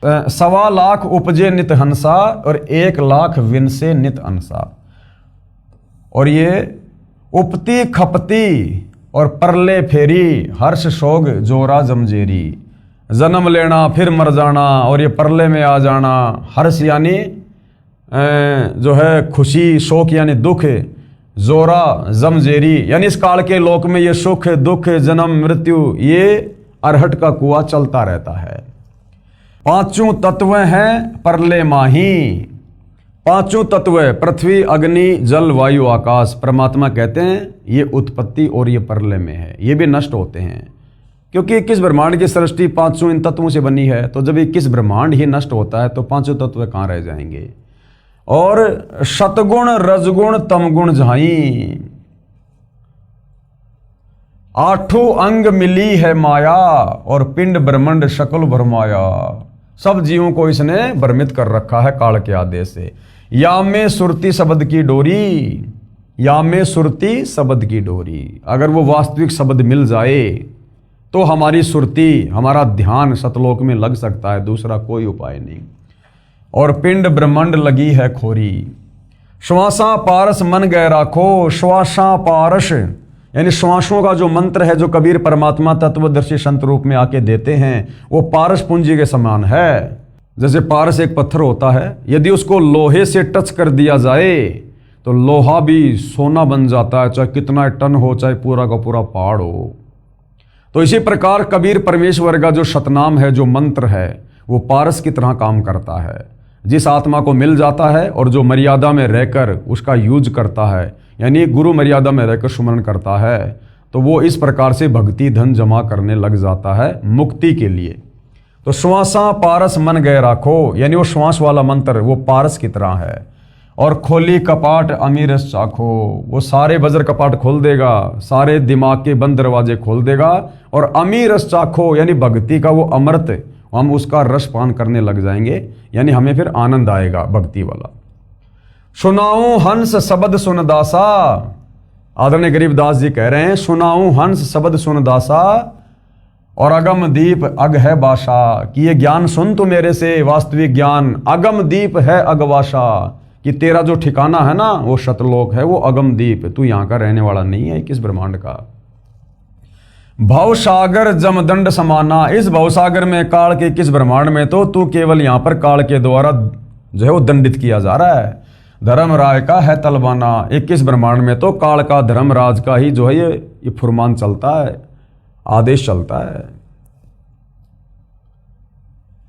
सवा लाख उपजे नित हंसा और 1 लाख विनसे नित अंसा। और ये उपती खपती और परले फेरी, हर्ष शोग जोरा जमजेरी। जन्म लेना फिर मर जाना और ये परले में आ जाना। हर्ष यानी जो है खुशी, शोक यानी दुख, जोरा जमजेरी यानी इस काल के लोक में ये सुख दुख जन्म मृत्यु ये अरहट का कुआं चलता रहता है। पांचों तत्व हैं परले माही। पांचों तत्व पृथ्वी अग्नि जल वायु आकाश, परमात्मा कहते हैं ये उत्पत्ति और ये परलय में है, ये भी नष्ट होते हैं। क्योंकि 21 ब्रह्मांड की सृष्टि पांचों इन तत्वों से बनी है, तो जब 21 ब्रह्मांड ही नष्ट होता है तो पांचों तत्व कहाँ रह जाएंगे। और सतगुण रजगुण तमगुण झाई, 8 अंग मिली है माया और पिंड ब्रह्मांड शकल भरमाया। सब जीवों को इसने भ्रमित कर रखा है काल के आदेश से। या में सुरती शब्द की डोरी, या में सुरती शब्द की डोरी, अगर वो वास्तविक शब्द मिल जाए तो हमारी सुरती, हमारा ध्यान सतलोक में लग सकता है, दूसरा कोई उपाय नहीं। और पिंड ब्रह्मांड लगी है खोरी, श्वासा पारस मन गए राखो। श्वासा पारस यानी श्वासों का जो मंत्र है, जो कबीर परमात्मा तत्वदर्शी संत रूप में आके देते हैं, वो पारस पूंजी के समान है। जैसे पारस एक पत्थर होता है, यदि उसको लोहे से टच कर दिया जाए तो लोहा भी सोना बन जाता है, चाहे कितना टन हो, चाहे पूरा का पूरा पहाड़ हो। तो इसी प्रकार कबीर परमेश्वर का जो सतनाम है, जो मंत्र है, वो पारस की तरह काम करता है। जिस आत्मा को मिल जाता है और जो मर्यादा में रहकर उसका यूज करता है, यानी गुरु मर्यादा में रहकर सुमरण करता है, तो वो इस प्रकार से भक्ति धन जमा करने लग जाता है मुक्ति के लिए। तो श्वासा पारस मन गए राखो, यानी वो श्वास वाला मंत्र वो पारस की तरह है। और खोली कपाट अमीरस चाखो, वो सारे वज्र कपाट खोल देगा, सारे दिमाग के बंद दरवाजे खोल देगा। और अमीरस चाखो यानी भक्ति का वो अमृत, हम उसका रस पान करने लग जाएंगे, यानी हमें फिर आनंद आएगा भक्ति वाला। सुनाऊं हंस शब्द सुन दासा, आदरणीय गरीबदास जी कह रहे हैं सुनाऊं हंस शब्द सुन दासा और अगम दीप अग है बाशा, कि ये ज्ञान सुन तू मेरे से, वास्तविक ज्ञान अगम दीप है अगवाशा, कि तेरा जो ठिकाना है ना वो शतलोक है, वो अगम दीप, तू यहाँ का रहने वाला नहीं है किस ब्रह्मांड का। भवसागर जमदंड समाना, इस भवसागर में काल के किस ब्रह्मांड में तो तू केवल यहाँ पर काल के द्वारा जो है वो दंडित किया जा रहा है। धर्मराज का है तलबाना, 21 ब्रह्मांड में तो काल का धर्मराज का ही जो है ये फुरमान चलता है, आदेश चलता है।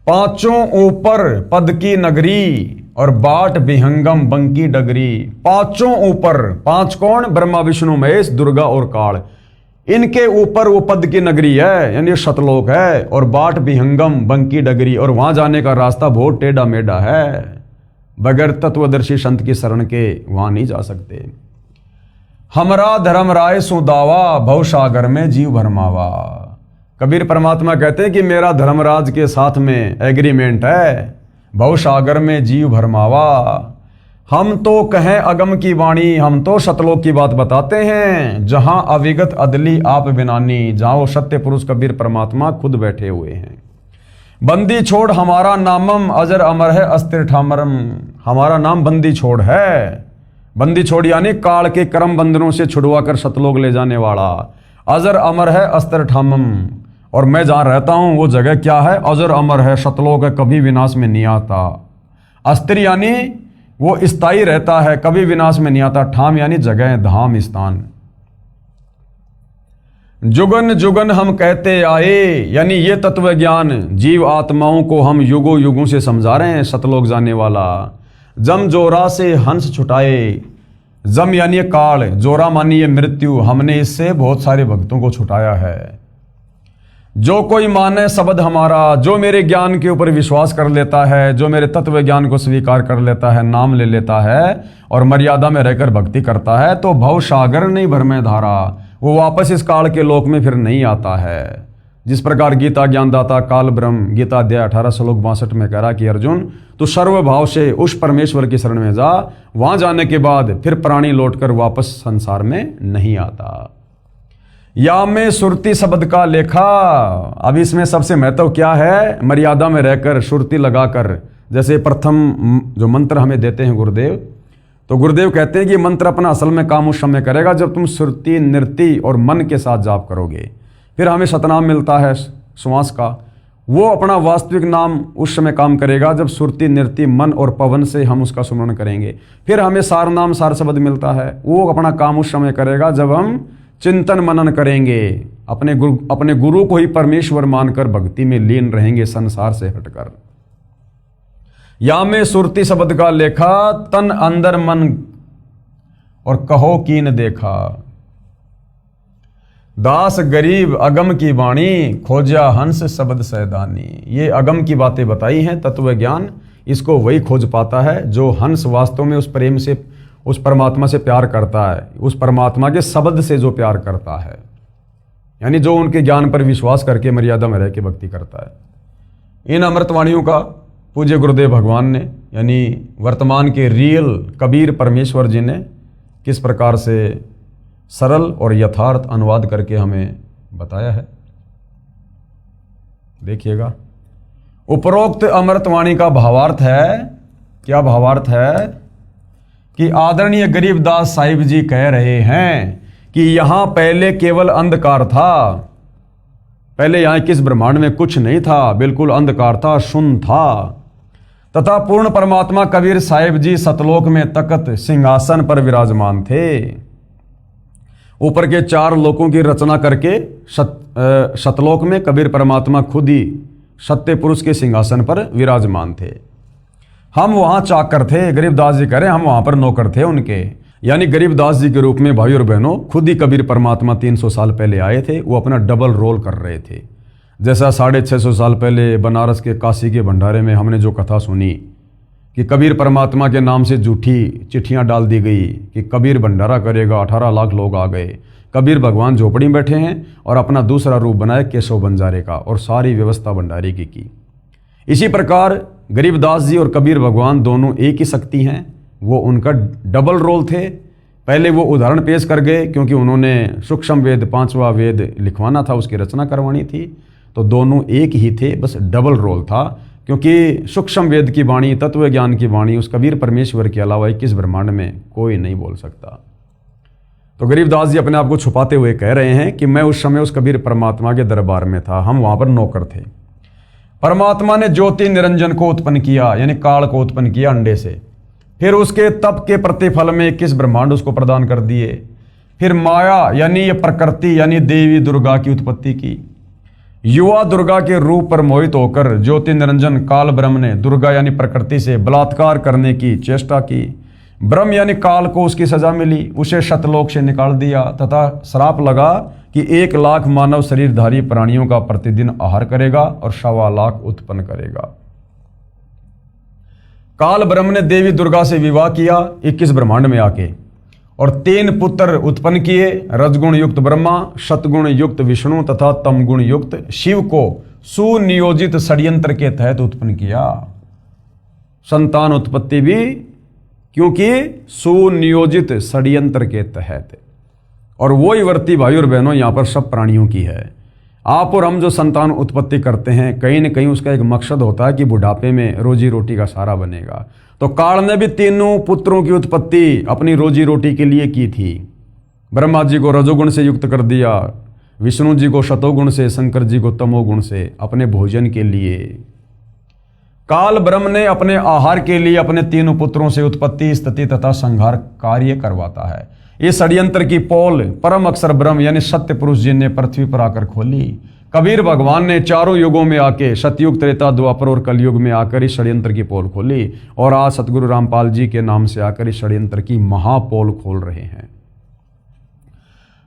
पांचों ऊपर पद की नगरी और बाट विहंगम बंकी डगरी। पांचों ऊपर, पांच कौन? ब्रह्मा विष्णु महेश दुर्गा और काल, इनके ऊपर वो पद की नगरी है, यानी शतलोक है। और बाट विहंगम बंकी डगरी, और वहां जाने का रास्ता बहुत टेढ़ा मेढ़ा है, बगैर तत्वदर्शी संत की शरण के वहां नहीं जा सकते। हमरा धर्म राय सुदावा भवसागर में जीव भरमावा। कबीर परमात्मा कहते हैं कि मेरा धर्मराज के साथ में एग्रीमेंट है, भवसागर में जीव भरमावा। हम तो कहें अगम की वाणी, हम तो सतलोक की बात बताते हैं, जहां अविगत अदली आप बिनानी, जहां वो सत्य पुरुष कबीर परमात्मा खुद बैठे हुए हैं। बंदी छोड़ हमारा नामम अजर अमर है अस्थिर ठामरम, हमारा नाम बंदी छोड़ है। बंदी छोड़ यानी काल के कर्म बंधनों से छुड़वा कर सतलोक ले जाने वाला। अजर अमर है अस्थिर ठामम, और मैं जहां रहता हूं वो जगह क्या है? अजर अमर है, सतलोक है, कभी विनाश में नहीं आता। अस्थिर यानी वो स्थायी रहता है, कभी विनाश में नहीं आता। ठाम यानी जगह, धाम, स्थान। जुगन जुगन हम कहते आए, यानी ये तत्व ज्ञान जीव आत्माओं को हम युगों युगों से समझा रहे हैं सतलोक जाने वाला। जम जोरा से हंस छुटाए, जम यानी काल, जोरा मानी मृत्यु, हमने इससे बहुत सारे भक्तों को छुटाया है। जो कोई माने शब्द हमारा, जो मेरे ज्ञान के ऊपर विश्वास कर लेता है, जो मेरे तत्व ज्ञान को स्वीकार कर लेता है, नाम ले लेता है और मर्यादा में रहकर भक्ति करता है, तो भव सागर नहीं भर में धारा, वो वापस इस काल के लोक में फिर नहीं आता है। जिस प्रकार गीता ज्ञानदाता काल ब्रह्म गीता अध्याय 18 श्लोक 62 में कह रहा कि अर्जुन तू सर्वभाव से उस परमेश्वर की शरण में जा, वहां जाने के बाद फिर प्राणी लौटकर वापस संसार में नहीं आता। या में सुरती शब्द का लेखा। अब इसमें सबसे महत्व क्या है, मर्यादा में रहकर सुरती लगाकर, जैसे प्रथम जो मंत्र हमें देते हैं गुरुदेव, तो गुरुदेव कहते हैं कि मंत्र अपना असल में काम उस समय करेगा जब तुम सुरती, नृति और मन के साथ जाप करोगे। फिर हमें सतनाम मिलता है श्वास का, वो अपना वास्तविक नाम उस समय काम करेगा जब सुरती, नृति, मन और पवन से हम उसका सुमरण करेंगे। फिर हमें सार नाम, सार शब्द मिलता है, वो अपना काम उस समय करेगा जब हम चिंतन मनन करेंगे, अपने गुरु को ही परमेश्वर मानकर भक्ति में लीन रहेंगे संसार से हटकर। या में सुरती शब्द का लेखा, तन अंदर मन और कहो कीन देखा। दास गरीब अगम की वाणी, खोजा हंस शब्द सैदानी। ये अगम की बातें बताई हैं, तत्व ज्ञान इसको वही खोज पाता है जो हंस वास्तव में उस प्रेम से, उस परमात्मा से प्यार करता है, उस परमात्मा के शब्द से जो प्यार करता है, यानी जो उनके ज्ञान पर विश्वास करके मर्यादा में रह के भक्ति करता है। इन अमृतवाणियों का पूज्य गुरुदेव भगवान ने, यानी वर्तमान के रियल कबीर परमेश्वर जी ने किस प्रकार से सरल और यथार्थ अनुवाद करके हमें बताया है, देखिएगा। उपरोक्त अमृतवाणी का भावार्थ है, क्या भावार्थ है कि आदरणीय गरीबदास साहिब जी कह रहे हैं कि यहां पहले केवल अंधकार था, पहले यहां किस ब्रह्मांड में कुछ नहीं था, बिल्कुल अंधकार था, शून्य था, तथा पूर्ण परमात्मा कबीर साहिब जी सतलोक में तकत सिंहासन पर विराजमान थे। ऊपर के 4 लोकों की रचना करके सतलोक में कबीर परमात्मा खुद ही सत्य पुरुष के सिंहासन पर विराजमान थे। हम वहां चाकर थे, गरीबदास जी कह रहे हैं हम वहां पर नौकर थे उनके, यानी गरीबदास जी के रूप में भाई और बहनों खुद ही कबीर परमात्मा 300 साल पहले आए थे। वो अपना डबल रोल कर रहे थे। जैसा 650 साल पहले बनारस के काशी के भंडारे में हमने जो कथा सुनी कि कबीर परमात्मा के नाम से झूठी चिट्ठियां डाल दी गई कि कबीर भंडारा करेगा, 18 लाख लोग आ गए। कबीर भगवान झोपड़ी में बैठे हैं और अपना दूसरा रूप बनाए केशव बंजारे का, और सारी व्यवस्था भंडारे की। इसी प्रकार गरीबदास जी और कबीर भगवान दोनों एक ही शक्ति हैं, वो उनका डबल रोल थे। पहले वो उदाहरण पेश कर गए क्योंकि उन्होंने सूक्ष्म वेद 5वां वेद लिखवाना था, उसकी रचना करवानी थी, तो दोनों एक ही थे, बस डबल रोल था। क्योंकि सूक्ष्म वेद की वाणी, तत्व ज्ञान की वाणी उस कबीर परमेश्वर के अलावा 21 ब्रह्मांड में कोई नहीं बोल सकता। तो गरीबदास जी अपने आप को छुपाते हुए कह रहे हैं कि मैं उस समय उस कबीर परमात्मा के दरबार में था, हम वहां पर नौकर थे। परमात्मा ने ज्योति निरंजन को उत्पन्न किया, यानी काल को उत्पन्न किया अंडे से। फिर उसके तप के प्रतिफल में 21 ब्रह्मांड उसको प्रदान कर दिए। फिर माया यानी ये प्रकृति यानी देवी दुर्गा की उत्पत्ति की। युवा दुर्गा के रूप पर मोहित होकर ज्योति निरंजन काल ब्रह्म ने दुर्गा यानी प्रकृति से बलात्कार करने की चेष्टा की। ब्रह्म यानी काल को उसकी सजा मिली, उसे शतलोक से निकाल दिया तथा श्राप लगा कि 1 लाख मानव शरीरधारी प्राणियों का प्रतिदिन आहार करेगा और 1.25 लाख उत्पन्न करेगा। काल ब्रह्म ने देवी दुर्गा से विवाह किया 21 ब्रह्मांड में आके, और 3 पुत्र उत्पन्न किए, रजगुण युक्त ब्रह्मा, सतगुण युक्त विष्णु तथा तमगुण युक्त शिव को सुनियोजित षड्यंत्र के तहत उत्पन्न किया। संतान उत्पत्ति भी क्योंकि सुनियोजित षड्यंत्र के तहत, और वही वर्ती भाई और बहनों यहां पर सब प्राणियों की है। आप और हम जो संतान उत्पत्ति करते हैं, कहीं न कहीं उसका एक मकसद होता है कि बुढ़ापे में रोजी रोटी का सहारा बनेगा। तो काल ने भी 3 पुत्रों की उत्पत्ति अपनी रोजी रोटी के लिए की थी। ब्रह्मा जी को रजोगुण से युक्त कर दिया, विष्णु जी को शतोगुण से, शंकर जी को तमोगुण से, अपने भोजन के लिए। काल ब्रह्म ने अपने आहार के लिए अपने 3 पुत्रों से उत्पत्ति, स्थिति तथा संहार कार्य करवाता है। इस षड्यंत्र की पोल परम अक्षर ब्रह्म यानी सत्य पुरुष जी ने पृथ्वी पर आकर खोली। कबीर भगवान ने चारों युगों में आके, सतयुग, त्रेता, द्वापर और कलयुग में आकर इस षड्यंत्र की पोल खोली, और आज सतगुरु रामपाल जी के नाम से आकर इस षड्यंत्र की महापोल खोल रहे हैं।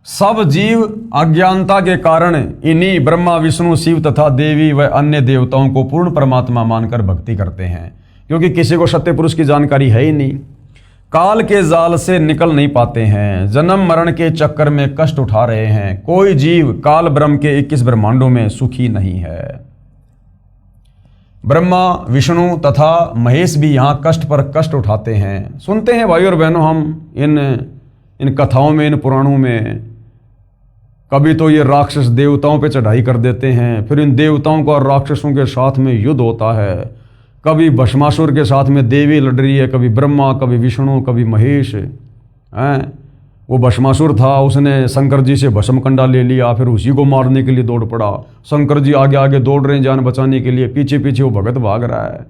सब जीव अज्ञानता के कारण इन्हीं ब्रह्मा, विष्णु, शिव तथा देवी व अन्य देवताओं को पूर्ण परमात्मा मानकर भक्ति करते हैं, क्योंकि किसी को सत्य पुरुष की जानकारी है ही नहीं। काल के जाल से निकल नहीं पाते हैं, जन्म मरण के चक्कर में कष्ट उठा रहे हैं। कोई जीव काल ब्रह्म के 21 ब्रह्मांडों में सुखी नहीं है। ब्रह्मा, विष्णु तथा महेश भी यहां कष्ट पर कष्ट उठाते हैं। सुनते हैं भाई और बहनों हम इन कथाओं में, इन पुराणों में कभी तो ये राक्षस देवताओं पे चढ़ाई कर देते हैं, फिर इन देवताओं का और राक्षसों के साथ में युद्ध होता है। कभी भस्मासुर के साथ में देवी लड़ रही है, कभी ब्रह्मा, कभी विष्णु, कभी महेश हैं। वो भस्मासुर था, उसने शंकर जी से भस्म कंडा ले लिया, फिर उसी को मारने के लिए दौड़ पड़ा। शंकर जी आगे आगे दौड़ रहे हैं जान बचाने के लिए, पीछे पीछे वो भगत भाग रहा है।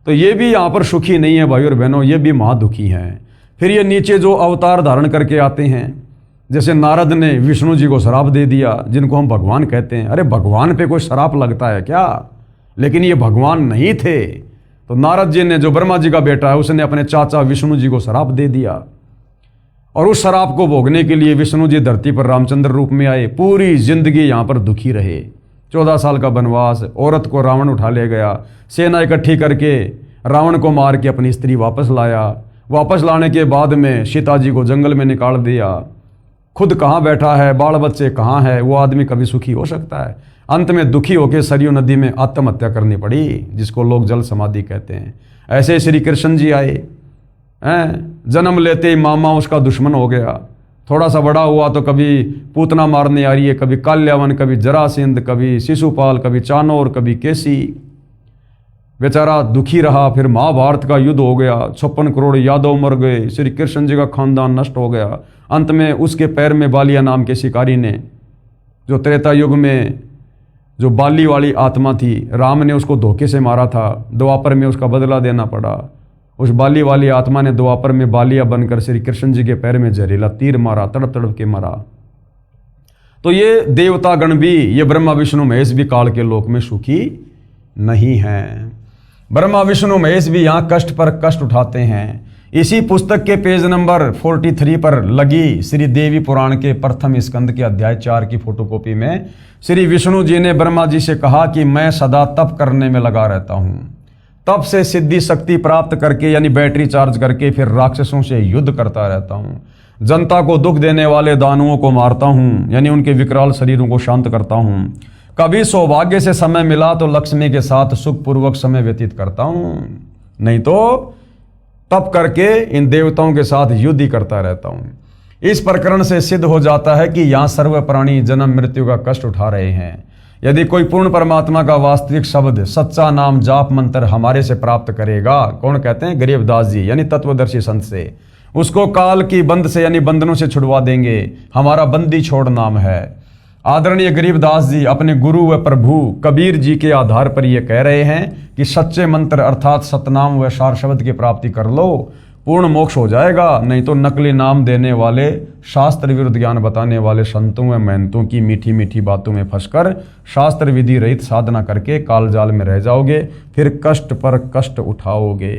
तो ये भी यहाँ पर सुखी नहीं है भाई और बहनों, ये भी महादुखी हैं। फिर ये नीचे जो अवतार धारण करके आते हैं, जैसे नारद ने विष्णु जी को श्राप दे दिया, जिनको हम भगवान कहते हैं। अरे भगवान पे कोई श्राप लगता है क्या? लेकिन ये भगवान नहीं थे। तो नारद जी ने, जो ब्रह्मा जी का बेटा है, उसने अपने चाचा विष्णु जी को श्राप दे दिया, और उस शराब को भोगने के लिए विष्णु जी धरती पर रामचंद्र रूप में आए। पूरी जिंदगी यहाँ पर दुखी रहे। 14 साल का वनवास, औरत को रावण उठा ले गया, सेना इकट्ठी करके रावण को मार के अपनी स्त्री वापस लाया। वापस लाने के बाद में सीता जी को जंगल में निकाल दिया। खुद कहाँ बैठा है, बाल बच्चे कहाँ है, वो आदमी कभी सुखी हो सकता है? अंत में दुखी होकर सरयू नदी में आत्महत्या करनी पड़ी, जिसको लोग जल समाधि कहते हैं। ऐसे श्री कृष्ण जी आए हैं, जन्म लेते ही मामा उसका दुश्मन हो गया। थोड़ा सा बड़ा हुआ तो कभी पूतना मारने आ रही है, कभी काल्यावन, कभी जरासिंध, कभी शिशुपाल, कभी चाणोर, कभी केसी। बेचारा दुखी रहा। फिर महाभारत का युद्ध हो गया, 56 करोड़ यादव मर गए, श्री कृष्ण जी का खानदान नष्ट हो गया। अंत में उसके पैर में बालिया नाम के शिकारी ने, जो त्रेता युग में जो बाली वाली आत्मा थी, राम ने उसको धोखे से मारा था, द्वापर में उसका बदला देना पड़ा। उस बाली वाली आत्मा ने द्वापर में बालिया बनकर श्री कृष्ण जी के पैर में जहरीला तीर मारा, तड़प तड़प के मरा। तो ये देवता गण भी, ये ब्रह्मा विष्णु महेश भी काल के लोक में सुखी नहीं हैं। ब्रह्मा विष्णु महेश भी यहाँ कष्ट पर कष्ट उठाते हैं। इसी पुस्तक के पेज नंबर 43 पर लगी श्री देवी पुराण के प्रथम स्कंद के अध्याय 4 की फोटोकॉपी में श्री विष्णु जी ने ब्रह्मा जी से कहा कि मैं सदा तप करने में लगा रहता हूँ। तप से सिद्धि शक्ति प्राप्त करके, यानी बैटरी चार्ज करके, फिर राक्षसों से युद्ध करता रहता हूँ। जनता को दुख देने वाले दानुओं को मारता हूँ, यानी उनके विकराल शरीरों को शांत करता हूँ। कभी सौभाग्य से समय मिला तो लक्ष्मी के साथ सुखपूर्वक समय व्यतीत करता हूँ, नहीं तो तप करके इन देवताओं के साथ युद्ध ही करता रहता हूँ। इस प्रकरण से सिद्ध हो जाता है कि यहाँ सर्व प्राणी जन्म मृत्यु का कष्ट उठा रहे हैं। यदि कोई पूर्ण परमात्मा का वास्तविक शब्द, सच्चा नाम, जाप मंत्र हमारे से प्राप्त करेगा, कौन कहते हैं? गरीबदास जी, यानी तत्वदर्शी संत से, उसको काल की बंद से, यानी बंधनों से छुड़वा देंगे। हमारा बंदी छोड़ नाम है। आदरणीय गरीबदास जी अपने गुरु व प्रभु कबीर जी के आधार पर यह कह रहे हैं कि सच्चे मंत्र अर्थात सतनाम व सार शब्द की प्राप्ति कर लो, पूर्ण मोक्ष हो जाएगा। नहीं तो नकली नाम देने वाले, शास्त्र विरुद्ध ज्ञान बताने वाले संतों व महंतों की मीठी मीठी बातों में फंसकर शास्त्र विधि रहित साधना करके काल जाल में रह जाओगे, फिर कष्ट पर कष्ट उठाओगे।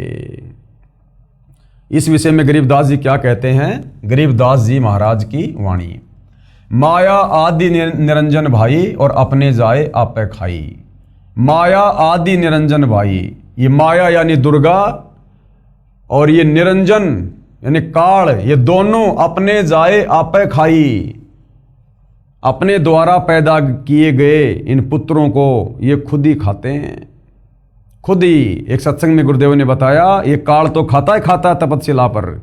इस विषय में गरीबदास जी क्या कहते हैं? गरीबदास जी महाराज की वाणी। माया आदि निरंजन भाई और अपने जाए आपे खाई। माया आदि निरंजन भाई, ये माया यानी दुर्गा और ये निरंजन यानी काल, ये दोनों अपने जाए आपे खाई। अपने द्वारा पैदा किए गए इन पुत्रों को ये खुद ही खाते हैं, खुद ही। एक सत्संग में गुरुदेव ने बताया, ये काल तो खाता है तपस्या पर,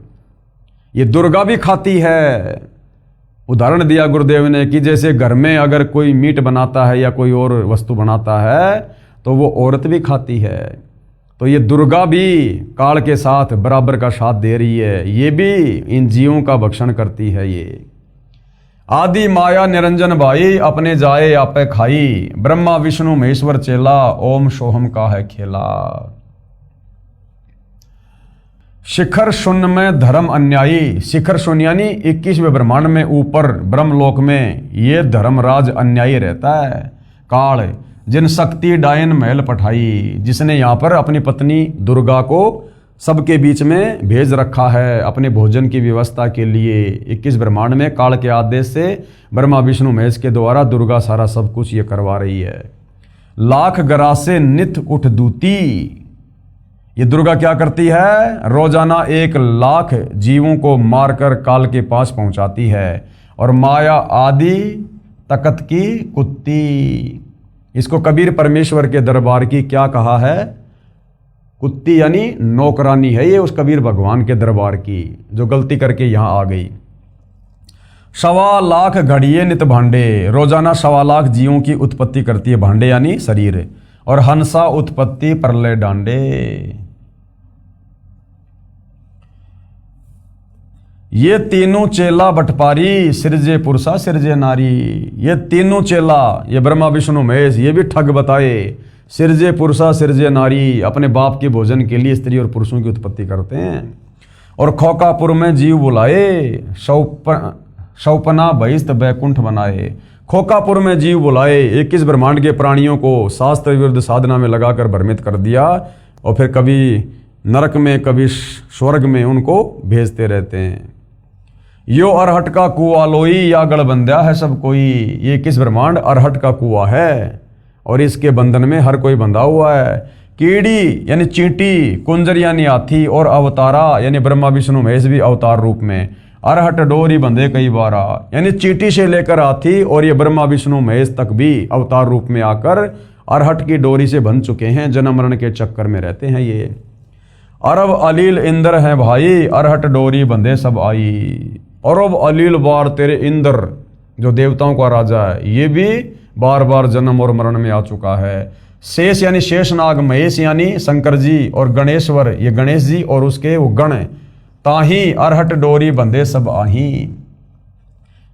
ये दुर्गा भी खाती है। उदाहरण दिया गुरुदेव ने कि जैसे घर में अगर कोई मीट बनाता है या कोई और वस्तु बनाता है तो वो औरत भी खाती है। तो ये दुर्गा भी काल के साथ बराबर का साथ दे रही है, ये भी इन जीवों का भक्षण करती है। ये आदि माया निरंजन भाई अपने जाए आपे खाई। ब्रह्मा विष्णु महेश्वर चेला, ओम सोहम का है खेला। शिखर शून्य में धर्म अन्यायी। शिखर शून्य यानी 21वें ब्रह्मांड में ऊपर ब्रह्मलोक में ये धर्मराज अन्यायी रहता है। काल जिन शक्ति डायन महल पठाई, जिसने यहाँ पर अपनी पत्नी दुर्गा को सबके बीच में भेज रखा है अपने भोजन की व्यवस्था के लिए। 21 ब्रह्मांड में काल के आदेश से ब्रह्मा विष्णु महेश के द्वारा दुर्गा सारा सब कुछ ये करवा रही है। लाख गरासे नित उठ दूती। ये दुर्गा क्या करती है? रोजाना 1 लाख जीवों को मारकर काल के पास पहुंचाती है। और माया आदि तकत की कुत्ती, इसको कबीर परमेश्वर के दरबार की क्या कहा है? कुत्ती यानी नौकरानी है ये उस कबीर भगवान के दरबार की, जो गलती करके यहां आ गई। सवा लाख घड़िए नित भांडे, रोजाना 1.25 जीवों की उत्पत्ति करती है भांडे यानी शरीर। और हंसा उत्पत्ति प्रलय डांडे। ये तीनों चेला बटपारी, सिरजे पुरुषा सिरजे नारी। ये तीनों चेला, ये ब्रह्मा विष्णु महेश, ये भी ठग बताए। सिरजे पुरुषा सिरजे नारी, अपने बाप के भोजन के लिए स्त्री और पुरुषों की उत्पत्ति करते हैं। और खोकापुर में जीव बुलाए, शौपना बहिस्त बैकुंठ बनाए। खोकापुर में जीव बुलाए, 21 ब्रह्मांड के प्राणियों को शास्त्र विरुद्ध साधना में लगाकर भ्रमित कर दिया, और फिर कभी नरक में कभी स्वर्ग में उनको भेजते रहते हैं। यो अरहट का कुआ लोई, या गढ़बंध्या है सब कोई। ये 21 ब्रह्मांड अरहट का कुआ है, और इसके बंधन में हर कोई बंधा हुआ है। कीड़ी यानी चींटी, कुंजर यानी हाथी, और अवतारा यानी ब्रह्मा विष्णु महेश भी अवतार रूप में। अरहट डोरी बंधे कई बारा, यानी चींटी से लेकर हाथी और ये ब्रह्मा विष्णु महेश तक भी अवतार रूप में आकर अरहट की डोरी से बंध चुके हैं। जन्म मरण के चक्कर में रहते हैं ये। अरब अलील इंद्र हैं भाई, अरहट डोरी बंधे सब आई। अरब अलील बार तेरे इंद्र, जो देवताओं का राजा है, ये भी बार बार जन्म और मरण में आ चुका है। शेष यानी शेषनाग, महेश यानी शंकर जी, और गणेश्वर ये गणेश जी और उसके वो गण। ताही अरहट डोरी बंधे सब आही,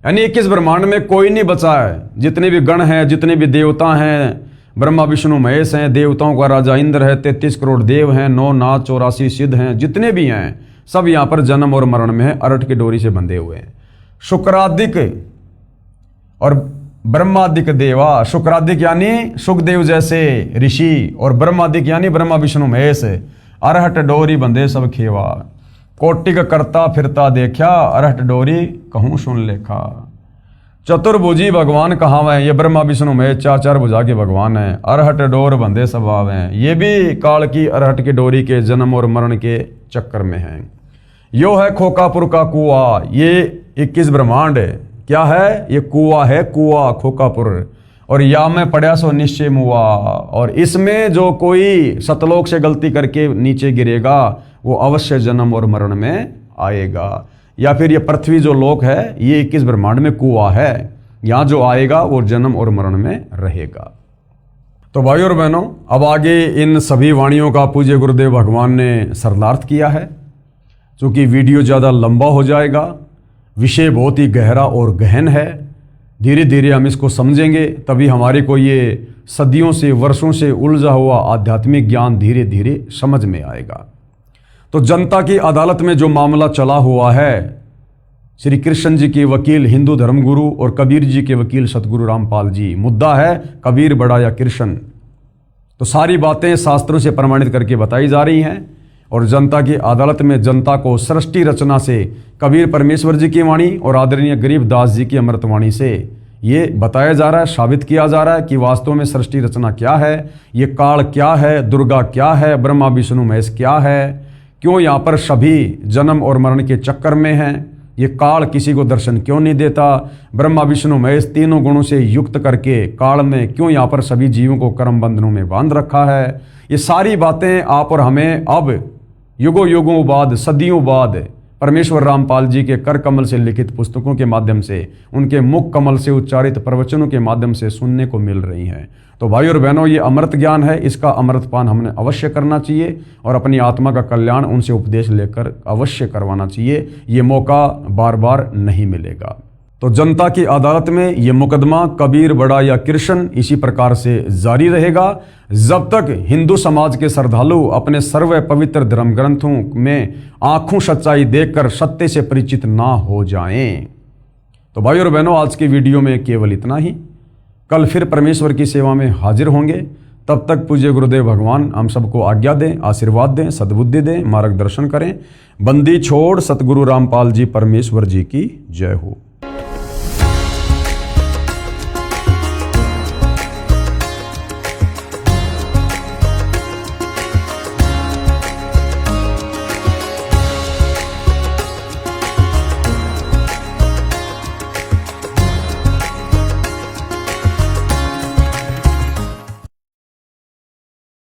यानी 21 ब्रह्मांड में कोई नहीं बचा है। जितने भी गण हैं, जितने भी देवता हैं, ब्रह्मा विष्णु महेश हैं, देवताओं का राजा इंद्र है, 33 करोड़ देव हैं, 9 नाथ 84 सिद्ध हैं, जितने भी हैं सब यहाँ पर जन्म और मरण में है, अरहट की डोरी से बंधे हुए हैं। शुक्रादिक और ब्रह्मादिक देवा, शुक्रादिक यानी सुखदेव जैसे ऋषि, और ब्रह्मादिक यानी ब्रह्मा विष्णु महेश। अरहट डोरी बंधे सब खेवा, कोटिक करता फिरता देखा, अरहट डोरी कहूँ सुन लेखा। चतुर्भुजी भगवान कहावे, ये ब्रह्मा विष्णु महेश 4 भुजा के भगवान हैं। अरहट डोर बंधे सब आवे, ये भी काल की अरहट की डोरी के जन्म और मरण के चक्कर में हैं। यो है खोकापुर का कुआ, ये 21 ब्रह्मांड क्या है? ये कुआ है, कुआ खोकापुर। और या में पड़ा सो निश्चय मुआ, और इसमें जो कोई सतलोक से गलती करके नीचे गिरेगा वो अवश्य जन्म और मरण में आएगा। या फिर ये पृथ्वी जो लोक है ये 21 ब्रह्मांड में कुआ है, यहाँ जो आएगा वो जन्म और मरण में रहेगा। तो भाइयों और बहनों, अब आगे इन सभी वाणियों का पूज्य गुरुदेव भगवान ने सरलार्थ किया है। चूँकि वीडियो ज़्यादा लंबा हो जाएगा, विषय बहुत ही गहरा और गहन है, धीरे धीरे हम इसको समझेंगे तभी हमारे को ये सदियों से वर्षों से उलझा हुआ आध्यात्मिक ज्ञान धीरे धीरे समझ में आएगा। तो जनता की अदालत में जो मामला चला हुआ है, श्री कृष्ण जी के वकील हिंदू धर्मगुरु और कबीर जी के वकील सतगुरु रामपाल जी, मुद्दा है कबीर बड़ा या कृष्ण। तो सारी बातें शास्त्रों से प्रमाणित करके बताई जा रही हैं, और जनता की अदालत में जनता को सृष्टि रचना से कबीर परमेश्वर जी की वाणी और आदरणीय गरीबदास जी की अमृतवाणी से ये बताया जा रहा है, साबित किया जा रहा है कि वास्तव में सृष्टि रचना क्या है, ये काल क्या है, दुर्गा क्या है, ब्रह्मा विष्णु महेश क्या है, क्यों यहाँ पर सभी जन्म और मरण के चक्कर में हैं, ये काल किसी को दर्शन क्यों नहीं देता, ब्रह्मा विष्णु महेश तीनों गुणों से युक्त करके काल में क्यों यहाँ पर सभी जीवों को कर्म बंधनों में बांध रखा है। ये सारी बातें आप और हमें अब युगों युगों बाद, सदियों बाद परमेश्वर रामपाल जी के कर कमल से लिखित पुस्तकों के माध्यम से, उनके मुख कमल से उच्चारित प्रवचनों के माध्यम से सुनने को मिल रही हैं। तो भाई और बहनों, ये अमृत ज्ञान है, इसका अमृतपान हमने अवश्य करना चाहिए और अपनी आत्मा का कल्याण उनसे उपदेश लेकर अवश्य करवाना चाहिए। ये मौका बार बार नहीं मिलेगा। तो जनता की अदालत में ये मुकदमा कबीर बड़ा या कृष्ण इसी प्रकार से जारी रहेगा जब तक हिंदू समाज के श्रद्धालु अपने सर्व पवित्र धर्म ग्रंथों में आंखों सच्चाई देखकर सत्य से परिचित ना हो जाएं। तो भाई और बहनों, आज की वीडियो में केवल इतना ही। कल फिर परमेश्वर की सेवा में हाजिर होंगे। तब तक पूज्य गुरुदेव भगवान हम सबको आज्ञा दें, आशीर्वाद दें, सद्बुद्धि दें, मार्गदर्शन करें। बंदी छोड़ सतगुरु रामपाल जी परमेश्वर जी की जय हो।